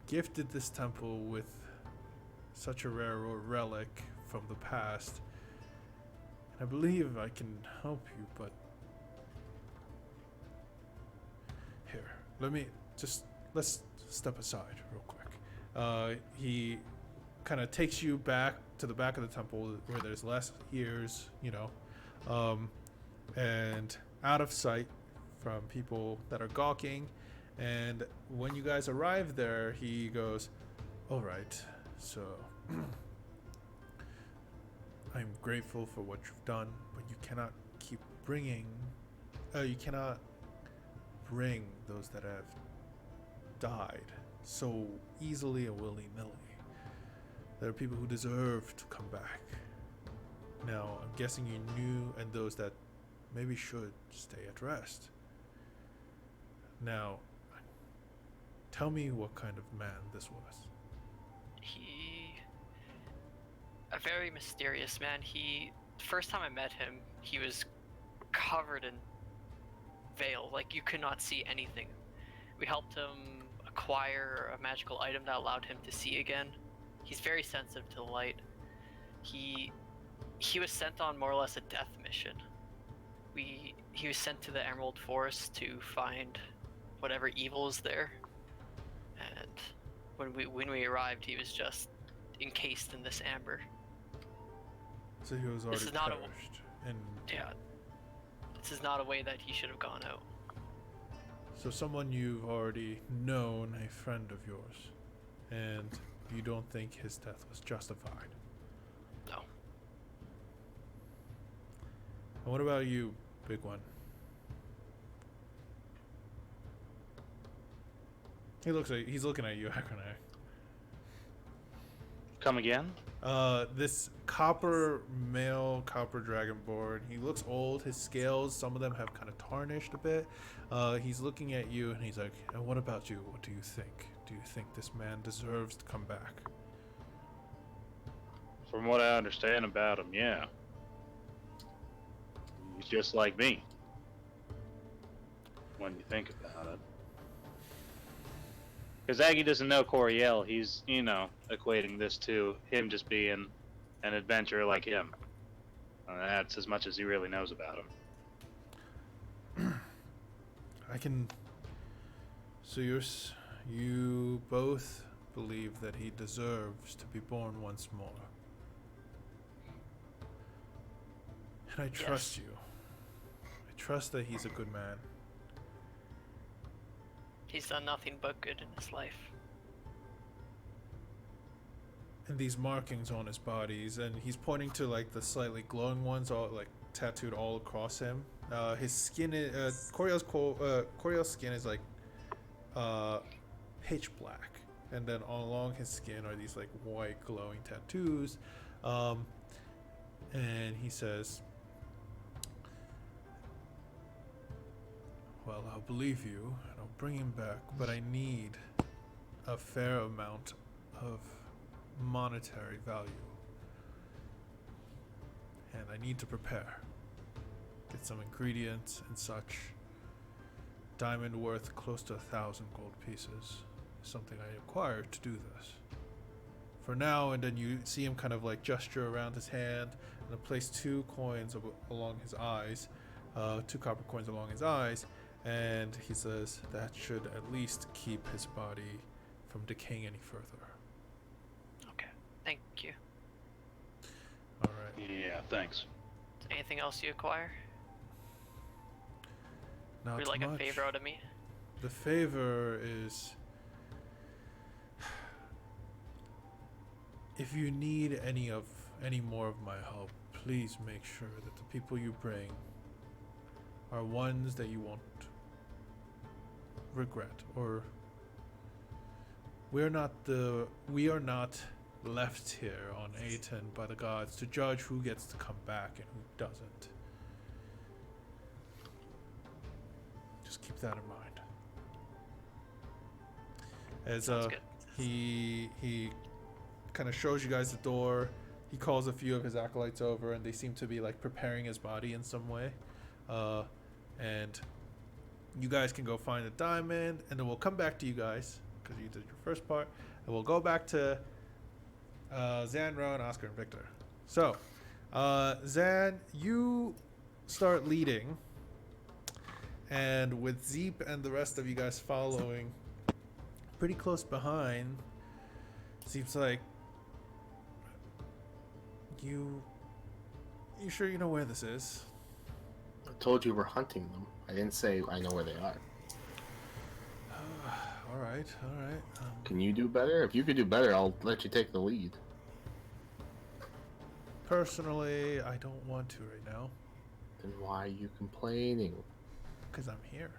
gifted this temple with such a rare relic from the past. I believe I can help you, but here, let's step aside real quick. He kind of takes you back to the back of the temple where there's less ears, and out of sight from people that are gawking. And when you guys arrive there, he goes, "All right, so I'm grateful for what you've done, but you cannot you cannot bring those that have died so easily and willy-nilly. There are people who deserve to come back. Now, I'm guessing you knew, and those that maybe should stay at rest. Now, tell me what kind of man this was." A very mysterious man. First time I met him, he was covered in veil, like you could not see anything. We helped him acquire a magical item that allowed him to see again. He's very sensitive to the light. He was sent on more or less a death mission. He was sent to the Emerald Forest to find whatever evil is there. And when we arrived, he was just encased in this amber. So he was already perished. Yeah. This is not a way that he should have gone out. So someone you've already known, a friend of yours, and you don't think his death was justified? No. And what about you, big one? He's looking at you, Akronak. Come again? This copper dragonborn. He looks old. His scales, some of them have kind of tarnished a bit. He's looking at you and he's like, "And what about you? What do you think? Do you think this man deserves to come back?" From what I understand about him, yeah. He's just like me. When you think about it. Because Aggie doesn't know Coriel, he's, equating this to him just being an adventurer like him. That's as much as he really knows about him. So you both believe that he deserves to be born once more. And I trust you. I trust that he's a good man. He's done nothing but good in his life. And these markings on his bodies, and he's pointing to like the slightly glowing ones, all like tattooed all across him. His skin is Coriel's skin is like pitch black, and then along his skin are these like white glowing tattoos. And he says, "Well, I'll believe you, and I'll bring him back, but I need a fair amount of monetary value. And I need to prepare. Get some ingredients and such. Diamond worth close to 1,000 gold pieces. Something I acquired to do this. For now," and then you see him kind of like gesture around his hand and place 2 coins along his eyes, 2 copper coins along his eyes. And he says that should at least keep his body from decaying any further. Okay, thank you. All right. Yeah, thanks. Anything else you acquire? Not Would you like much. a favor out of me? The favor is, if you need any more of my help, please make sure that the people you bring are ones that you won't regret, or we are not left here on Aten by the gods to judge who gets to come back and who doesn't. Just keep that in mind. As he kind of shows you guys the door. He calls a few of his acolytes over, and they seem to be like preparing his body in some way. And You guys can go find the diamond, and then we'll come back to you guys because you did your first part, and we'll go back to Zan, Rowan, Oscar, and Victor. So, Zan, you start leading, and with Zeep and the rest of you guys following pretty close behind, Zeep's like, You sure you know where this is? I told you we're hunting them. I didn't say I know where they are. All right. Can you do better? If you could do better, I'll let you take the lead. Personally, I don't want to right now. Then why are you complaining? Because I'm here.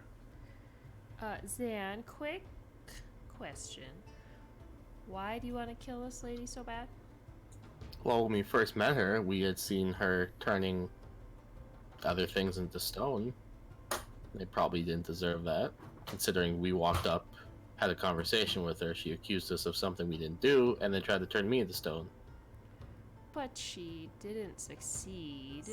Zan, quick question. Why do you want to kill this lady so bad? Well, when we first met her, we had seen her turning other things into stone. They probably didn't deserve that. Considering we walked up, had a conversation with her, she accused us of something we didn't do, and then tried to turn me into stone. But she didn't succeed.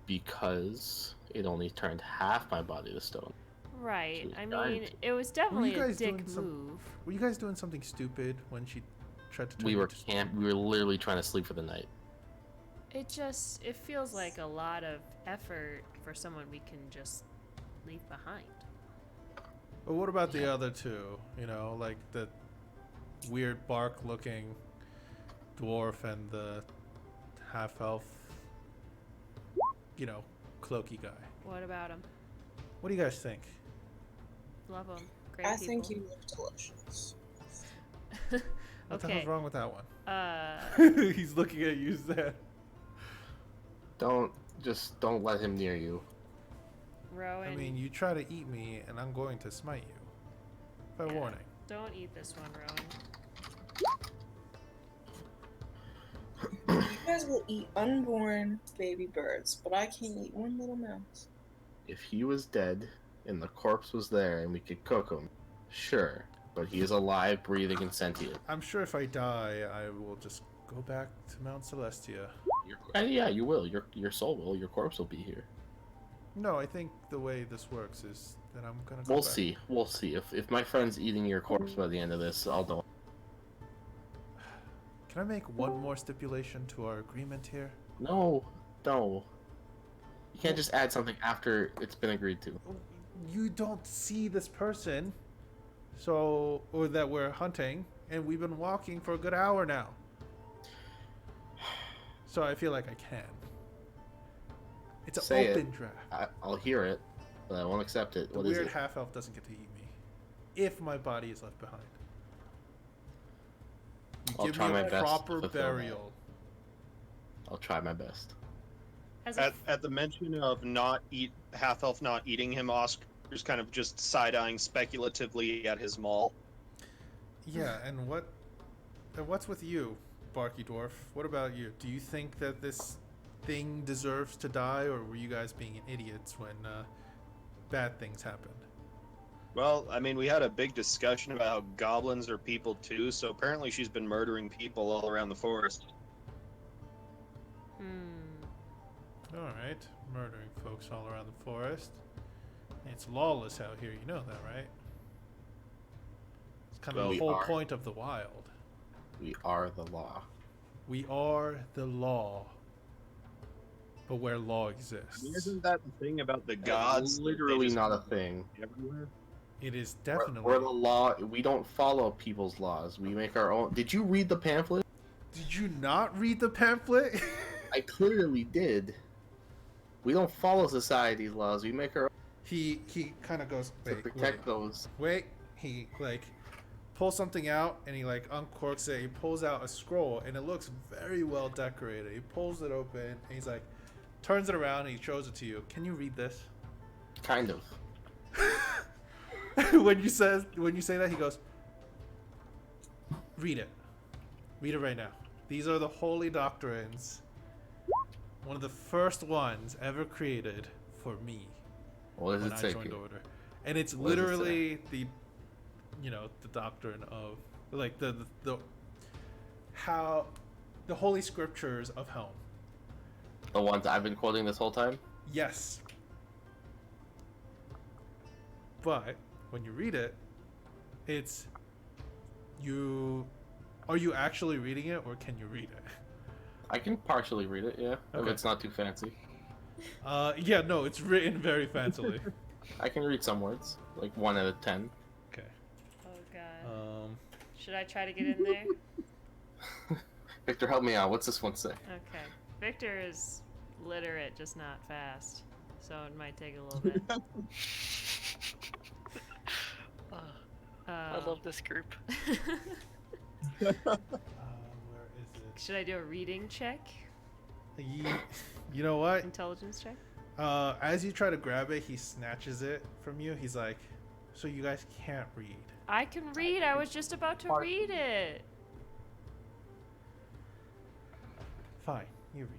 Because it only turned half my body to stone. Right. I dying. mean, it was definitely a dick move. Were you guys doing something stupid when she tried to turn We you were into we were literally trying to sleep for the night. It feels like a lot of effort for someone we can just leave behind. But what about the other two? You know, like the weird bark-looking dwarf and the half-elf, you know, cloaky guy. What about him? What do you guys think? Love him. Great I people. think you look delicious. What the hell's wrong with that one? He's looking at you, Zan. Don't let him near you. Rowan. I mean, you try to eat me, and I'm going to smite you. By warning. Don't eat this one, Rowan. You guys will eat unborn baby birds, but I can't eat one little mouse. If he was dead and the corpse was there and we could cook him, sure. But he is alive, breathing, and sentient. I'm sure if I die, I will just go back to Mount Celestia. Yeah, you will. Your soul will. Your corpse will be here. No, I think the way this works is that I'm gonna go We'll back. see. We'll see. If my friend's eating your corpse by the end of this, I'll know. Can I make one more stipulation to our agreement here? No. You can't just add something after it's been agreed to. You don't see this person, or that we're hunting, and we've been walking for a good hour now. So I feel like I can. It's an Say open it. draft. I'll hear it, but I won't accept it. The What is weird it? half-elf doesn't get to eat me if my body is left behind. You I'll give try me my a best to proper fulfill that. burial. I'll try my best. At the mention of half elf not eating him, Oscar's kind of just side-eyeing speculatively at his maul. Yeah, and what's with you, Barky Dwarf? What about you? Do you think that this thing deserves to die, or were you guys being idiots when bad things happened? Well, I mean, we had a big discussion about how goblins are people too, so apparently she's been murdering people all around the forest. Alright, murdering folks all around the forest. It's lawless out here, you know that, right? It's kind of the whole point of the wild. We are the law. We are the law. But where law exists. Isn't that the thing about the gods? Literally not a thing. Everywhere? It is definitely. We're the law. We don't follow people's laws. We make our own. Did you read the pamphlet? Did you not read the pamphlet? I clearly did. We don't follow society's laws. We make our own. He kind of goes, to protect those. Wait, he pulls something out and he uncorks it. He pulls out a scroll and it looks very well decorated. He pulls it open and he's like, turns it around and he shows it to you. Can you read this? Kind of. when you say that, he goes, read it. Read it right now. These are the holy doctrines. One of the first ones ever created for me. What does when it I say? joined Order. And it's What does it literally the doctrine of the how the holy scriptures of Helm. The ones I've been quoting this whole time? Yes. But when you read it, it's you. Are you actually reading it, or can you read it? I can partially read it, yeah, if Okay. it's not too fancy. Yeah, no, it's written very fancily. I can read some words, like 1 out of 10. Okay. Oh god. Should I try to get in there? Victor, help me out. What's this one say? Okay. Victor is literate, just not fast. So it might take a little bit. I love this group. Where is it? Should I do a reading check? You know what? Intelligence check? As you try to grab it, he snatches it from you. He's like, "So you guys can't read." I can read. I was just about to read it. Fine, you read it.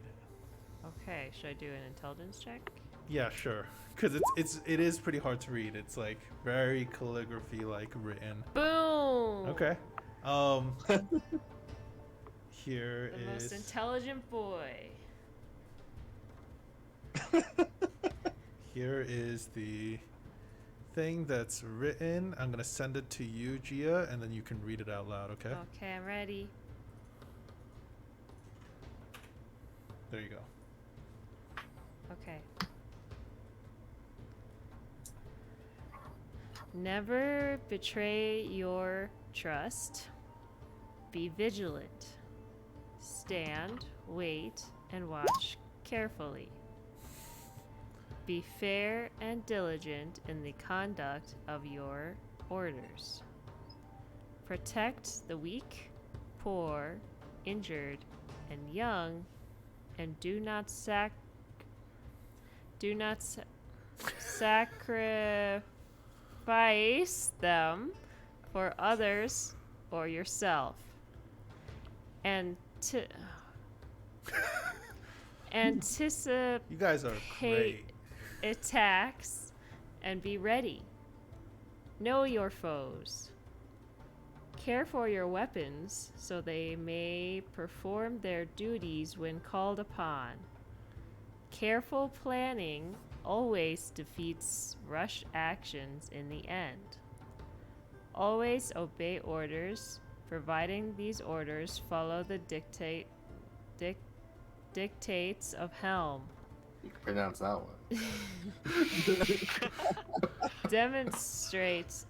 Okay. Should I do an intelligence check? Yeah, sure. Because it is pretty hard to read. It's like very calligraphy like written. Boom. Okay. Here The is most intelligent boy. Here is the thing that's written. I'm gonna send it to you, Gia, and then you can read it out loud. Okay. Okay, I'm ready. There you go. Okay. Never betray your trust. Be vigilant. Stand, wait, and watch carefully. Be fair and diligent in the conduct of your orders. Protect the weak, poor, injured, and young, and do not sacrifice them for others or yourself. And anticipate You guys are great. attacks and be ready. Know your foes. Care for your weapons so they may perform their duties when called upon. Careful planning always defeats rush actions in the end. Always obey orders, providing these orders follow the dictates of Helm. You can pronounce that one. Demonstrates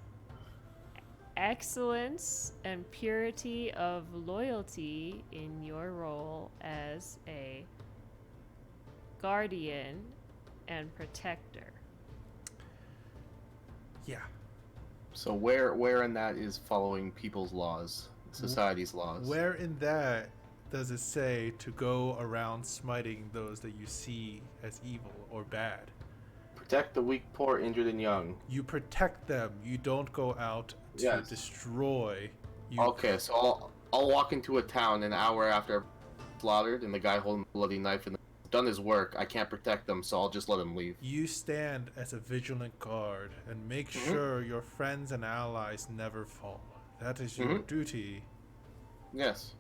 excellence and purity of loyalty in your role as a guardian and protector. Yeah. So where in that is following people's laws, society's laws? Where in that does it say to go around smiting those that you see as evil or bad? Protect the weak, poor, injured, and young. You protect them. You don't go out to Yes. destroy. Okay, so I'll walk into a town an hour after I've slaughtered, and the guy holding the bloody knife and done his work. I can't protect them, so I'll just let him leave. You stand as a vigilant guard and make sure your friends and allies never fall. That is your duty. Yes.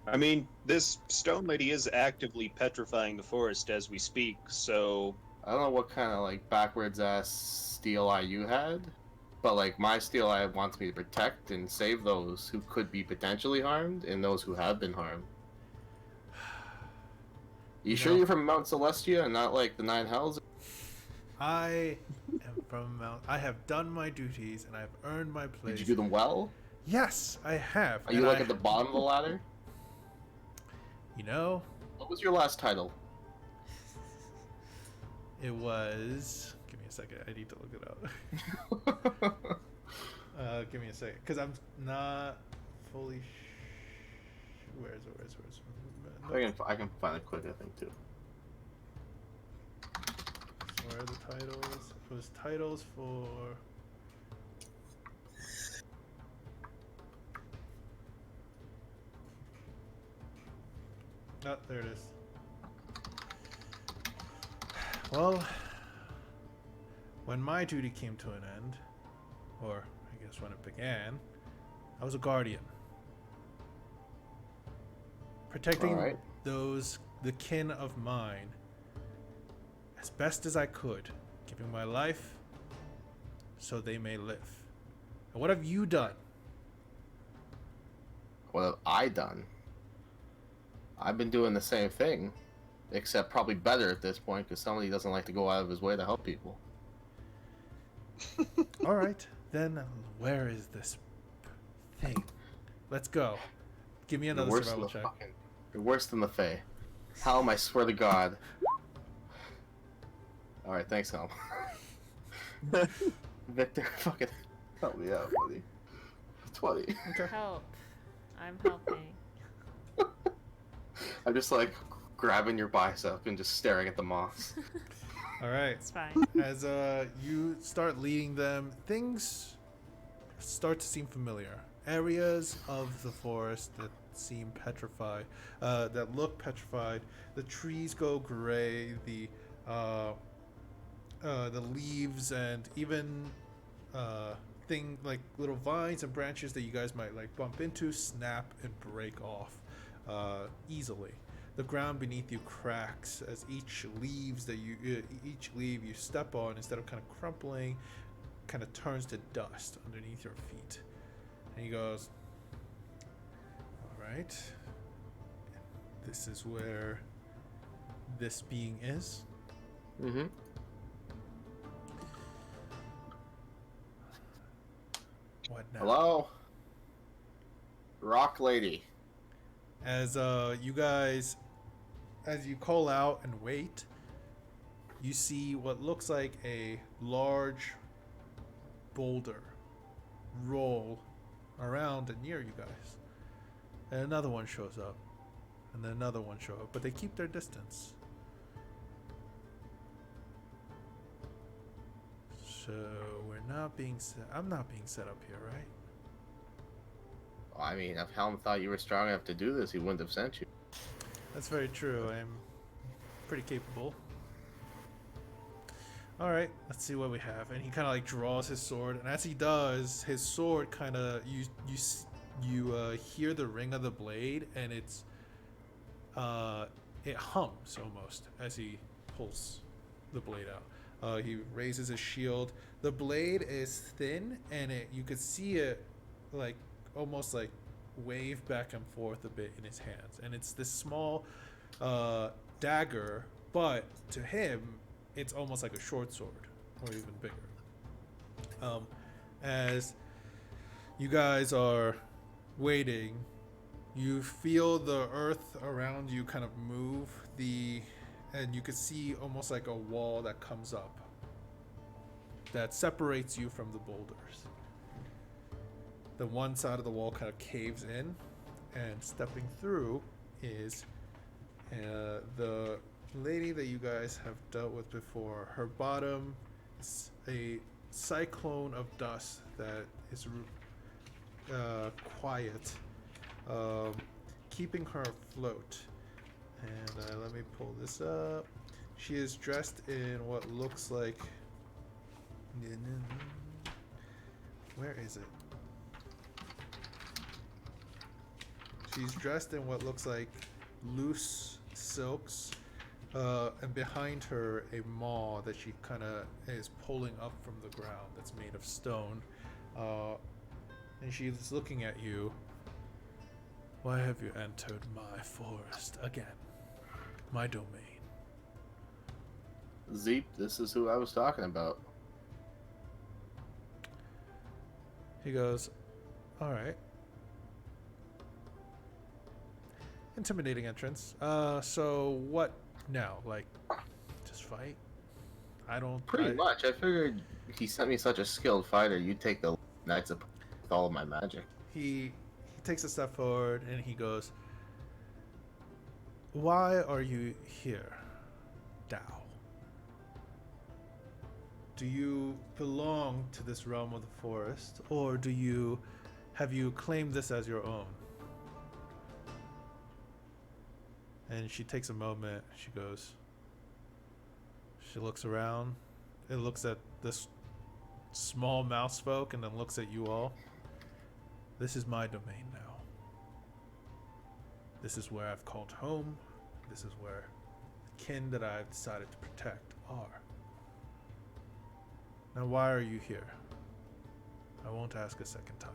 I mean, this stone lady is actively petrifying the forest as we speak, so... I don't know what kind of, like, backwards-ass steel eye you had, but, like, my steel eye wants me to protect and save those who could be potentially harmed and those who have been harmed. You sure you're from Mount Celestia and not, like, the Nine Hells? I am from Mount. I have done my duties and I've earned my place. Did you do them well? Yes, I have. Are you, like, at the bottom of the ladder? You know? What was your last title? It was... Give me a second. I need to look it up. Give me a second. Because I'm not fully... Where is it? I can find it quick, I think, too. Where are the titles? It was titles for... Oh, there it is. Well, when my duty came to an end, or I guess when it began, I was a guardian. Protecting the kin of mine as best as I could, giving my life so they may live. And what have you done? What have I done? I've been doing the same thing, except probably better at this point because somebody doesn't like to go out of his way to help people. All right, then where is this thing? Let's go. Give me another survival check. You're worse than the Fae. Helm, I swear to God. Alright, thanks, Helm. Victor, fucking help me out, buddy. 20. Okay. Help. I'm helping. I'm just like grabbing your bicep and just staring at the moss. All right. It's fine. As you start leading them, things start to seem familiar. Areas of the forest that seem petrified, that look petrified. The trees go gray. The leaves and even thing like little vines and branches that you guys might like bump into snap and break off easily. The ground beneath you cracks as each leaf you step on, instead of kind of crumpling, kind of turns to dust underneath your feet. And he goes, all right, this is where this being is. Mm-hmm. What now? Hello? Rock lady. As you guys, as you call out and wait, you see what looks like a large boulder roll around and near you guys. And another one shows up. And then another one shows up. But they keep their distance. So I'm not being set up here, right? I mean, if Helm thought you were strong enough to do this, he wouldn't have sent you. That's very true. I am pretty capable. All right, let's see what we have. And he kind of like draws his sword, and as he does, his sword kind of you hear the ring of the blade, and it hums almost as he pulls the blade out. He raises his shield. The blade is thin, and you could see it like almost like wave back and forth a bit in his hands, and it's this small dagger, but to him it's almost like a short sword or even bigger. As you guys are waiting, you feel the earth around you kind of move, and you could see almost like a wall that comes up that separates you from the boulders. The one side of the wall kind of caves in, and stepping through is the lady that you guys have dealt with before. Her bottom is a cyclone of dust that is quiet, keeping her afloat. And let me pull this up. She is dressed in what looks like... Where is it? She's dressed in what looks like loose silks, and behind her a maw that she kind of is pulling up from the ground that's made of stone. And she's looking at you. Why have you entered my forest again? My domain. Zeep, this is who I was talking about. He goes, all right. Intimidating entrance. So what now? Like, just fight? Pretty much. I figured he sent me such a skilled fighter, you'd take the knights with all of my magic. He takes a step forward and he goes, why are you here, Dao? Do you belong to this realm of the forest, or have you claimed this as your own? And she takes a moment. She looks around. It looks at this small mouse folk and then looks at you all. This is my domain now. This is where I've called home. This is where the kin that I've decided to protect are. Now, why are you here? I won't ask a second time.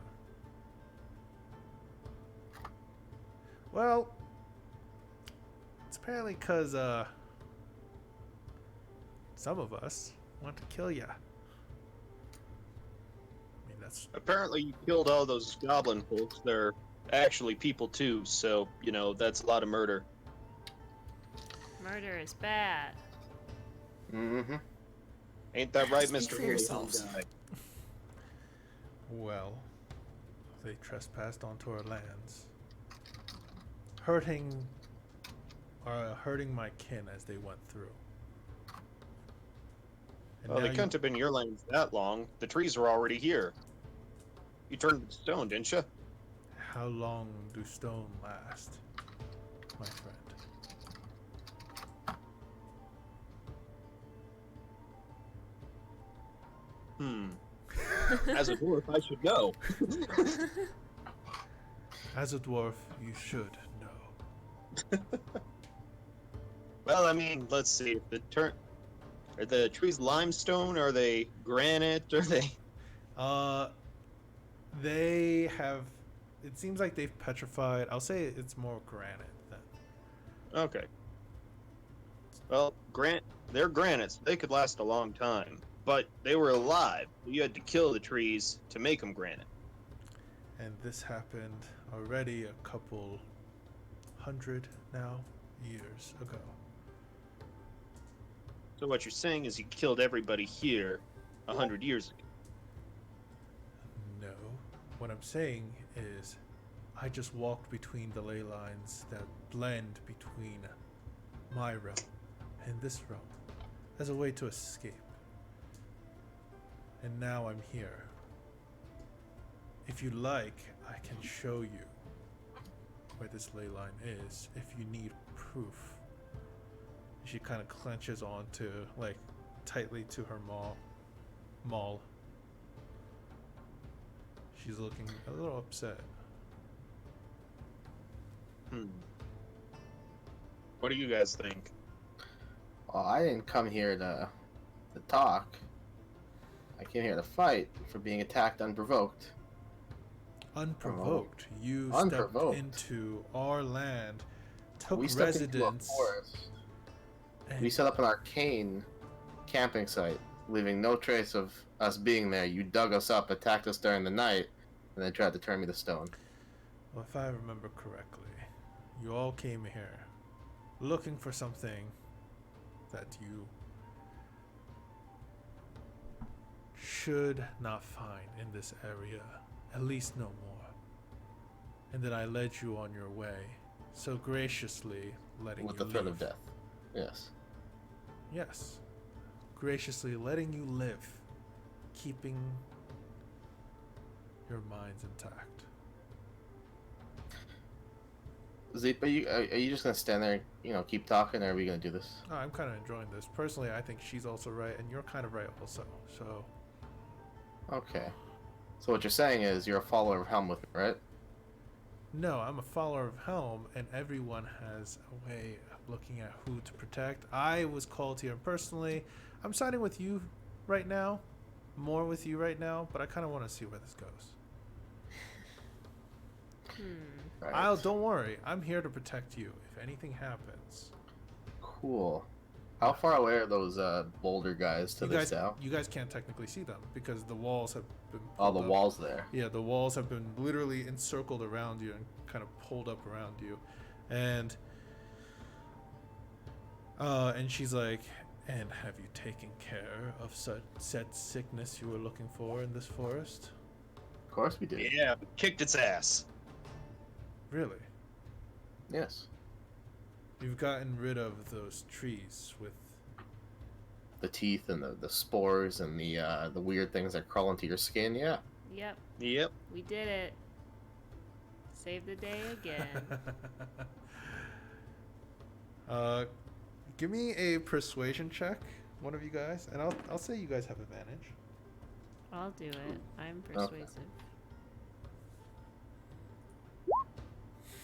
Well, it's apparently because some of us want to kill ya. I mean, that's Apparently, you killed all those goblin folks. They're actually people too, so you know that's a lot of murder. Murder is bad. Mm-hmm. Ain't that right, Speak Mr. for Holy yourselves. Guy? well. They trespassed onto our lands, hurting my kin as they went through. And Well, now they couldn't have been your lands that long. The trees were already here. You turned them to stone, didn't you? How long do stone last, my friend? As a dwarf, I should know. As a dwarf, you should know. Well, I mean, let's see. Are the trees limestone? Are they granite? Are they? They have. It seems like they've petrified. I'll say it's more granite than. Okay. Well, they're granites. They could last a long time, but they were alive. You had to kill the trees to make them granite. And this happened already a couple hundred now years ago. So what you're saying is you killed everybody here 100 years ago. No. What I'm saying is I just walked between the ley lines that blend between my realm and this realm as a way to escape. And now I'm here. If you like, I can show you where this ley line is if you need proof. She kind of clenches onto, like, tightly to her maul. She's looking a little upset. What do you guys think? Well, I didn't come here to talk. I came here to fight for being attacked unprovoked. Unprovoked. You Unprovoked. stepped into our land, took We stepped into a residence. forest. and- We set up an arcane camping site, leaving no trace of us being there. You dug us up, attacked us during the night, and then tried to turn me to stone. Well, if I remember correctly, you all came here looking for something that you should not find in this area, at least no more. And then I led you on your way, so graciously letting With you the threat leave. of death. Yes. Yes. Graciously letting you live, keeping your minds intact. Zeep, are you just gonna stand there, keep talking, or are we gonna do this? Oh, I'm kind of enjoying this. Personally, I think she's also right, and you're kind of right also. So, Okay. So what you're saying is you're a follower of Helm with me, right? no, I'm a follower of Helm, and everyone has a way of looking at who to protect. I was called here personally. I'm siding with you right now, more with you right now, but I kind of want to see where this goes. Right. Don't worry. I'm here to protect you if anything happens. Cool. How far away are those boulder guys to this now? You guys can't technically see them because the walls have been Oh, pulled the up. walls there. Yeah, the walls have been literally encircled around you and kind of pulled up around you. And she's like, and have you taken care of said sickness you were looking for in this forest? Of course we did. Yeah, kicked its ass. Really? Yes. You've gotten rid of those trees with... The teeth and the spores and the weird things that crawl into your skin, yeah. Yep, Yep. we did it. Save the day again. Give me a persuasion check, one of you guys, and I'll say you guys have advantage. I'll do it. I'm persuasive.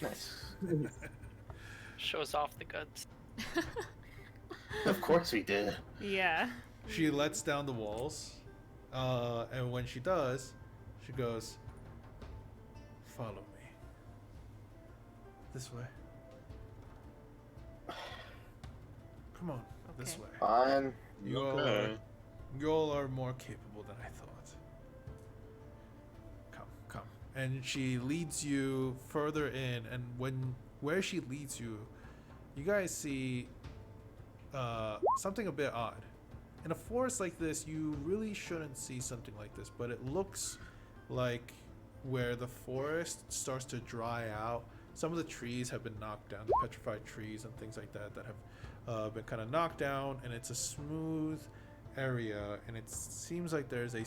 Nice. Shows off the goods. Of course we did. Yeah. She lets down the walls, and when she does, She goes, follow me. This way. Come on, this Okay. way. Fine. You all are more capable than I thought. Come. And she leads you further in, and where she leads you, you guys see something a bit odd. In a forest like this, you really shouldn't see something like this, but it looks like where the forest starts to dry out, some of the trees have been knocked down, the petrified trees and things like that that have been kind of knocked down, and it's a smooth area, and it seems like there's a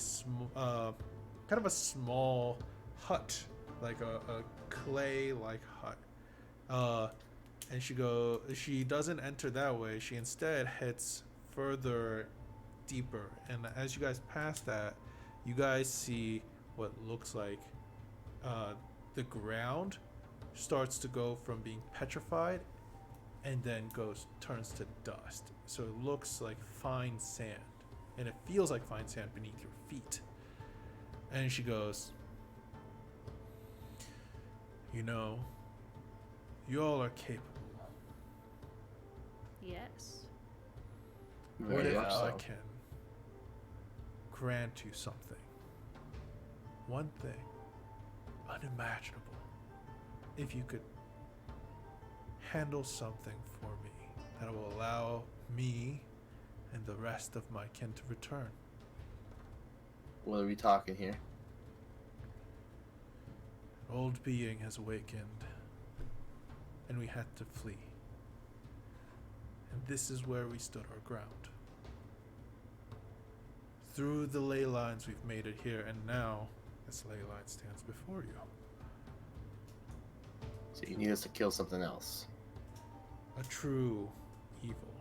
kind of a small hut, like a clay-like hut. And she doesn't enter that way. She instead heads further deeper, and as you guys pass that, you guys see what looks like the ground starts to go from being petrified and then turns to dust. So it looks like fine sand, and it feels like fine sand beneath your feet. And she goes, you know, you all are capable. Yes. What if Yeah. I can grant you something? One thing, unimaginable. If you could handle something for me that will allow me and the rest of my kin to return. What are we talking here? An old being has awakened, and we had to flee. And this is where we stood our ground. Through the ley lines, we've made it here, and now this ley line stands before you. So you need us to kill something else. A true evil.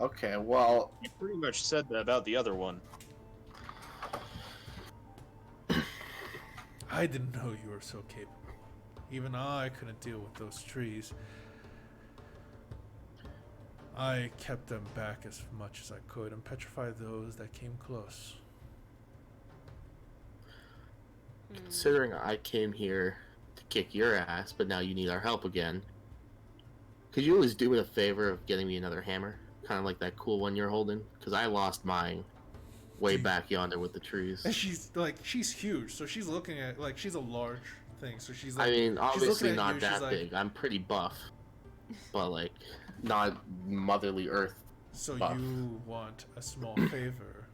Okay, well, You pretty much said that about the other one. I didn't know you were so capable. Even I couldn't deal with those trees. I kept them back as much as I could and petrified those that came close. considering I came here to kick your ass, but now you need our help again, could you always do me a favor of getting me another hammer? Kind of like that cool one you're holding? Because I lost mine way back yonder with the trees. And she's huge, so she's looking at, like, she's a large thing, so she's like, I mean, she's obviously looking at not you, that she's like, big. I'm pretty buff, but like, not Motherly Earth so buff. you want a small favor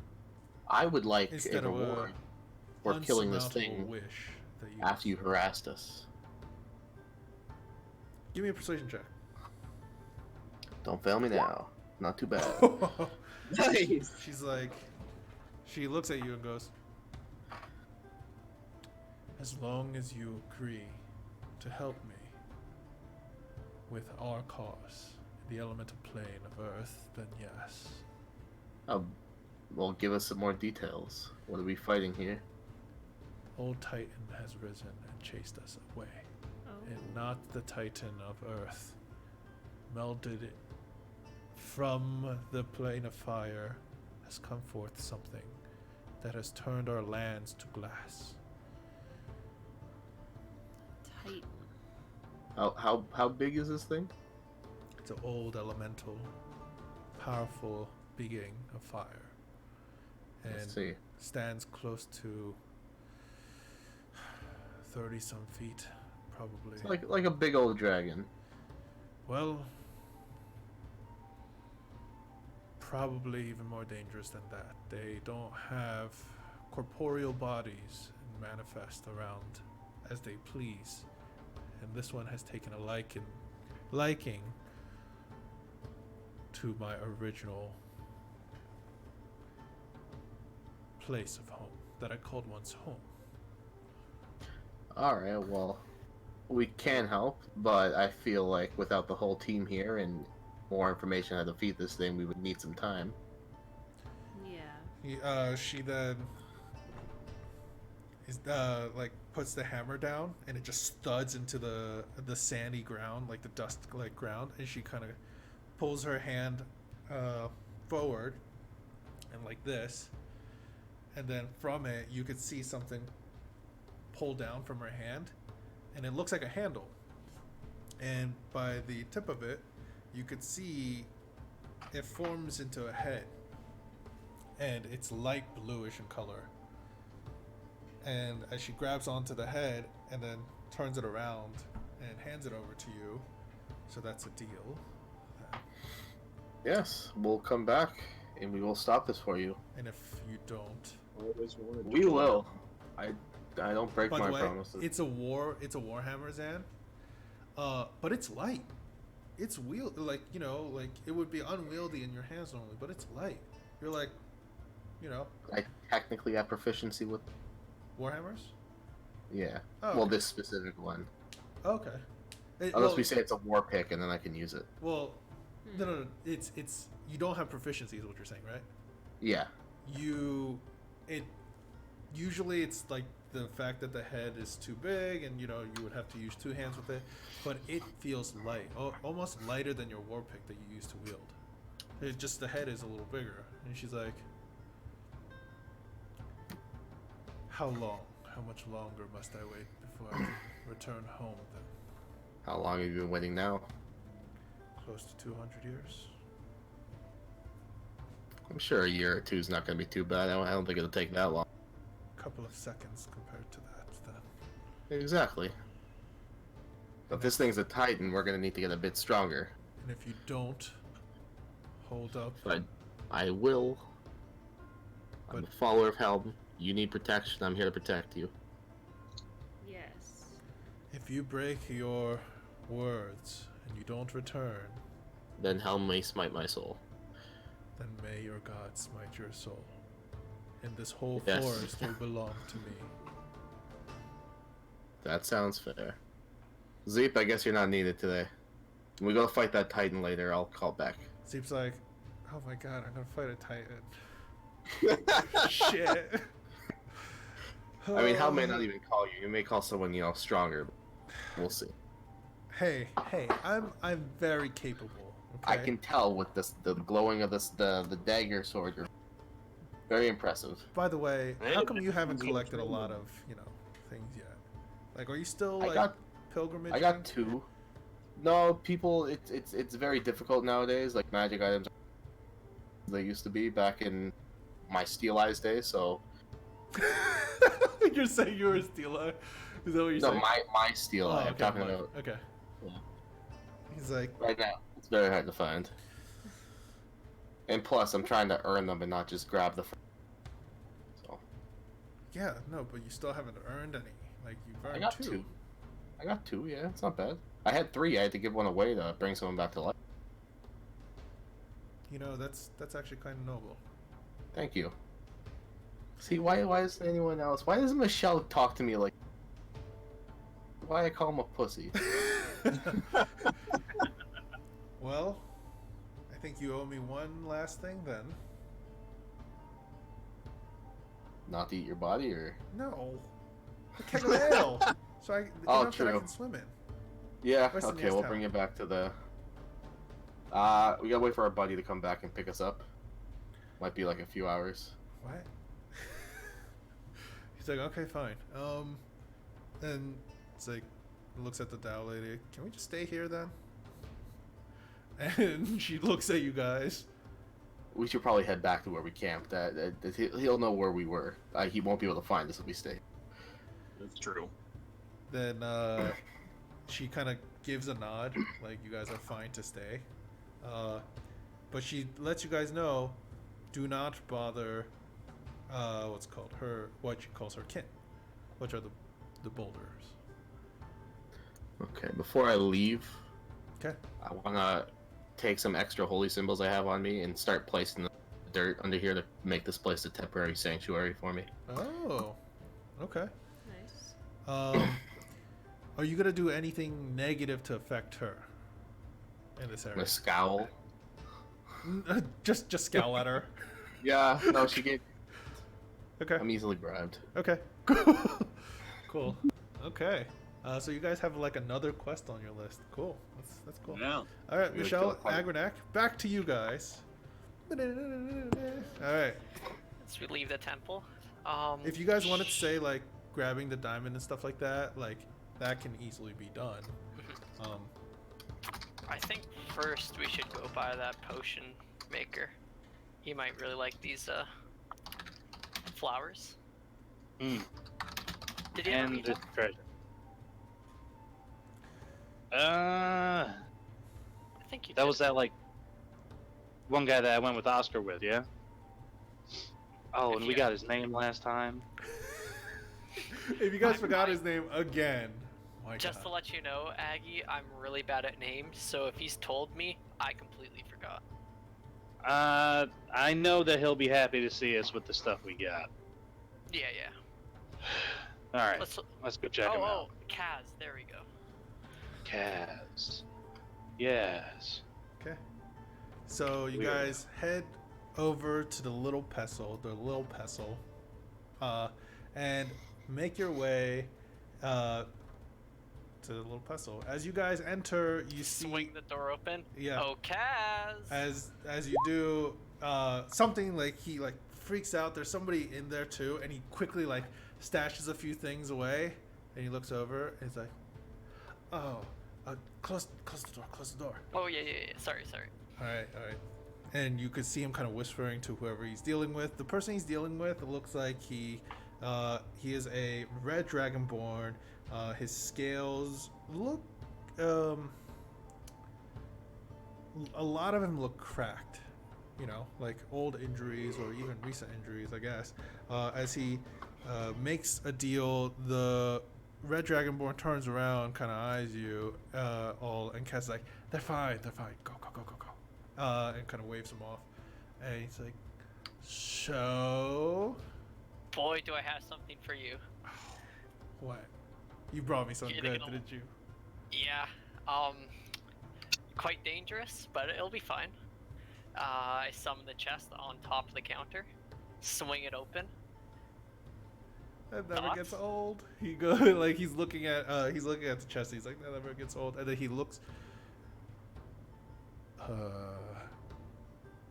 I would like instead a of reward a for killing this unsurmountable thing wish that you after you harassed us. Give me a persuasion check. Don't fail me now. Not too bad. Nice. She's like, she looks at you and goes, as long as you agree to help me with our cause in the elemental plane of Earth, then yes. Well, give us some more details. What are we fighting here? Old Titan has risen and chased us away. And not the Titan of Earth. Melded it from the plane of fire has come forth something that has turned our lands to glass. Titan. How big is this thing? It's an old elemental, powerful being of fire. Let's And see. stands close to 30-some feet, probably. It's like a big old dragon. Well, probably even more dangerous than that. They don't have corporeal bodies and manifest around as they please. And this one has taken a liking to my original place of home that I called once home. Alright, well, we can help, but I feel like without the whole team here and more information how to defeat this thing, we would need some time. Yeah. She then is like puts the hammer down, and it just studs into the sandy ground, like the dust like ground, and she kind of pulls her hand forward and like this, and then from it you could see something pull down from her hand, and it looks like a handle. And by the tip of it, you could see it forms into a head, and it's light bluish in color. And as she grabs onto the head and then turns it around and hands it over to you, so that's a deal. Yes, we'll come back and we will stop this for you. And if you don't, we will. I don't break by my the way, promises. it's a warhammer, Zan. But it's light. It's like it would be unwieldy in your hands normally, but it's light. You're like, I technically have proficiency with warhammers. Yeah. Oh, well, okay. this specific one. Okay. Unless we say it's a war pick, and then I can use it. Well, no. It's you don't have proficiency, is what you're saying, right? Yeah. Usually it's like the fact that the head is too big, and you would have to use 2 hands with it, but it feels light, almost lighter than your war pick that you used to wield. It just the head is a little bigger, and she's like, "How much longer must I wait before I return home then?" How long have you been waiting now? Close to 200 years. I'm sure a year or two is not going to be too bad. I don't think it'll take that long. A couple of seconds compared to that, then. Exactly. But if this thing's a Titan, we're going to need to get a bit stronger. And if you don't hold up... But I will. I'm a follower of Helm. You need protection. I'm here to protect you. Yes. If you break your words and you don't return, then Helm may smite my soul. Then may your God smite your soul. And this whole Yes. forest will belong to me. That sounds fair. Zeep, I guess you're not needed today. When we go fight that Titan later, I'll call back. Zeep's like, oh my god, I'm gonna fight a Titan. Shit. I mean, Hal may not even call you. You may call someone, stronger. We'll see. Hey, I'm very capable. Okay? I can tell with the glowing of the dagger sword. You're very impressive. By the way, how come you haven't collected a lot of, things yet? Like, are you still pilgrimage? I got 2. No, people, it's very difficult nowadays. Like magic items, they used to be back in my Steel Eyes days. So you're saying you were a Steel Eye? Is that what you're saying? No, my Steel Eye. I'm talking about. Okay. Yeah. He's like, right now, it's very hard to find. And plus, I'm trying to earn them and not just grab the. So. Yeah, no, but you still haven't earned any. Like you've earned I got 2. I got 2. Yeah, it's not bad. I had 3. I had to give one away to bring someone back to life. That's actually kind of noble. Thank you. See, why is anyone else? Why doesn't Michelle talk to me like? Why I call him a pussy? Well, I think you owe me one last thing then. Not to eat your body, or? No. A keg of ale. So I can swim in. Yeah. Where's the Okay, nearest we'll town? bring it back to the. We gotta wait for our buddy to come back and pick us up. Might be like a few hours. What? He's like, okay, fine. And it's like, looks at the Dow lady. Can we just stay here then? And she looks at you guys. We should probably head back to where we camped. He'll know where we were. He won't be able to find us if we stay. That's true. Then she kind of gives a nod, like you guys are fine to stay. But she lets you guys know, do not bother. What she calls her kin, which are the boulders. Okay, before I leave, okay, I wanna take some extra holy symbols I have on me and start placing the dirt under here to make this place a temporary sanctuary for me. Oh, okay. Nice. Are you gonna do anything negative to affect her in this I'm area? gonna scowl. Just scowl at her. Yeah, no, she gave. Okay. I'm easily bribed. Okay. Cool. Okay. So you guys have like another quest on your list. Cool. That's cool. Yeah. All right, We're Michelle, gonna kill Agranak, back to you guys. All right. As we leave the temple, If you guys wanted to say like grabbing the diamond and stuff like that, like that can easily be done. I think first we should go buy that potion maker. He might really like these flowers. Mm. Did you ever And meet this him? treasure. I think you That did. was that like one guy that I went with Oscar with, yeah. Oh, and we got his name last time. If you guys forgot his name again, my Just God. to let you know, Aggie, I'm really bad at names, so if he's told me, I completely forgot. I know that he'll be happy to see us with the stuff we got. Yeah, yeah. All right, let's go check him out. Oh, Kaz, there we go. Kaz. Yes. Okay. So you Weird. guys head over to the little pestle, and make your way to the little pestle. As you guys enter, you Swing the door open. Yeah. Oh, Kaz. As you do, something like he like freaks out. There's somebody in there too, and he quickly like stashes a few things away, and he looks over and he's like, "Oh, close the door." Oh yeah. Sorry. All right. And you could see him kind of whispering to whoever he's dealing with. The person he's dealing with, it looks like he is a red dragonborn. His scales look, a lot of them look cracked, you know, like old injuries or even recent injuries, I guess. As he makes a deal, the red dragonborn turns around, kind of eyes you and Kaz's like, they're fine, go. And kind of waves him off. And he's like, so... Boy, do I have something for you. What? You brought me something good, didn't you? Yeah. Quite dangerous, but it'll be fine. I summon the chest on top of the counter, swing it open. That never gets old. He goes like he's looking at the chest. He's like, that never gets old. And then he looks.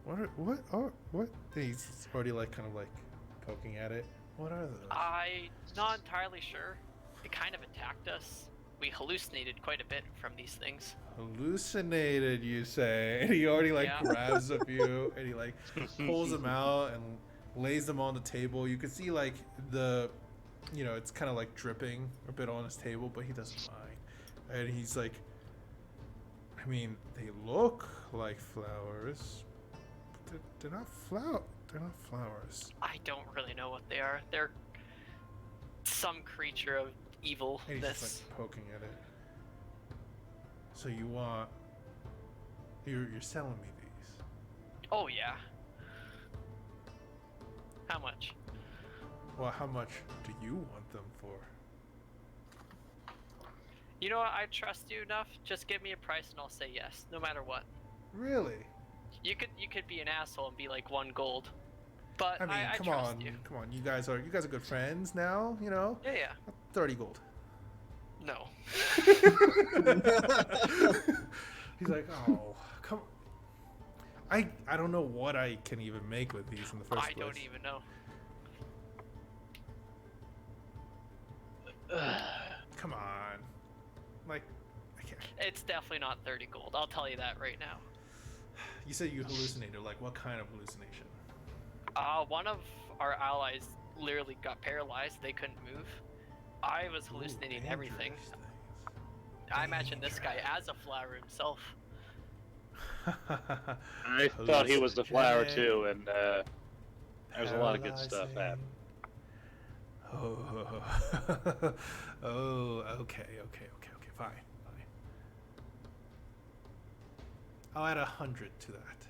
What? And he's already like kind of like poking at it. What are those? I'm not entirely sure. It kind of attacked us. We hallucinated quite a bit from these things. Hallucinated, you say? And he already like grabs a few and he like pulls them out and lays them on the table. You can see like it's kind of like dripping a bit on his table, but he doesn't mind. And he's like, I mean, they look like flowers, but they're not flowers. I don't really know what they are. They're some creature of evil. And he's just like poking at it. So you're selling me these? Oh yeah. How much? Well, how much do you want them for? You know what? I trust you enough. Just give me a price and I'll say yes, no matter what. Really? You could be an asshole and be like 1 gold, but I mean, I come trust on, you. come on. You guys are good friends now. You know. Yeah. 30 gold. No. He's like, oh, come. I don't know what I can even make with these in the first place. I don't even know. Come on. Like, I can't. It's definitely not 30 gold. I'll tell you that right now. You said you hallucinated. Like, what kind of hallucination? One of our allies literally got paralyzed. They couldn't move. I was hallucinating everything. I imagine this guy as a flower himself. I thought he was the flower too, and there's a lot of good stuff happening. Oh, okay, fine. I'll add 100 to that.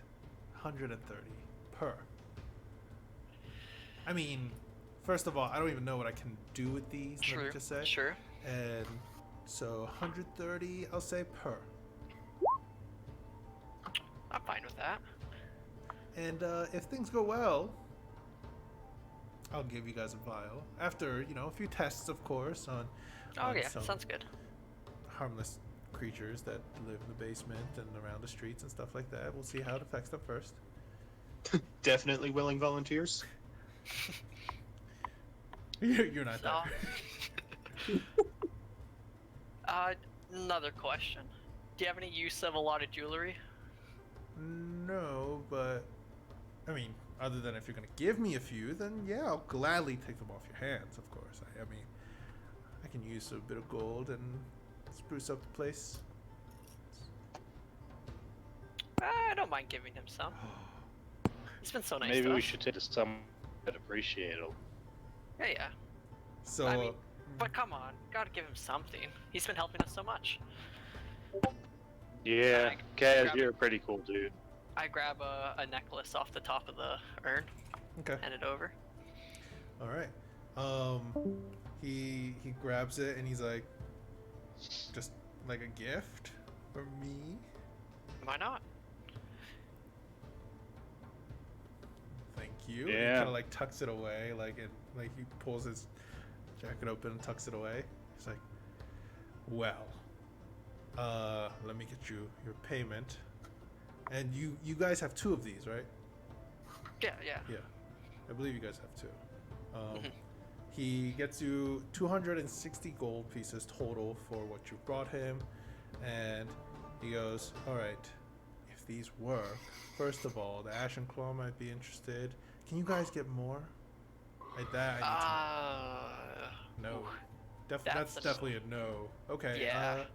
130 per. I mean, first of all, I don't even know what I can do with these. Let me just say. Sure. And so 130, I'll say per. I'm fine with that. And if things go well, I'll give you guys a vial after a few tests, of course, on some sounds good. harmless creatures that live in the basement and around the streets and stuff like that. We'll see how it affects them first. Definitely willing volunteers. You're not So, there. another question. Do you have any use of a lot of jewelry? No, but I mean, other than if you're gonna give me a few, then yeah, I'll gladly take them off your hands. Of course. I mean, I can use a bit of gold and spruce up the place. I don't mind giving him some. He's been so nice Maybe to we us. should take to some that appreciate it. Yeah. So, I mean, but come on, gotta give him something. He's been helping us so much. Yeah, I Kaz, grab you're it. a pretty cool dude. I grab a necklace off the top of the urn, okay. hand it over. All right. He grabs it and he's like, just like a gift for me. Why not? Thank you. And he Yeah. kind of like tucks it away, like he pulls his jacket open and tucks it away. He's like, well, let me get you your payment. And you guys have 2 of these, right? Yeah. Yeah, I believe you guys have 2. Mhm. He gets you 260 gold pieces total for what you brought him, and he goes, all right, if these work, first of all, the Ashen Claw might be interested. Can you guys get more? Like that, I need to... No. That's that's a no. definitely a no. Okay. Yeah.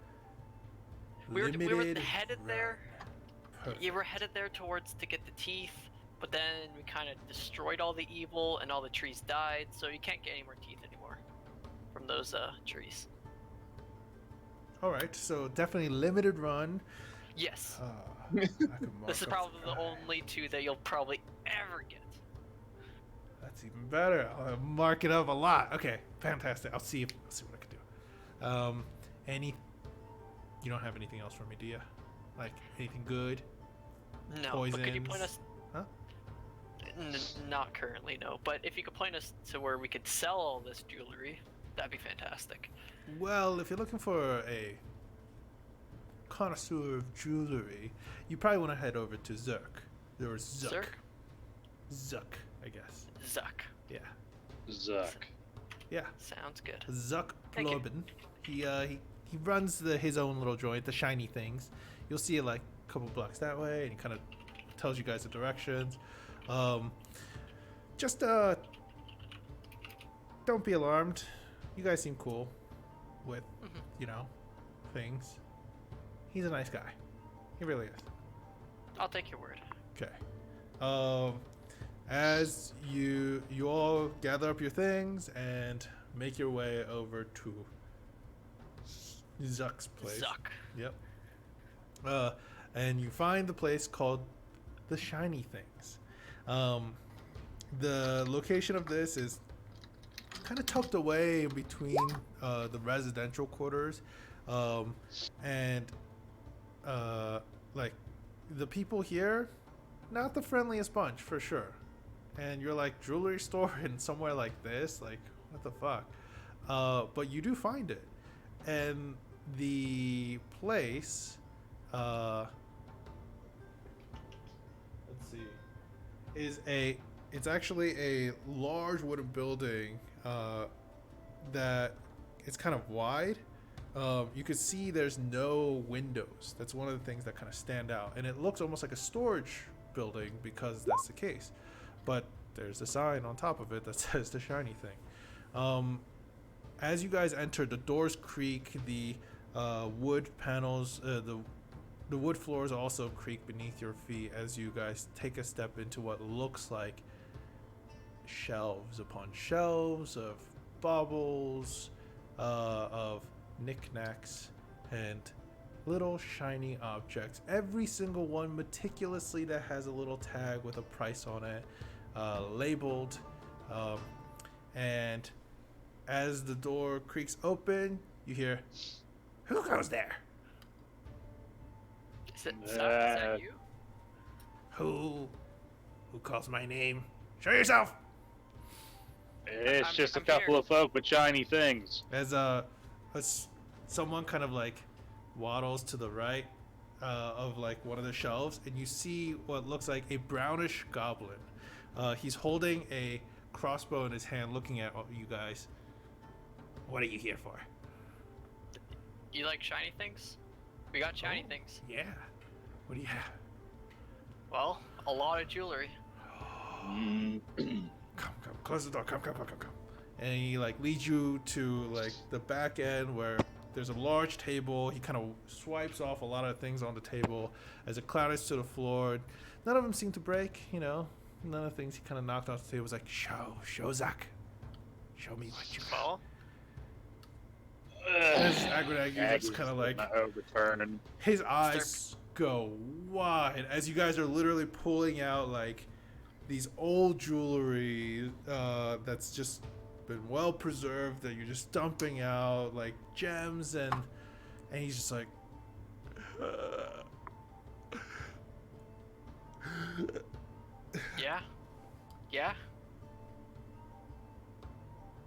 We were limited headed run. there. Perfect. You were headed there towards to get the teeth, but then we kind of destroyed all the evil and all the trees died, so you can't get any more teeth anymore from those trees. All right, so definitely limited run. Yes. I could mark This is up probably the only 2 that you'll probably ever get. That's even better. I'll mark it up a lot. Okay, fantastic. I'll see what I can do. You don't have anything else for me, do you? Like anything good? No, but could you point Poisons? us? Huh? Not currently, no. But if you could point us to where we could sell all this jewelry, that'd be fantastic. Well, if you're looking for a connoisseur of jewelry, you probably want to head over to Zerk. Or Zuck. Zerk? Zuck, I guess. Zuck. Yeah. Zuck. Yeah. Sounds good. Zuck Thank you. Plobin. He runs his own little joint, the shiny things. You'll see it like a couple blocks that way, and he kind of tells you guys the directions. Just don't be alarmed. You guys seem cool with things. He's a nice guy. He really is. I'll take your word. Okay. As you all gather up your things and make your way over to Zuck's place. Zuck. Yep. And you find the place called the Shiny Things. The location of this is kind of tucked away in between the residential quarters, and like the people here, not the friendliest bunch for sure. And you're like, jewelry store in somewhere like this, like what the fuck? But you do find it, and the place, let's see, it's actually a large wooden building that it's kind of wide. You could see there's no windows. That's one of the things that kind of stand out, and it looks almost like a storage building because that's the case. But there's a sign on top of it that says the Shiny Thing. As you guys enter, the doors creak, the wood panels, the wood floors also creak beneath your feet as you guys take a step into what looks like shelves upon shelves of baubles, of knickknacks, and little shiny objects. Every single one meticulously that has a little tag with a price on it, labeled, and as the door creaks open, you hear, "Who goes there? Is that you? Who calls my name? Show yourself!" It's just a I'm couple here. of folk with shiny things. As someone kind of like waddles to the right of like one of the shelves, and you see what looks like a brownish goblin. He's holding a crossbow in his hand, looking at you guys. What are you here for? You like shiny things? We got shiny things. Yeah. What do you have? Well, a lot of jewelry. Come, close the door. Come. And he like leads you to like the back end where there's a large table. He kind of swipes off a lot of things on the table as it clatters to the floor. None of them seem to break, you know. None of the things he kind of knocked off the table was like, show Zach. Show me what you got. As Agronag, you just kind of like, his eyes go wide as you guys are literally pulling out like these old jewelry that's just been well preserved that you're just dumping out, like gems, and he's just like yeah,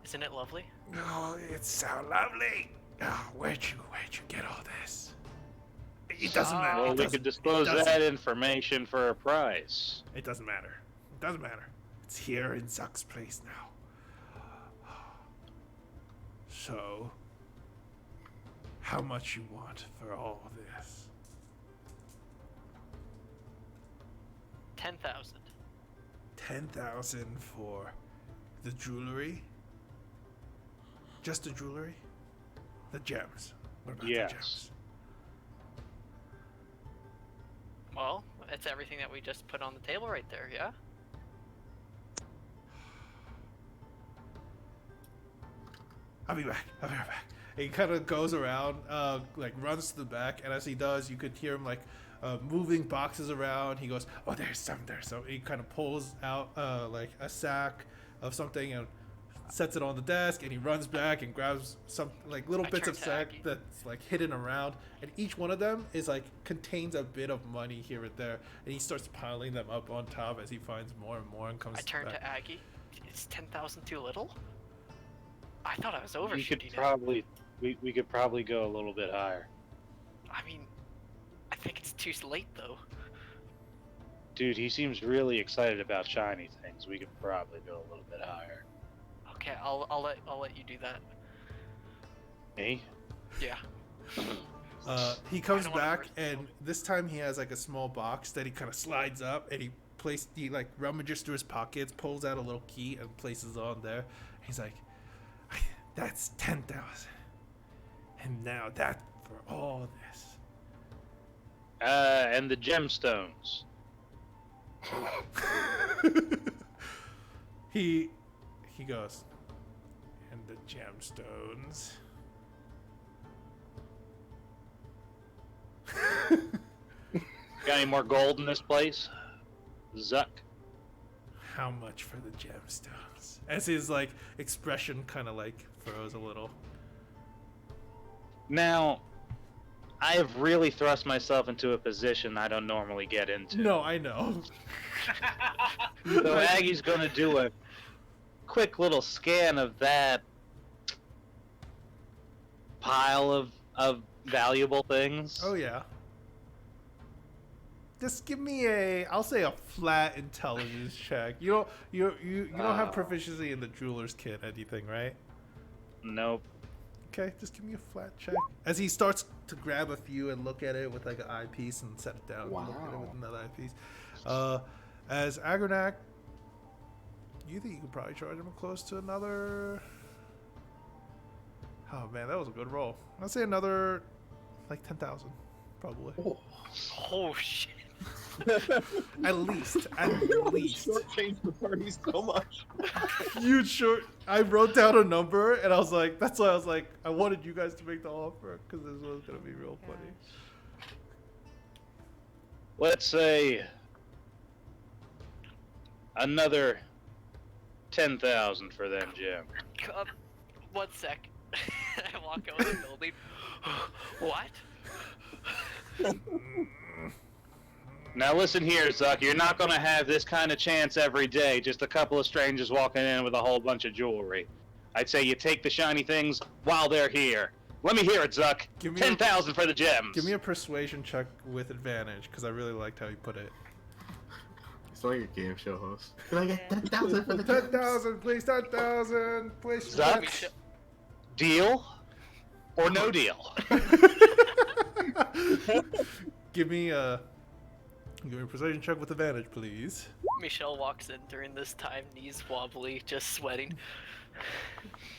isn't it lovely? oh, it's so lovely. Oh, where'd you get all this? It doesn't matter. Well, we could disclose that information for a price. It doesn't matter. It's here in Zuck's place now. So, how much you want for all this? 10,000. 10,000 for the jewelry? Just the jewelry? The gems? What about the gems? Well, it's everything that we just put on the table right there, yeah? I'll be right back. He kind of goes around, like runs to the back, and as he does, you could hear him like moving boxes around. He goes, "Oh, there's some." He kind of pulls out like a sack of something and sets it on the desk, and he runs back and grabs some like little bits of sack that's like hidden around, and each one of them is like contains a bit of money here and there, and he starts piling them up on top as he finds more and more and comes. I turn back. to Aggie. Is 10,000 too little? I thought I was overshooting. We could probably go a little bit higher. I mean, I think it's too late though. Dude, he seems really excited about shiny things. We could probably go a little bit higher. Okay, I'll let you do that. Me? Yeah. He comes back, and this time he has like a small box that he kind of slides up, and he like rummages through his pockets, pulls out a little key, and places it on there. He's like, "That's 10,000, and now that for all this." And the gemstones. He goes, "And the gemstones." Got any more gold in this place? Zuck. How much for the gemstones? As his like expression kind of like froze a little. Now, I have really thrust myself into a position I don't normally get into. No, I know. So Aggie's gonna do a quick little scan of that pile of valuable things. Oh yeah. Just give me I'll say a flat intelligence check. You don't have proficiency in the jeweler's kit, anything, right? Nope. Okay, just give me a flat check. As he starts to grab a few and look at it with like an eyepiece and set it down. Wow. Look at it with another eyepiece. As Agronak, you think you could probably charge him close to another. Oh man, that was a good roll. I'd say another like 10,000, probably. Oh shit. At least. Shortchanged the party so much. Huge short. I wrote down a number and I was like, that's why I was like, I wanted you guys to make the offer because this was gonna be real funny. Let's say another 10,000 for them, Jim. 1 sec. I walk out of the building. What? Now listen here, Zuck. You're not gonna have this kind of chance every day. Just a couple of strangers walking in with a whole bunch of jewelry. I'd say you take the shiny things while they're here. Let me hear it, Zuck. 10,000 for the gems. Give me a persuasion check with advantage because I really liked how you put it. like a game show host. Can I get 10,000 for the 10,000, please, 10,000. Please. Zuck, Michelle- deal or no deal? Give me a precision check with advantage, please. Michelle walks in during this time, knees wobbly, just sweating.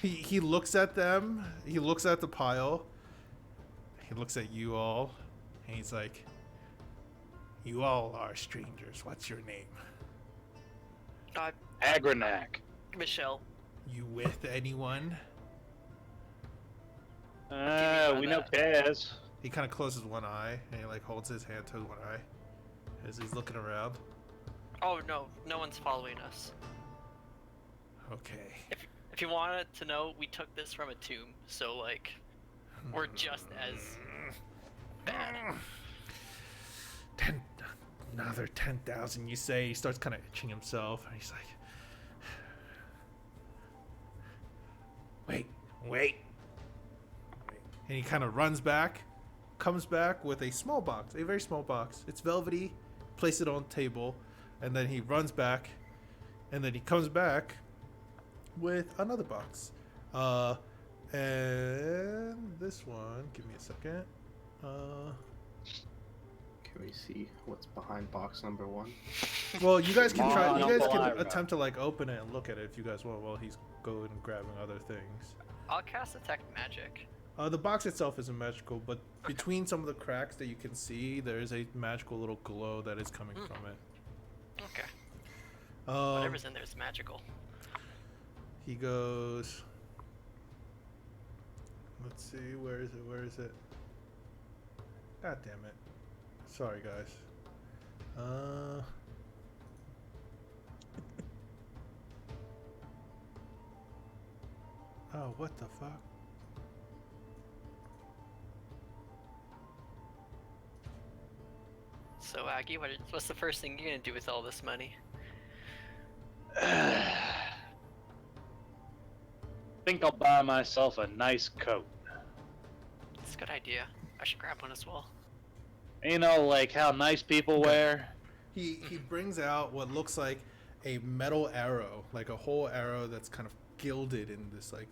He looks at them. He looks at the pile. He looks at you all, and he's like, "You all are strangers. What's your name?" Agranak. Michelle. You with anyone? We know Kaz. He kind of closes one eye, and he like holds his hand to one eye as he's looking around. Oh no, no one's following us. Okay. If you wanted to know, we took this from a tomb, so like, we're just as bad. Another 10,000, you say? He starts kind of itching himself, and he's like, wait. And he kind of runs back, comes back with a small box, a very small box. It's velvety, place it on the table, and then he runs back, and then he comes back with another box. And this one, give me a second. Can we see what's behind box number 1? Well, you guys can try. You guys Uncle can Ira. attempt to like open it and look at it if you guys want. While he's going and grabbing other things. I'll cast Detect Magic. The box itself isn't magical, but between some of the cracks that you can see, there is a magical little glow that is coming from it. Okay. Um, Whatever's in there is magical. He goes. Let's see. Where is it? God damn it. Sorry, guys. Oh, what the fuck? So Aggie, what's the first thing you're gonna do with all this money? Think I'll buy myself a nice coat. It's a good idea. I should grab one as well. You know, like how nice people wear. He brings out what looks like a metal arrow, like a whole arrow that's kind of gilded in this like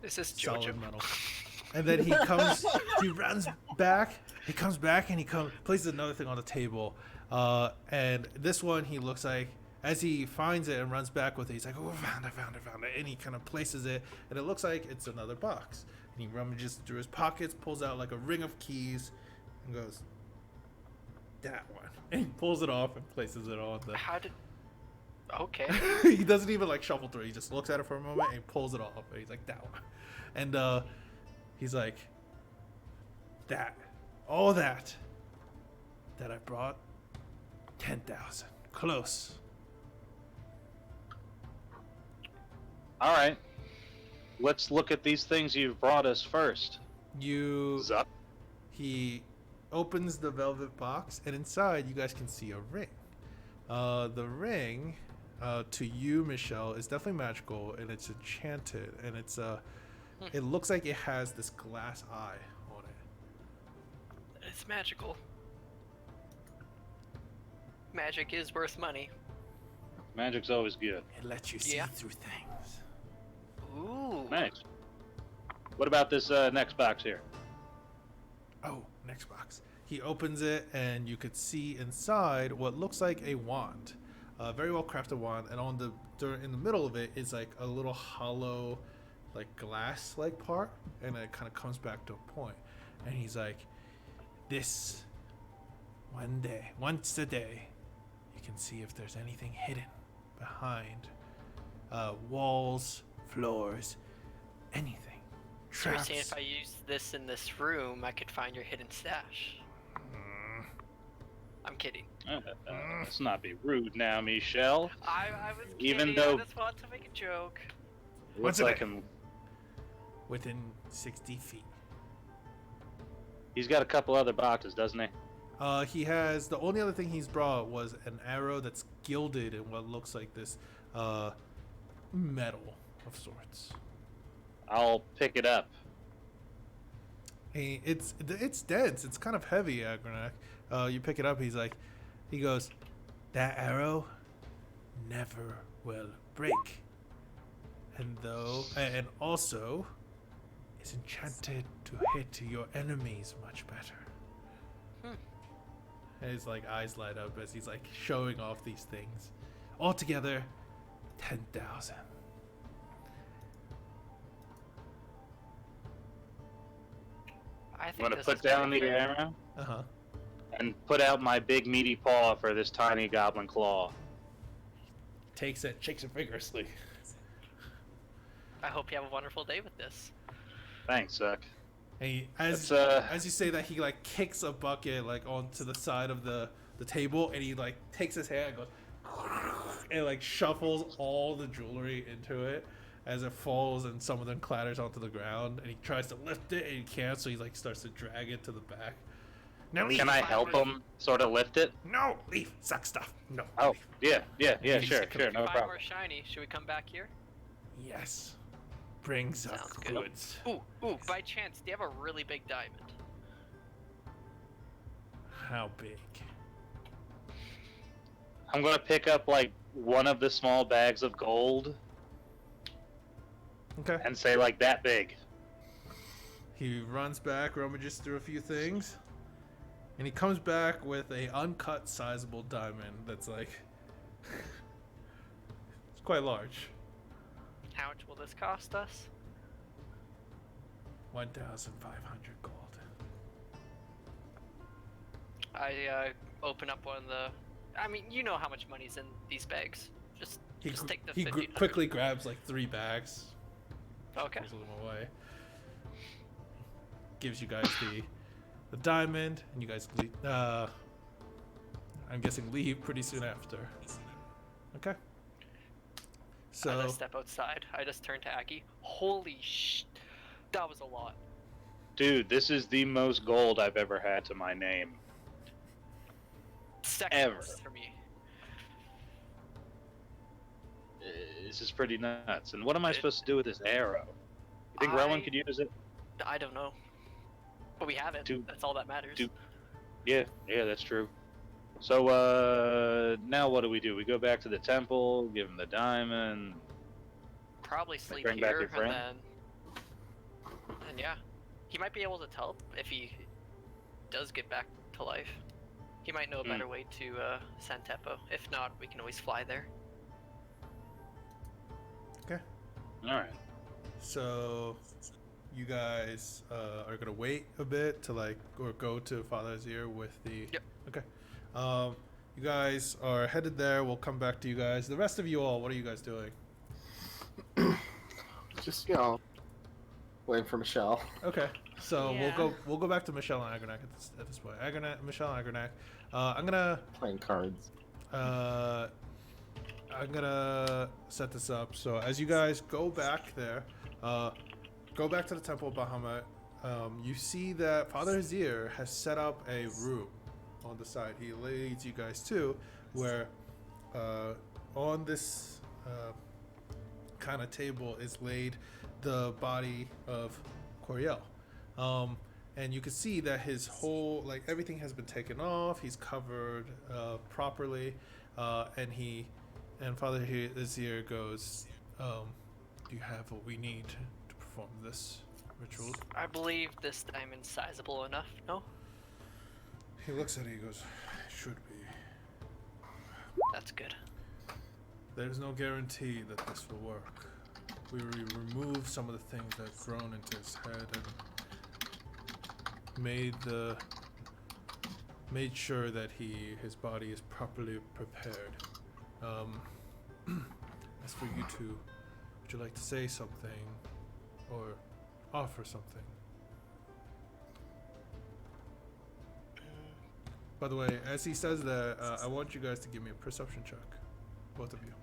This is solid JoJo. metal. And then he runs back. He comes back and he places another thing on the table. And this one he looks like, as he finds it and runs back with it, he's like, "Oh, found it!" And he kind of places it, and it looks like it's another box. And he rummages through his pockets, pulls out like a ring of keys, and goes, "That one." And he pulls it off and places it on the. How did? Okay. He doesn't even like shuffle through. He just looks at it for a moment and he pulls it off. And he's like, "That one," and he's like, all that I brought, 10,000, close." All right. Let's look at these things you've brought us first. Zuck. He opens the velvet box, and inside you guys can see a ring. The ring, to you, Michelle, is definitely magical, and it's enchanted, and it's it looks like it has this glass eye on it. It's magical. Magic is worth money. Magic's always good. It lets you see through things. Ooh. Nice. What about this next box here? Oh, next box. He opens it, and you could see inside what looks like a wand, a very well crafted wand. And in the middle of it is like a little hollow, like glass-like part, and it kind of comes back to a point. And he's like, "This once a day, you can see if there's anything hidden behind walls, floors, anything. So you're Traps." saying if I use this in this room, I could find your hidden stash? I'm kidding. Let's not be rude now, Michelle. I was kidding. Even though- I just want to make a joke. What's Looks it? like him. Within 60 feet. He's got a couple other boxes, doesn't he? He has, the only other thing he's brought was an arrow that's gilded in what looks like this metal of sorts. I'll pick it up. Hey, it's dense. It's kind of heavy, Agranak. You pick it up. He goes, that arrow never will break. And also is enchanted to hit your enemies much better. And his like eyes light up as he's like showing off these things. Altogether, 10,000. I I'm think gonna this put is down pretty the fair. arrow Uh-huh. and put out my big meaty paw for this tiny goblin claw. Takes it, shakes it vigorously. I hope you have a wonderful day with this. Thanks, Zuck. And he, as you say that, he like kicks a bucket like onto the side of the table, and he like takes his hand and goes and like shuffles all the jewelry into it as it falls, and some of them clatters onto the ground, and he tries to lift it and he can't, so he like starts to drag it to the back. Now leave. Can I help him sort of lift it? No, leave. Suck stuff. No. Oh, leave. yeah, sure, If no you find problem. more shiny, should we come back here? Yes. Brings up Sounds good. goods. Ooh, by chance, do you have a really big diamond? How big? I'm gonna pick up like one of the small bags of gold Okay. and say like that big. He runs back, rummages through a few things, and he comes back with a uncut sizable diamond that's like it's quite large. How much will this cost us? 1,500 gold. I open up one of the. I mean, you know how much money's in these bags. Just take the. He 1,500. quickly grabs like 3 bags. Okay. Pulls them away. Gives you guys the diamond, and you guys leave. I'm guessing leave pretty soon after. Okay. As So I step outside, I just turn to Aki. Holy sh! That was a lot. Dude, this is the most gold I've ever had to my name. Second Ever. most for me. This is pretty nuts. And what am I supposed to do with this arrow? You think Rowan could use it? I don't know. But we have it. That's all that matters. Yeah, that's true. So, now what do? We go back to the temple, give him the diamond. Probably sleep bring back here, your friend? and yeah, he might be able to tell if he does get back to life. He might know a better way to San Teppo. If not, we can always fly there. okay. Alright. So you guys are gonna wait a bit to like or go to Father's Ear with the. Yep. Okay. You guys are headed there. We'll come back to you guys. The rest of you all, what are you guys doing? Just waiting for Michelle. Okay. So Yeah. we'll go back to Michelle and Agronak at this point. Michelle and Agronak. I'm gonna Playing cards. I'm gonna set this up. So as you guys go back there, go back to the Temple of Bahamut. You see that Father Hazir has set up a room on the side. He leads you guys to where on this kind of table is laid the body of Coriel. And you can see that his whole, like, everything has been taken off. He's covered properly, and Father Hazir goes, "Do you have what we need to perform this ritual?" I believe this diamond's sizable enough. No, He looks at it. He goes, "Should be. that's good. There's no guarantee that this will work. We removed some of the things that have grown into his head and made sure that his body is properly prepared. As for you two, would you like to say something or offer something? By the way, as he says that, I want you guys to give me a perception check, both of you.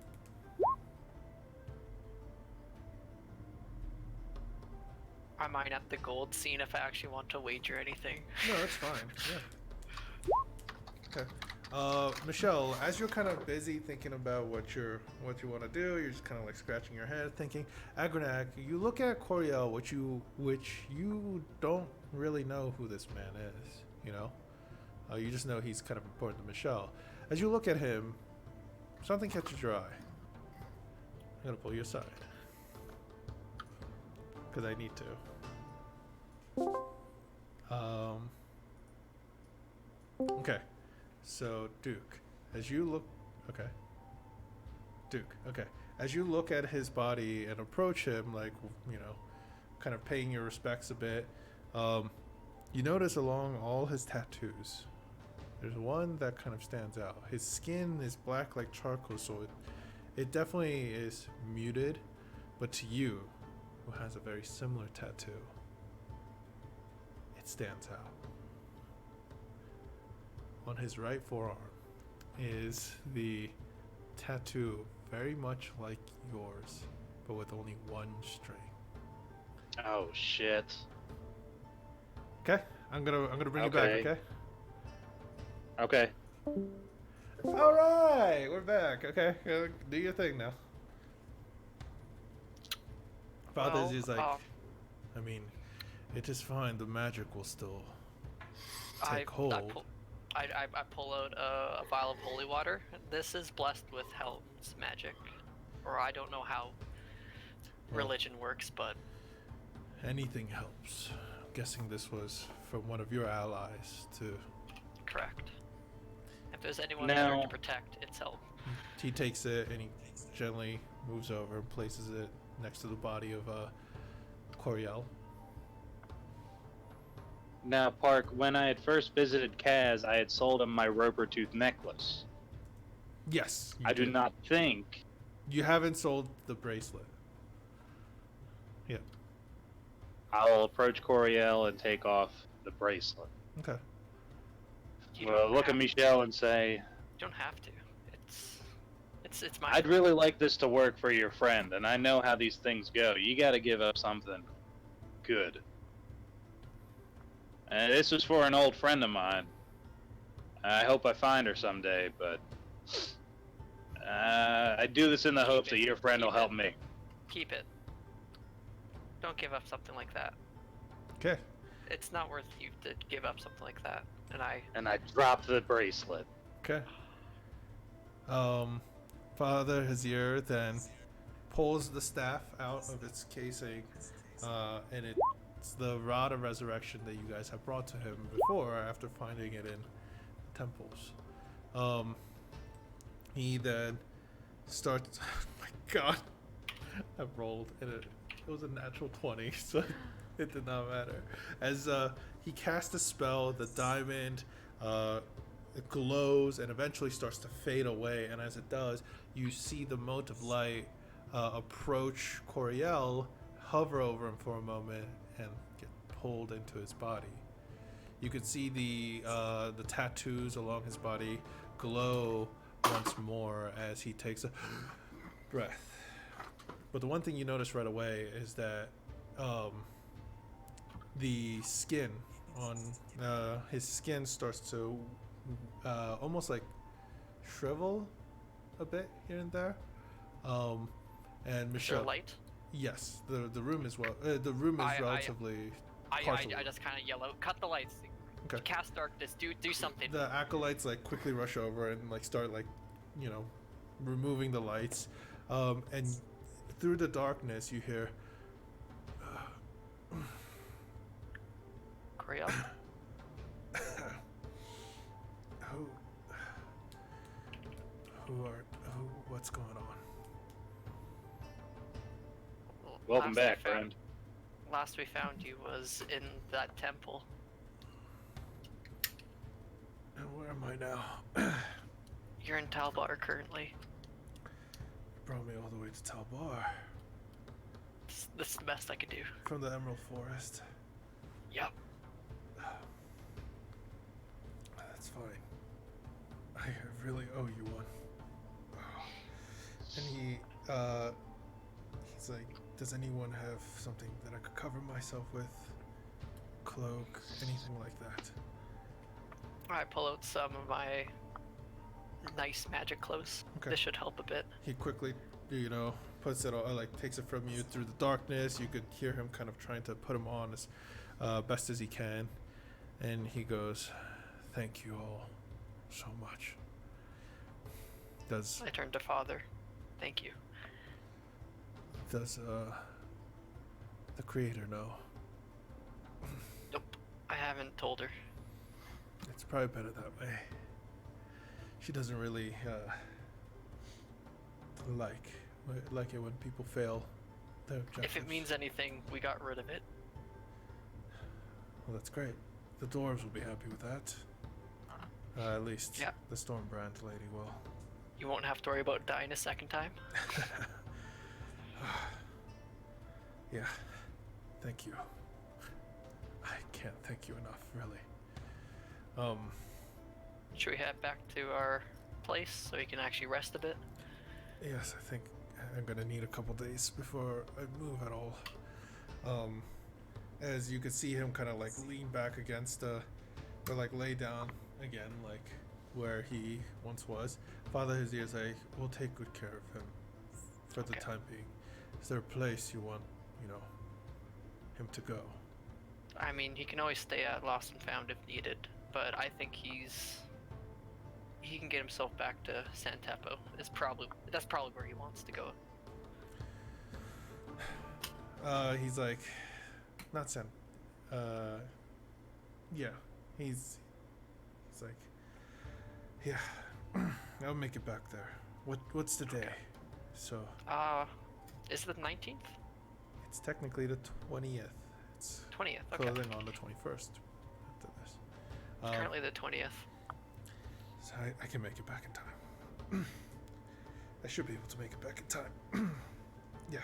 I might have the gold scene if I actually want to wager anything. No, that's fine. Yeah. Okay. Michelle, as you're kind of busy thinking about what you want to do, you're just kind of like scratching your head, thinking. Agronak, you look at Coriel, which you don't really know who this man is. You know, you just know he's kind of important to Michelle. As you look at him, something catches your eye. I'm gonna pull you aside because I need to. Okay. So Duke, as you look, okay. Duke, okay. As you look at his body and approach him, like, you know, kind of paying your respects a bit, you notice along all his tattoos, there's one that kind of stands out. His skin is black like charcoal, so it definitely is muted, but to you, who has a very similar tattoo, it stands out. On his right forearm is the tattoo very much like yours, but with only one string. Oh shit. Okay, I'm gonna bring you back. Okay. Okay. All right, we're back. Okay, do your thing now. Father's is like, I mean, it is fine. The magic will still take hold. I pull out a vial of holy water. This is blessed with Helm's magic, or I don't know how religion works, but anything helps. I'm guessing this was from one of your allies to. Correct. If there's anyone there to protect, it's Helm. He takes it and he gently moves over and places it next to the body of Coriel. Now, Park, when I had first visited Kaz, I had sold him my roper tooth necklace. Yes. I do not think. You haven't sold the bracelet. Yeah. I'll approach Coriel and take off the bracelet. Okay. Well, look at Michelle and say, You don't have to. It's my. I'd really like this to work for your friend, and I know how these things go. You got to give up something good. And this was for an old friend of mine. I hope I find her someday, but I do this in the hopes that your friend will help me. Keep it. Don't give up something like that. Okay. It's not worth you to give up something like that. And I drop the bracelet. Okay. Father Hazir then pulls the staff out of its casing, and it's the rod of resurrection that you guys have brought to him before after finding it in temples. He then starts. Oh my God, I rolled and it was a natural 20, so it did not matter. As he casts a spell, the diamond it glows and eventually starts to fade away, and as it does, you see the mote of light approach Coriel, hover over him for a moment, and get pulled into his body. You can see the tattoos along his body glow once more as he takes a breath. But the one thing you notice right away is that the skin on his skin starts to almost like shrivel a bit here and there. And Michelle, light? Yes, the room is the room is relatively. I just kind of yell out, cut the lights. Okay. Cast darkness. Do something. The acolytes like quickly rush over and like start like, you know, removing the lights, and through the darkness you hear. Coriel? What's going on? Welcome back, friend. Last we found you was in that temple. And where am I now? You're in Talbar currently. You brought me all the way to Talbar. This is the best I could do. From the Emerald Forest. Yep. That's fine. I really owe you one. And he's like, does anyone have something that I could cover myself with? Cloak, anything like that? I pull out some of my nice magic clothes. Okay. This should help a bit. He quickly, you know, puts it on, like takes it from you through the darkness. You could hear him kind of trying to put him on as best as he can. And he goes, thank you all so much. Does I turn to Father. Thank you. does the creator know? Nope. I haven't told her. It's probably better that way. She doesn't really like it when people fail their objectives. If it means anything, we got rid of it. Well, that's great. The dwarves will be happy with that. At least Yeah. the Stormbrand lady will. You won't have to worry about dying a second time. Yeah. Thank you. I can't thank you enough, really. Should we head back to our place so we can actually rest a bit? Yes, I think I'm gonna need a couple days before I move at all. As you can see him kind of like lean back against or like lay down again, like where he once was. Father Hazir's like, we'll take good care of him for the time being. Is there a place you want, him to go? I mean, he can always stay at Lost and Found if needed, but I think he can get himself back to San Teppo. That's probably where he wants to go. He's like, not San. Yeah, he's like, yeah, I'll make it back there. What's the day? So. Is it the 19th? It's technically the 20th. It's 20th. Okay. closing on the 21st. After this. It's currently the 20th. So I can make it back in time. I should be able to make it back in time. Yeah.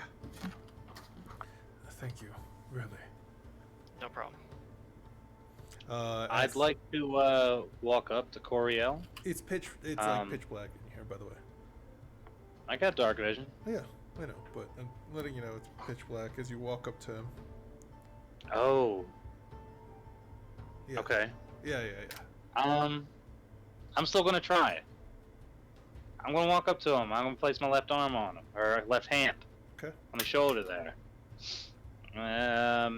Thank you. Really. No problem. I'd like to walk up to Coriel. It's like pitch black in here, by the way. I got dark vision. Yeah, I know, but I'm letting you know it's pitch black as you walk up to him. Oh. Yeah. Okay. Yeah. I'm still gonna try. I'm gonna walk up to him. I'm gonna place my left arm on him, or left hand. Okay. On the shoulder there.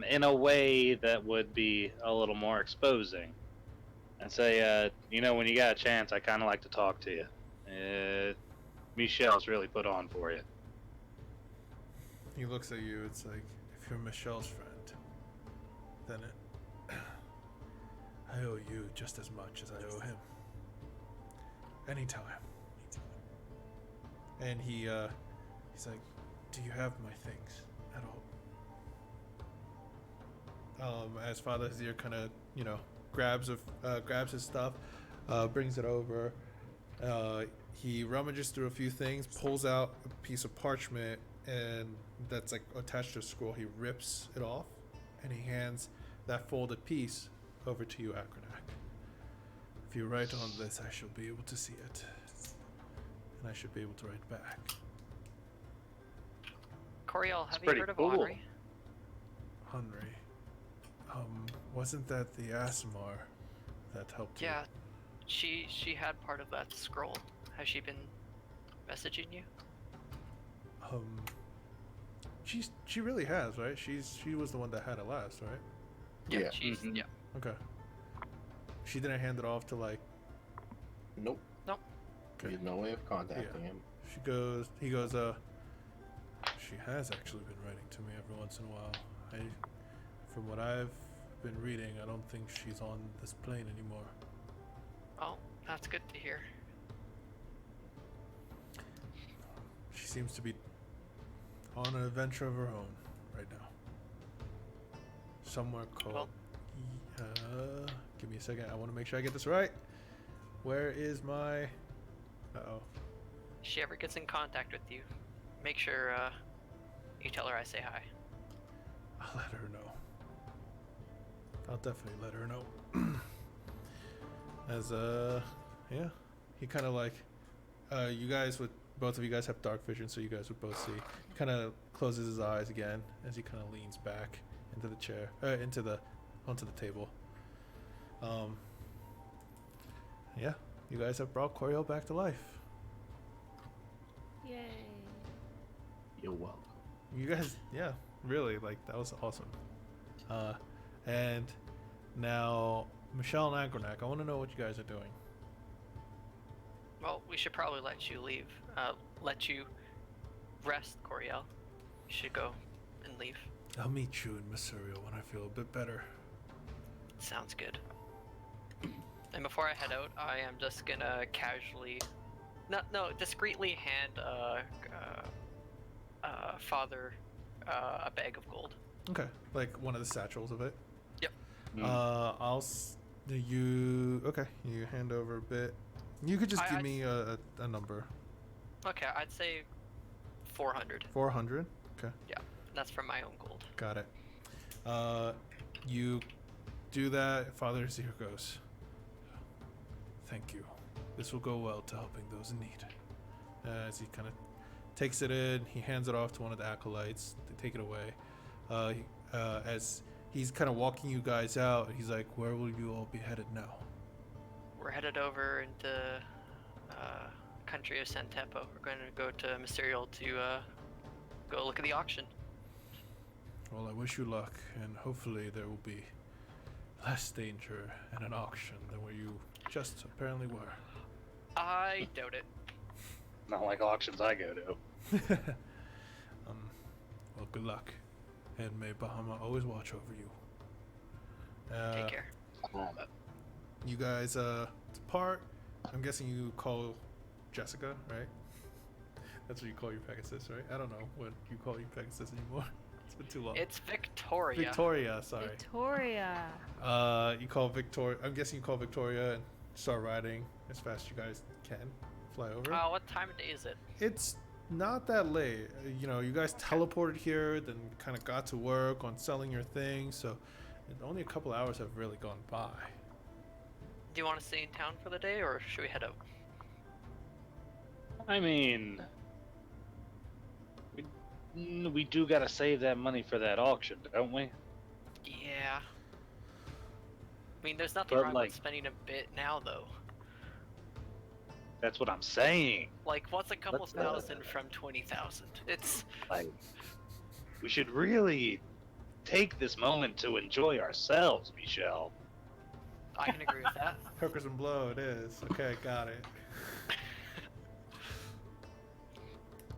In a way that would be a little more exposing. And say, when you got a chance, I kind of like to talk to you. Michelle's really put on for you. He looks at you. It's like, if you're Michelle's friend, then I owe you just as much as I owe him. Anytime. And he's like, do you have my things at all? As Father Hazir kind of, grabs his stuff, brings it over. He rummages through a few things, pulls out a piece of parchment, and that's like attached to a scroll. He rips it off, and he hands that folded piece over to you, Akranak. If you write on this, I shall be able to see it, and I should be able to write back. Coriel, have you heard of cool. Henri? Henri. Wasn't that the Asimar that helped you? Yeah, she had part of that scroll. Has she been messaging you? She really has, right? She was the one that had it last, right? Yeah. Yeah. Okay. She didn't hand it off to like. Nope. Nope. Okay. There's no way of contacting him. He goes, she has actually been writing to me every once in a while. From what I've been reading, I don't think she's on this plane anymore. Oh, that's good to hear. She seems to be on an adventure of her own right now. Somewhere called. Give me a second. I want to make sure I get this right. Where is my? Uh-oh. If she ever gets in contact with you, make sure you tell her I say hi. I'll let her know. I'll definitely let her know. As yeah, he kind of like, you guys would, both of you guys have dark vision, so you guys would both see. He kind of closes his eyes again as he kind of leans back into the chair, onto the table. Yeah, you guys have brought Coriel back to life. Yay. You're welcome. You guys, yeah, really, like, that was awesome. And now, Michelle and Agronak, I want to know what you guys are doing. Well, we should probably let you leave. Let you rest, Coriel. You should go and leave. I'll meet you in Mysterio when I feel a bit better. Sounds good. And before I head out, I am just gonna casually, discreetly hand Father a bag of gold. Okay, like one of the satchels of it. Yep. You hand over a bit. You could just give me a number. Okay, I'd say 400. 400. Okay. Yeah, that's from my own gold. Got it. You do that. Father Zero goes, thank you. This will go well to helping those in need. As he kind of takes it in, he hands it off to one of the acolytes. They take it away. As he's kind of walking you guys out, he's like, where will you all be headed now? We're headed over into country of San Tempo. We're going to go to Mysterio to go look at the auction. Well, I wish you luck, and hopefully there will be less danger at an auction than where you just apparently were. I doubt it. Not like auctions I go to. Well, good luck, and may Bahama always watch over you. Take care. You guys depart. I'm guessing you call Jessica, right? That's what you call your Pegasus, right? I don't know what you call your Pegasus anymore. It's been too long. It's Victoria. Victoria, sorry. Victoria. You call Victoria. I'm guessing you call Victoria and start riding as fast as you guys can. Fly over. What time of day is it? It's not that late. You know, you guys teleported here, then kind of got to work on selling your things, so only a couple hours have really gone by. Do you want to stay in town for the day, or should we head out? I mean, we do gotta save that money for that auction, don't we? Yeah. I mean, there's nothing wrong with spending a bit now, though. That's what I'm saying. Like, what's a couple thousand from 20,000? It's like, we should really take this moment to enjoy ourselves, Michelle. I can agree with that. Hookers and blow it is. Okay, got it.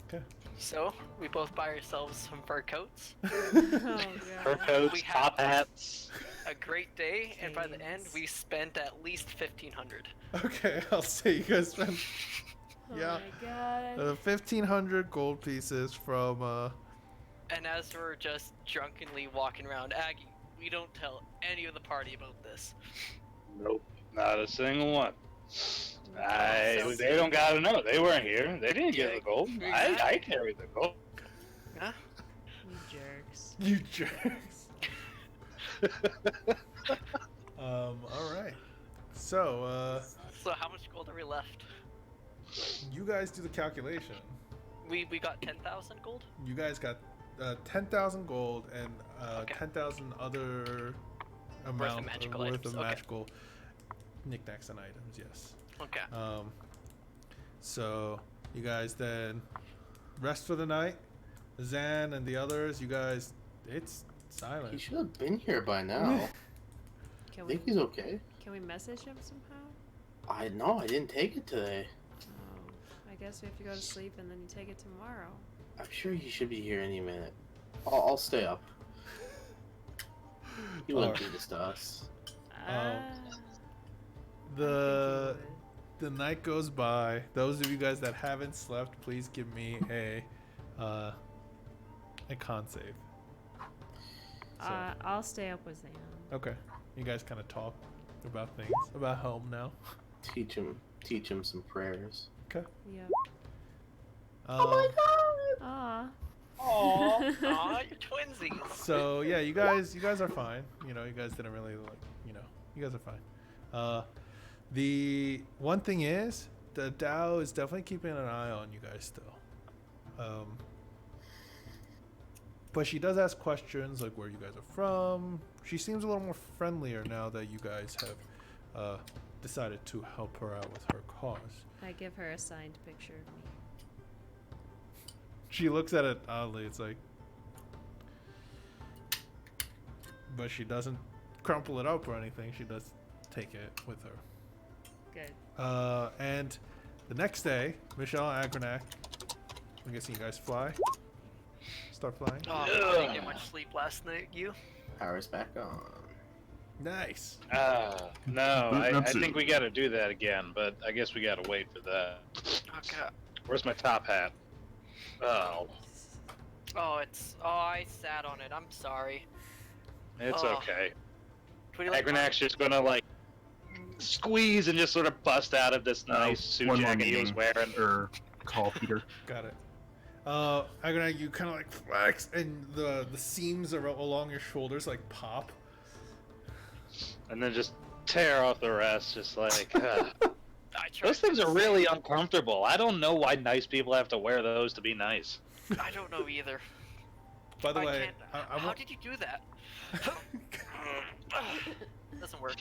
Okay. So, we both buy ourselves some fur coats. Fur coats, We top hats. A great day, and by the end, we spent at least 1,500. Okay, I'll say you guys spent. Yeah. Oh my god. 1,500 gold pieces from. And as we're just drunkenly walking around, Aggie, we don't tell any of the party about this. Nope, not a single one. They don't gotta know. They weren't here. They didn't get the gold. I carried the gold. Huh? You jerks. You jerks. All right. So, So how much gold are we left? you guys do the calculation. We got 10,000 gold? You guys got 10,000 gold and 10,000 other amount magical worth items. of Okay. magical knickknacks and items. Yes. Okay. So you guys then rest for the night. Zan and the others, you guys, it's silent. He should have been here by now. I think he's okay. Can we message him somehow? I know, I didn't take it today. Oh, I guess we have to go to sleep and then you take it tomorrow. I'm sure he should be here any minute. I'll stay up. He wouldn't do this to us. The night goes by. Those of you guys that haven't slept, please give me a con save. I'll stay up with Zan. Okay. You guys kind of talk about things, about home now. Teach him some prayers. Okay. Yep. Oh my god! Aw, you're twinsies. So yeah, you guys are fine. You know, you guys didn't really you guys are fine. The one thing is, the Dow is definitely keeping an eye on you guys still. But she does ask questions like where you guys are from. She seems a little more friendlier now that you guys have decided to help her out with her cause. I give her a signed picture of me. She looks at it oddly. It's like, but she doesn't crumple it up or anything. She does take it with her. Good. And The next day, Michelle and Agronak, I'm guessing you guys fly. Start flying. Oh, I didn't get much sleep last night. You? Power's back on. Nice. No, I Bootin' think we gotta do that again, but I guess we gotta wait for that. Okay. Where's my top hat? Oh, Oh, I sat on it. I'm sorry. it's Oh. okay. Would you like Agronac's just gonna, like, squeeze and just sort of bust out of this nice suit one more jacket he was meeting, wearing. or call Peter. Got it. Agronak, you kind of like flex, and the seams along your shoulders like pop. And then just tear off the rest, just like... I tried Those things to are really uncomfortable. I don't know why nice people have to wear those to be nice. I don't know either. By the I way, can't. I How won't... did you do that? Doesn't work.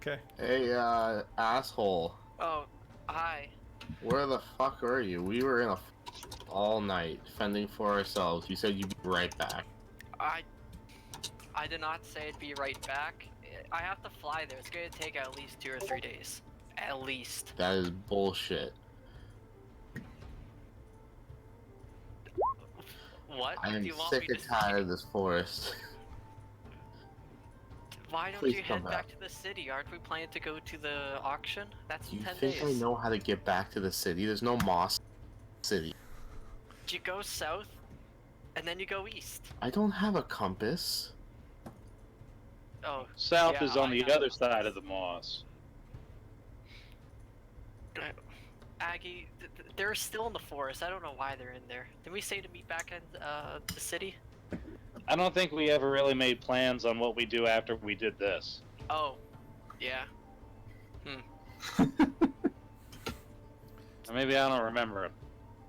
Okay. Hey, asshole. Oh, hi. Where the fuck are you? We were in a all night fending for ourselves. You said you'd be right back. I did not say it'd be right back. I have to fly there. It's gonna take at least 2 or 3 days. At least. That is bullshit. What I do am you want sick me and to tired of this forest. Why don't Please you come head back back. to the city? Aren't we planning to go to the auction? That's You 10 think days. I know how to get back to the city? There's no Moss City. You go south, and then you go east. I don't have a compass. Oh, South yeah, is on I the have- other side of the moss. Aggie, they're still in the forest. I don't know why they're in there. Did we say to meet back in the city? I don't think we ever really made plans on what we do after we did this. Oh, yeah. Or maybe I don't remember it.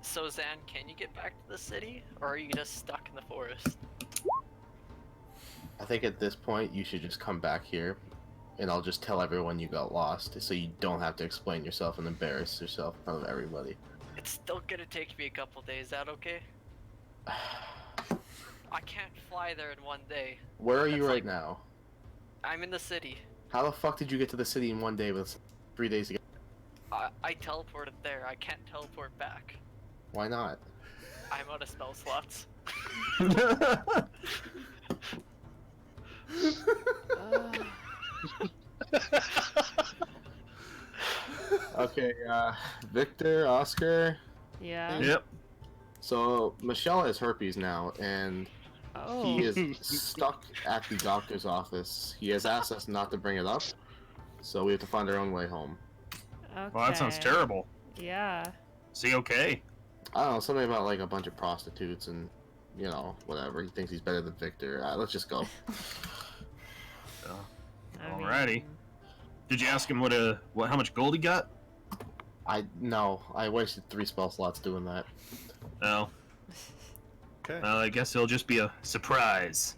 So Zan, can you get back to the city, or are you just stuck in the forest? I think at this point you should just come back here, and I'll just tell everyone you got lost, so you don't have to explain yourself and embarrass yourself in front of everybody. It's still gonna take me a couple days. Is that okay? I can't fly there in 1 day. Where are you That's right like- now? I'm in the city. How the fuck did you get to the city in 1 day with 3 days ago? I teleported there. I can't teleport back. Why not? I'm out of spell slots. Okay, Victor, Oscar. Yeah. Yep. So Michelle has herpes now, and Oh. he is stuck at the doctor's office. He has asked us not to bring it up, so we have to find our own way home. Okay. Well, that sounds terrible. Yeah. Is he okay? I don't know, something about like a bunch of prostitutes and, you know, whatever. He thinks he's better than Victor. Let's just go. I Alrighty. mean, Did you ask him how much gold he got? No, I wasted 3 spell slots doing that. No. Okay. Well, I guess it'll just be a surprise.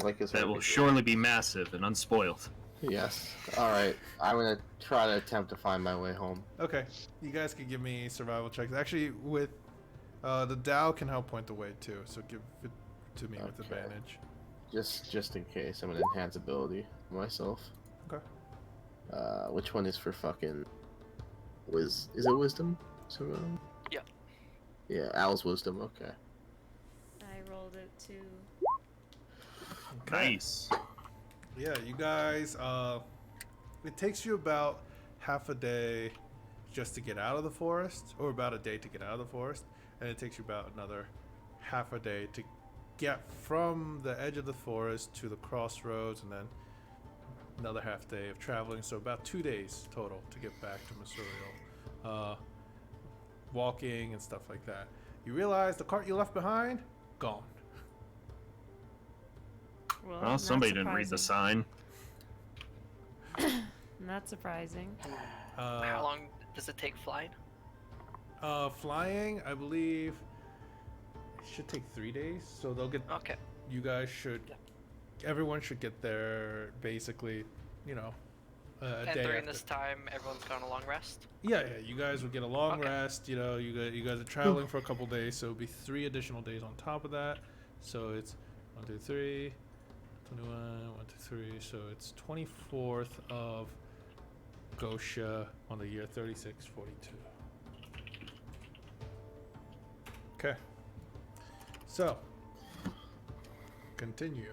Like his That will herpes. surely be massive and unspoiled. Yes. Alright, I'm gonna try to attempt to find my way home. Okay. You guys can give me survival checks. Actually, with the Dow can help point the way too, so give it to me with Okay. advantage. Just in case, I'm gonna enhance ability myself. Okay. Which one is for fucking... Is it wisdom? Yeah. Yeah, Al's wisdom, okay. I rolled it too. Nice. Yeah, you guys, it takes you about half a day just to get out of the forest, or about a day to get out of the forest, and it takes you about another half a day to get from the edge of the forest to the crossroads, and then another half day of traveling, so about 2 days total to get back to Missouri. Walking and stuff like that. You realize the cart you left behind? Gone. Well, Well, not somebody didn't read the surprising. sign. Not surprising. How long does it take flying? Flying, I believe, it should take 3 days. So they'll get. Okay. You guys should. Everyone should get there basically, you know, a And day during after. this time, everyone's gone a long rest. Yeah, you guys would get a long Okay. rest. You know, you guys are traveling for a couple days, so it'll be 3 additional days on top of that. So it's 1, 2, 3, 21, 1, 2, 3. So it's 24th of Gosha on the year 3642. Okay. So, continue.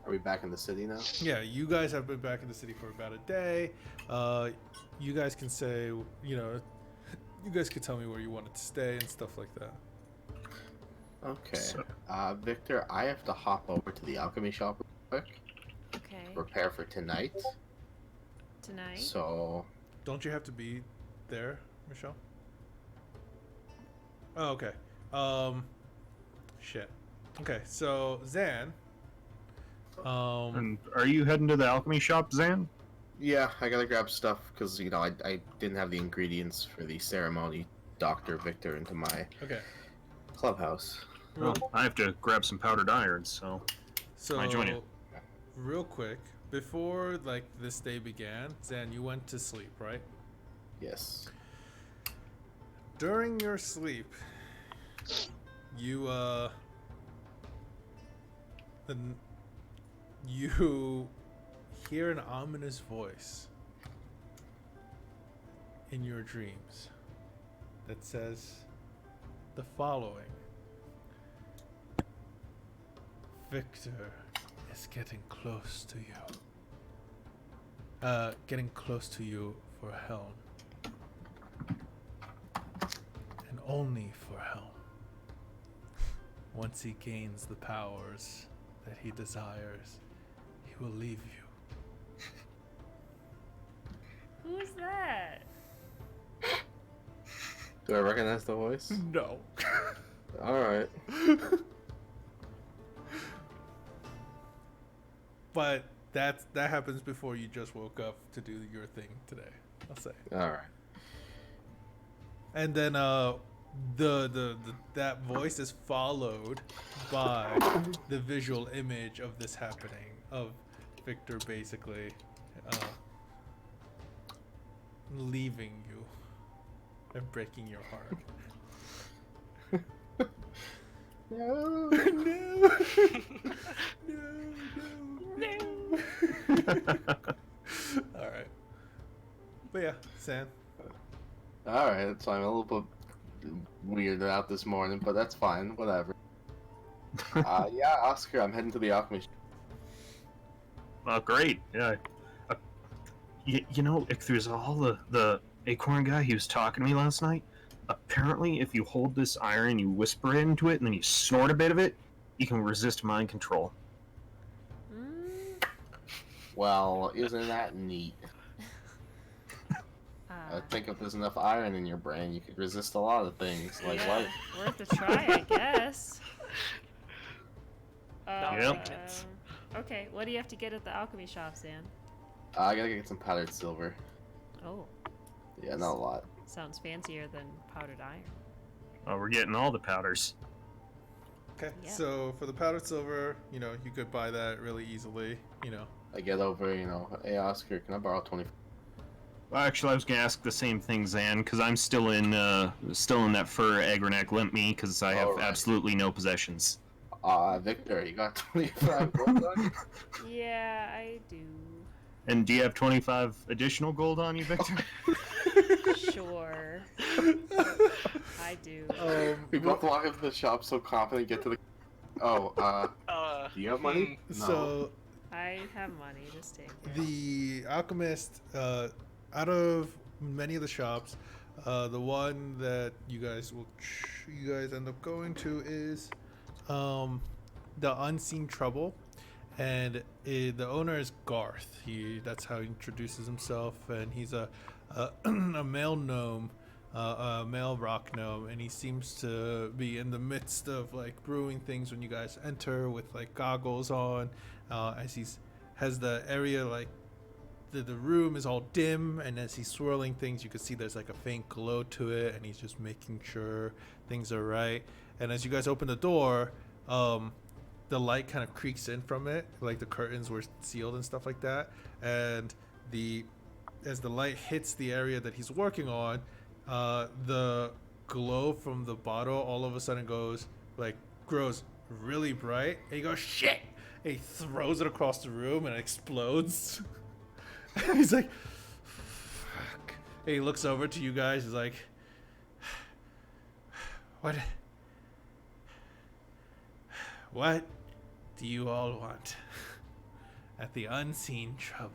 Are we back in the city now? Yeah, you guys have been back in the city for about a day. You guys can say, you guys could tell me where you wanted to stay and stuff like that. Okay. So- Victor, I have to hop over to the alchemy shop real quick. Okay. Prepare for tonight. Tonight? So, Don't you have to be there, Michelle? Oh, okay. Shit. Okay, so Zan. And are you heading to the alchemy shop, Zan? yeah, I gotta grab stuff because, I didn't have the ingredients for the ceremony. Dr. Victor into my Okay. clubhouse. Oh, I have to grab some powdered iron, so So, I join you. real quick, before this day began, Zan, you went to sleep, right? Yes. During your sleep, you you hear an ominous voice in your dreams that says the following: Victor is getting close to you. Getting close to you for Helm. And only for Helm. Once he gains the powers that he desires, he will leave you. Who's that? Do I recognize the voice? No. Alright. But that happens before you just woke up to do your thing today, I'll say. Alright. And then that voice is followed by the visual image of this happening, of Victor basically leaving you and breaking your heart. No. No. No. All right. But yeah, Sam. Alright, that's fine. I'm a little bit weirded out this morning, but that's fine. Whatever. Yeah, Oscar, I'm heading to the alchemy shop. Oh, great. Yeah. Icthrizal, the acorn guy, he was talking to me last night. Apparently, if you hold this iron, you whisper into it, and then you snort a bit of it, you can resist mind control. Well, isn't that neat? I think if there's enough iron in your brain, you could resist a lot of things. Like yeah, what? worth a try, I guess. Yep. Okay, what do you have to get at the alchemy shop, Zan? I gotta get some powdered silver. Oh. Yeah, not a lot. Sounds fancier than powdered iron. Oh, we're getting all the powders. Okay, Yeah. so for the powdered silver, you could buy that really easily, I get over, hey Oscar, can I borrow 20? Well, actually, I was gonna ask the same thing, Zan, because I'm still in that fur Agronac lent me, because I have Alright. absolutely no possessions. Victor, you got 25 gold on you? Yeah, I do. And do you have 25 additional gold on you, Victor? Sure. I do. We both walk into the shop so confident, get to the... Oh, do you have money? No. So I have money, just take it. the alchemist, out of many of the shops, the one that you guys end up going to is the Unseen Trouble, and the owner is Garth. That's how he introduces himself, and he's a male gnome, a male rock gnome, and he seems to be in the midst of brewing things when you guys enter with goggles on, as has the area the room is all dim, and as he's swirling things, you can see there's a faint glow to it, and he's just making sure things are right. And as you guys open the door, the light kind of creaks in from it, the curtains were sealed and stuff like that, and as the light hits the area that he's working on, the glow from the bottle all of a sudden grows really bright, and he goes, shit, and he throws it across the room and it explodes. He's like, he looks over to you guys. He's like, what do you all want at the unseen trouble?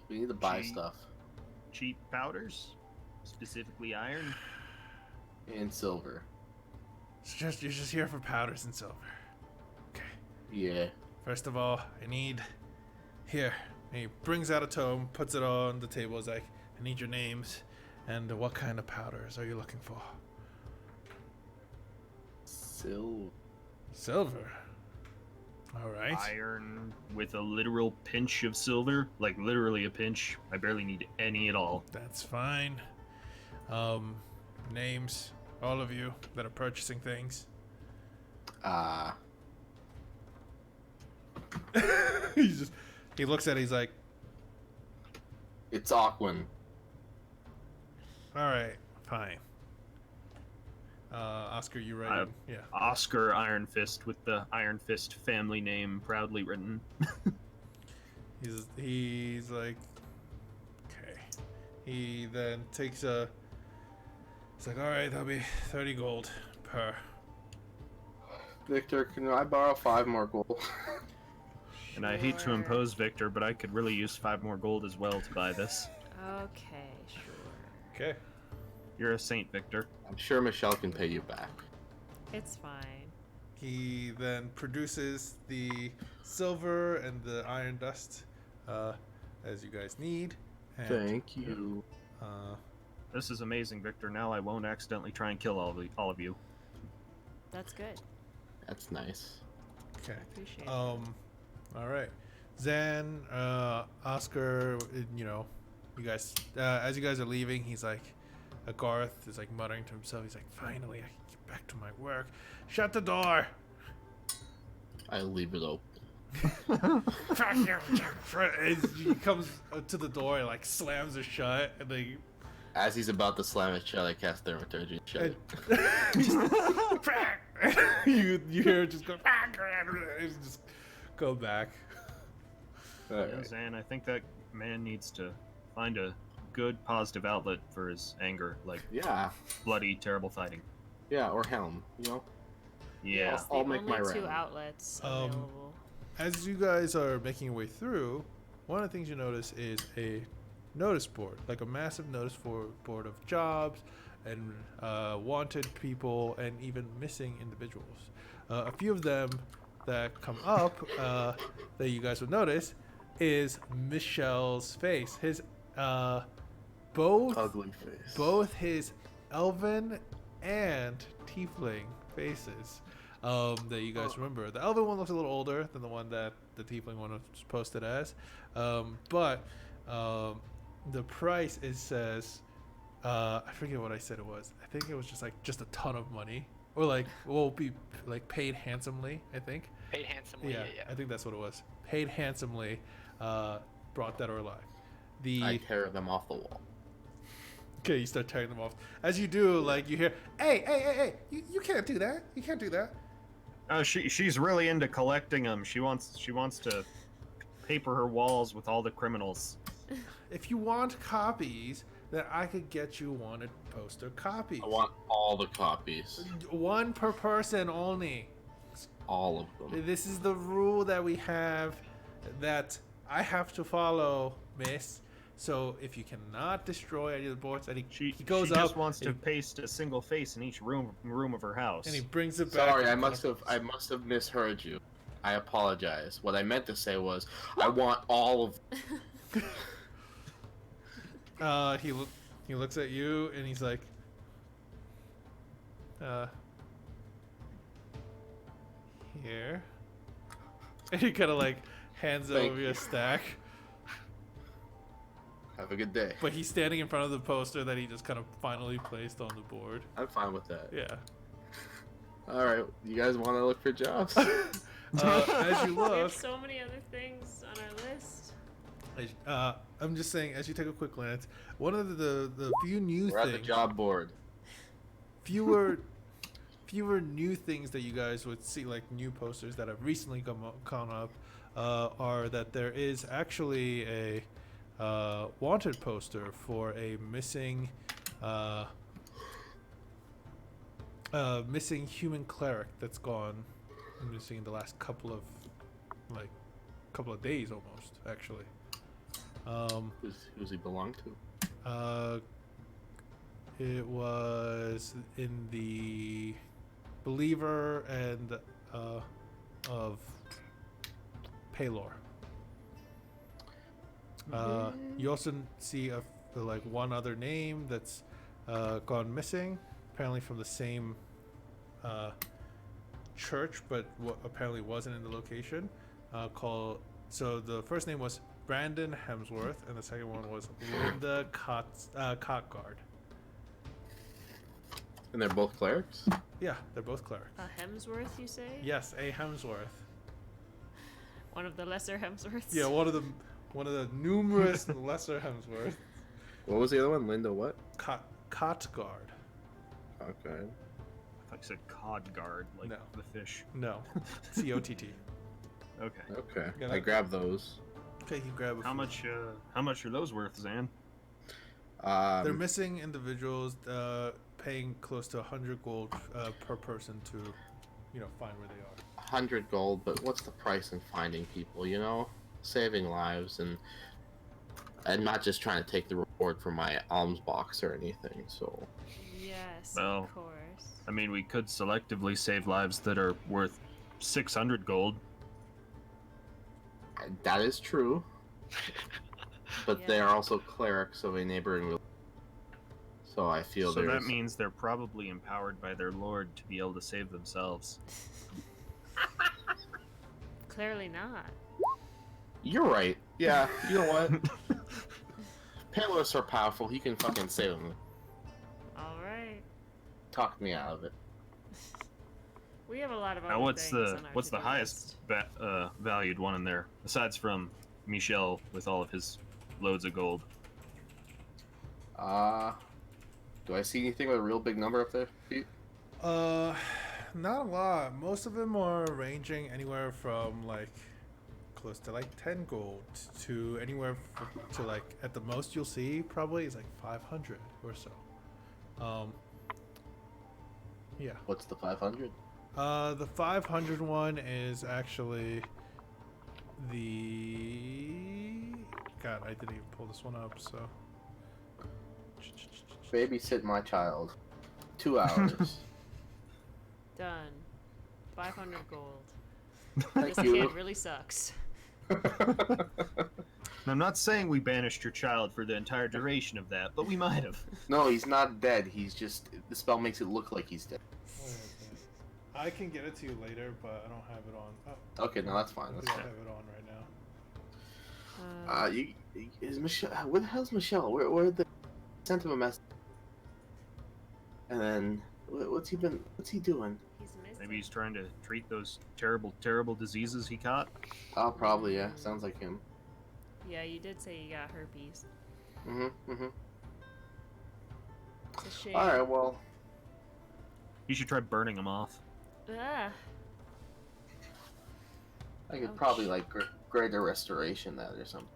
We need to buy Cheap. stuff. Cheap powders, specifically iron. And silver. You're just here for powders and silver. Okay. Yeah. First of all, I need here. And he brings out a tome, puts it on the table. He's like, I need your names and what kind of powders are you looking for? Silver. All right. Iron with a literal pinch of silver, like literally a pinch. I barely need any at all. That's fine. Names, all of you that are purchasing things. He looks at it, he's like, it's Aquin. all right, fine. Oscar, you ready? Yeah. Oscar Iron Fist with the Iron Fist family name proudly written. He's like, okay. He then takes a. It's like, all right, that'll be 30 gold per. Victor, can I borrow 5 more gold? And I hate to impose Victor, but I could really use 5 more gold as well to buy this. Okay, sure. Okay. You're a saint, Victor. I'm sure Michelle can pay you back. It's fine. He then produces the silver and the iron dust, as you guys need. And, Thank you. This is amazing, Victor. Now I won't accidentally try and kill all of you. That's good. That's nice. Okay. Appreciate it. All right. Zan, Oscar, you know, you guys, as you guys are leaving, he's like, Garth is like muttering to himself. He's like, finally, I can get back to my work. Shut the door. I leave it open. He comes to the door and like slams it shut, and they. As he's about to slam it shut, I cast Thaumaturgy shut. you hear it just go. Just go back. Right. Zan, I think that man needs to find a good positive outlet for his anger, like bloody, terrible fighting. Yeah, or Helm, you know? Yeah. It's the I'll make only my 2 round. outlets available. As you guys are making your way through, one of the things you notice is a notice board, like a massive notice board of jobs and wanted people and even missing individuals. A few of them that come up that you guys would notice is Michelle's face. His both ugly face. Both his elven and tiefling faces that you guys remember. The elven one looks a little older than the one that the tiefling one was posted as, but the price, it says, I forget what I said it was. I think it was just a ton of money, or like will be like paid handsomely. I think Paid handsomely. Yeah. I think that's what it was. Paid handsomely, brought dead or alive. I tear them off the wall. Okay, you start tearing them off. As you do, like you hear, hey, you can't do that. You can't do that. She's really into collecting them. She wants to paper her walls with all the criminals. If you want copies, then I could get you wanted poster copies. I want all the copies. 1 per person only. All of them. This is the rule that we have that I have to follow, miss. So if you cannot destroy any of the boards, and he goes she up. Just wants to paste a single face in each room of her house. And he brings it back. Sorry, I must have misheard you. I apologize. What I meant to say was, I want all of. He looks at you and he's like, here. And he kind of like hands over you a stack. Have a good day. But he's standing in front of the poster that he just kind of finally placed on the board. I'm fine with that. Yeah. All right, you guys want to look for jobs? As you We have look, so many other things on our list. I'm just saying, as you take a quick glance, one of the few new We're things. at the job board. Fewer new things that you guys would see, like new posters that have recently come up, are that there is actually a wanted poster for a missing missing human cleric that's gone missing in the last couple of days almost, actually. Who's he belong to? It was in the Believer and of Paylor. You also see one other name that's gone missing, apparently from the same church, but apparently wasn't in the location. So the first name was Brandon Hemsworth, and the second one was Linda Cottgard. And they're both clerics? Yeah, they're both clerics. A Hemsworth, you say? Yes, a Hemsworth. One of the lesser Hemsworths? Yeah, one of the numerous lesser Hemsworths. What was the other one? Linda what? Cottgard. Okay. I thought you said codguard, like No. the fish. No. COTT. Okay. Okay. Yeah, I grabbed those. Okay, you can grab a How few. much are those worth, Zan? They're missing individuals, paying close to 100 gold per person to, find where they are. 100 gold, but what's the price in finding people, Saving lives, and not just trying to take the reward from my alms box or anything, so... Yes, Well, of course. I mean, we could selectively save lives that are worth 600 gold. That is true. But Yeah. they are also clerics of a neighboring village. So I feel So there's... that means they're probably empowered by their lord to be able to save themselves. Clearly not. You're right. Yeah, you know what? Perilous are powerful, he can fucking save them. Alright. Talk me out of it. We have a lot of other Now, what's things the on our what's the to-do highest list. valued one in there, aside from Michel with all of his loads of gold? Do I see anything with a real big number up there, Pete? Not a lot. Most of them are ranging anywhere from close to 10 gold to anywhere to at the most you'll see probably is 500 or so. Yeah. What's the 500? The 500 one is actually God, I didn't even pull this one up, so. Babysit my child. 2 hours. Done. 500 gold. Thank This you. kid really sucks. And I'm not saying we banished your child for the entire duration of that, but we might have. No, he's not dead. He's just... The spell makes it look like he's dead. I can get it to you later, but I don't have it on. Oh, Okay, no, that's fine. I That's don't fine. have it on right now. Is Michelle... Where the hell's Michelle? Where the... Sent him a message. And then... What's he doing? He's missing. Maybe he's trying to treat those terrible, terrible diseases he caught. Oh, probably, yeah. Sounds like him. Yeah, you did say you got herpes. Mm-hmm. It's a shame. Alright, well... You should try burning them off. Ah. I could Ouch. probably, greater restoration that or something.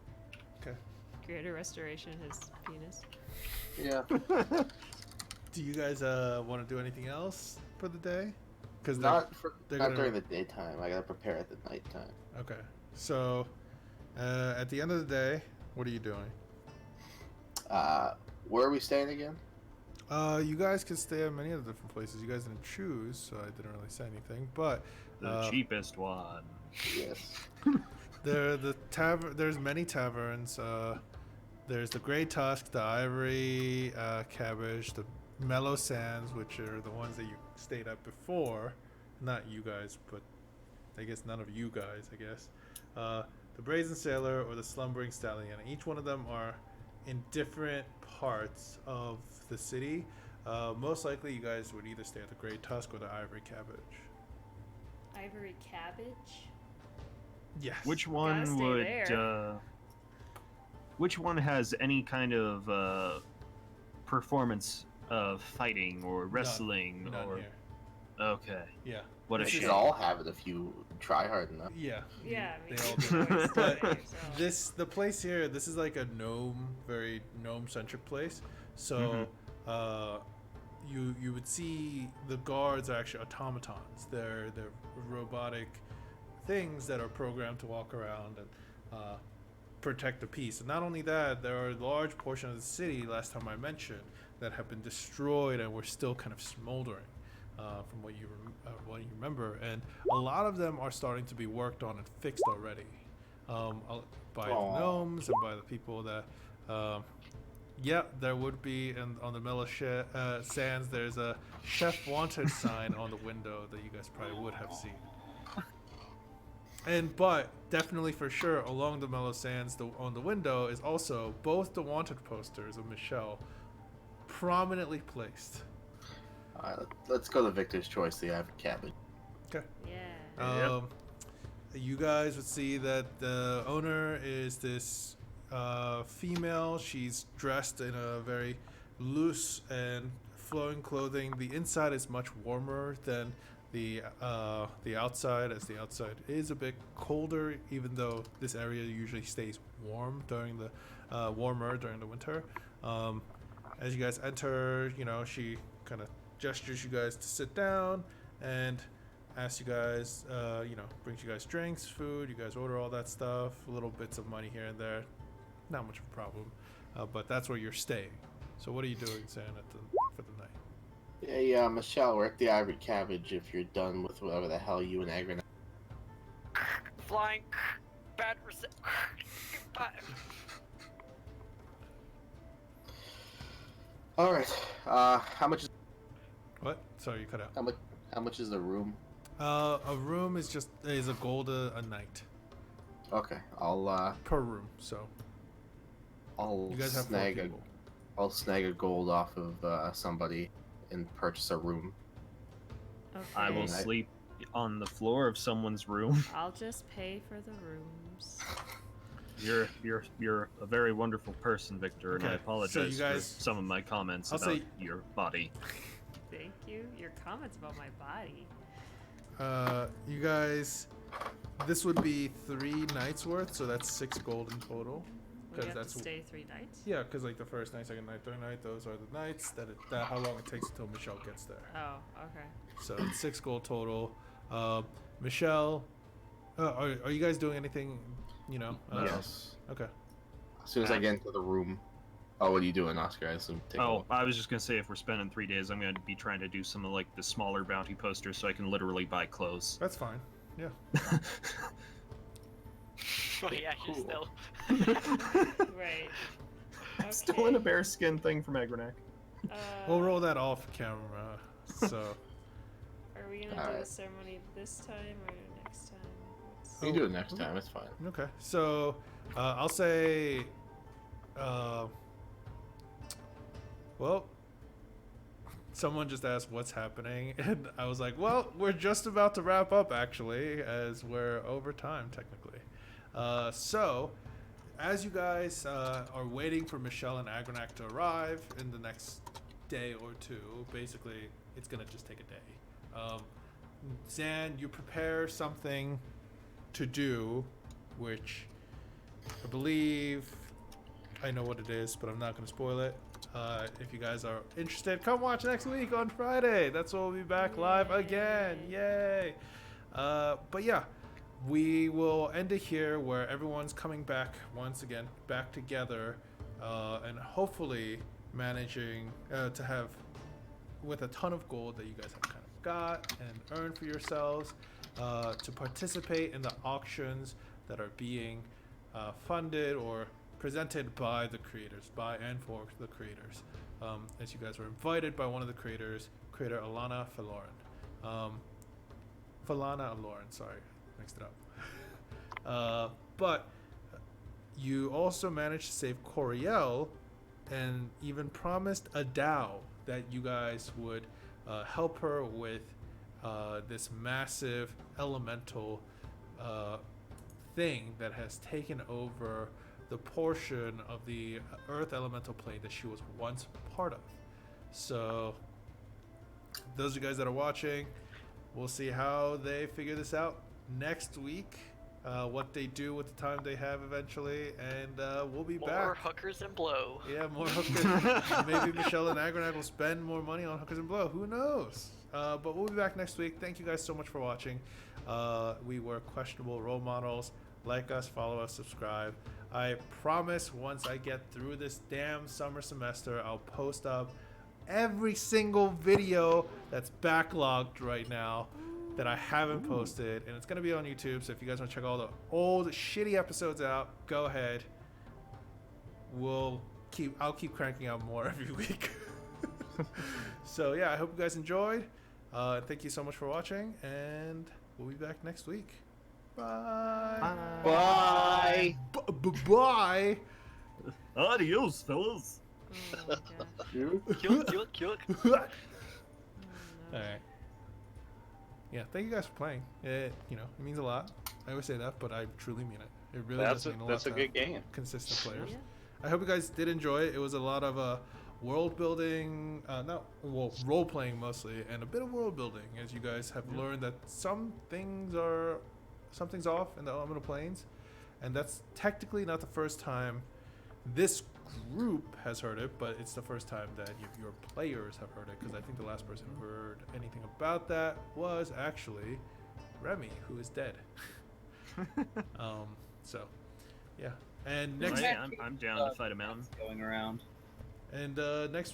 Greater restoration his penis. Yeah. Do you guys want to do anything else for the day? Because Not gonna- during the daytime. I gotta prepare at the nighttime. Okay. So, at the end of the day, what are you doing? Where are we staying again? You guys can stay at many of the different places. You guys didn't choose, so I didn't really say anything. But The cheapest one. Yes. There's many taverns. There's the Grey Tusk, the Ivory Cabbage, the Mellow Sands, which are the ones that you stayed at before. Not you guys, but I guess none of you guys, I guess. The Brazen Sailor or the Slumbering Stallion. Each one of them are in different parts of the city. Most likely you guys would either stay at the Grey Tusk or the Ivory Cabbage. Ivory cabbage? Yes. Which Gotta one stay would? there. Which one has any kind of performance of fighting or wrestling None or? here. Okay. Yeah. What They a should shame. all have it if you try hard enough. Yeah. Yeah, I mean, They all you do. can always But do it yourself. the place here, this is like a very gnome-centric place. So, you would see the guards are actually automatons. They're robotic things that are programmed to walk around and protect the peace. And not only that, there are a large portion of the city, last time I mentioned, that have been destroyed and were still kind of smoldering, from what you remember. And a lot of them are starting to be worked on and fixed already, by the gnomes and by the people that. Yeah, there would be, and on the Mellow Sands, there's a Chef Wanted sign on the window that you guys probably would have seen. But definitely for sure, along the Mellow Sands, on the window is also both the wanted posters of Michelle, prominently placed. Let's go to Victor's Choice, the Ivory Cabbage. Okay. Yeah. You guys would see that the owner is this female. She's dressed in a very loose and flowing clothing. The inside is much warmer than the outside, as the outside is a bit colder, even though this area usually stays warmer during the winter. As you guys enter, she kind of gestures you guys to sit down and asks you guys, brings you guys drinks, food. You guys order all that stuff, little bits of money here and there. Not much of a problem, but that's where you're staying. So what are you doing, Sam, for the night? Yeah, Michelle, we're at the Ivory Cabbage if you're done with whatever the hell you and Agron. Flying. Bad Alright, how much is... What? Sorry, you cut out. How much is the room? A room is a gold a night. Okay, I'll per room. So you guys have I'll snag a gold off of somebody and purchase a room. Okay. I will sleep on the floor of someone's room. I'll just pay for the rooms. You're a very wonderful person, Victor, and I apologize for some of my comments about your body. Thank you. Your comments about my body. You guys, this would be 3 nights worth, so that's 6 gold in total. We have to stay 3 nights? Yeah, because like the first night, second night, third night, those are the nights that how long it takes until Michelle gets there. Oh, okay. So it's 6 gold total. Michelle, are you guys doing anything? Yes. Okay. As soon as I get into the room. Oh, what are you doing, Oscar? I assume. I was just gonna say, if we're spending 3 days, I'm gonna be trying to do some of like the smaller bounty posters, so I can literally buy clothes. That's fine. Yeah. Oh yeah, you're still. Right. I'm still in a bearskin thing from Agronac. We'll roll that off camera. So. Are we gonna do a ceremony this time or next time? We can do it next time. It's fine. Okay. So, I'll say. Well, someone just asked what's happening, and I was like, well, we're just about to wrap up, actually, as we're over time, technically. So, as you guys are waiting for Michelle and Agronac to arrive in the next day or two, basically, it's going to just take a day. Zan, you prepare something to do, which I believe I know what it is, but I'm not going to spoil it. If you guys are interested, come watch next week on Friday. That's when we'll be back live again. Yay! But yeah, we will end it here where everyone's coming back once again, back together, and hopefully managing to have, with a ton of gold that you guys have kind of got and earned for yourselves, to participate in the auctions that are being funded or presented by the creators, by and for the creators. As you guys were invited by one of the creators, creator Alana Faloran. Falana Aloran, sorry, mixed it up. But you also managed to save Coriel and even promised Adao that you guys would help her with this massive elemental thing that has taken over the portion of the earth elemental plane that she was once part of. So those of you guys that are watching, we'll see how they figure this out next week. What they do with the time they have eventually, and we'll be More back. hookers and blow. Yeah, more hookers. Maybe Michelle and Agronac will spend more money on hookers and blow. Who knows? But we'll be back next week. Thank you guys so much for watching. We were Questionable Role Models. Like us, follow us, subscribe. I promise once I get through this damn summer semester, I'll post up every single video that's backlogged right now that I haven't posted, and it's gonna be on YouTube. So if you guys want to check all the old shitty episodes out, go ahead. I'll keep cranking out more every week. So yeah, I hope you guys enjoyed. Thank you so much for watching, and we'll be back next week. Bye. Bye. Bye. Adios, fellas. Oh my gosh. All right. Yeah, thank you guys for playing. It means a lot. I always say that, but I truly mean it. It really does mean a lot. That's a to good have game. consistent players. Yeah. I hope you guys did enjoy it. It was a lot of world building, role playing mostly, and a bit of world building, as you guys have learned that something's off in the Elemental Planes, and that's technically not the first time this group has heard it, but it's the first time that your players have heard it, because I think the last person who heard anything about that was actually Remy, who is dead. So yeah, and next I'm down to fight a mountain. Going around. and next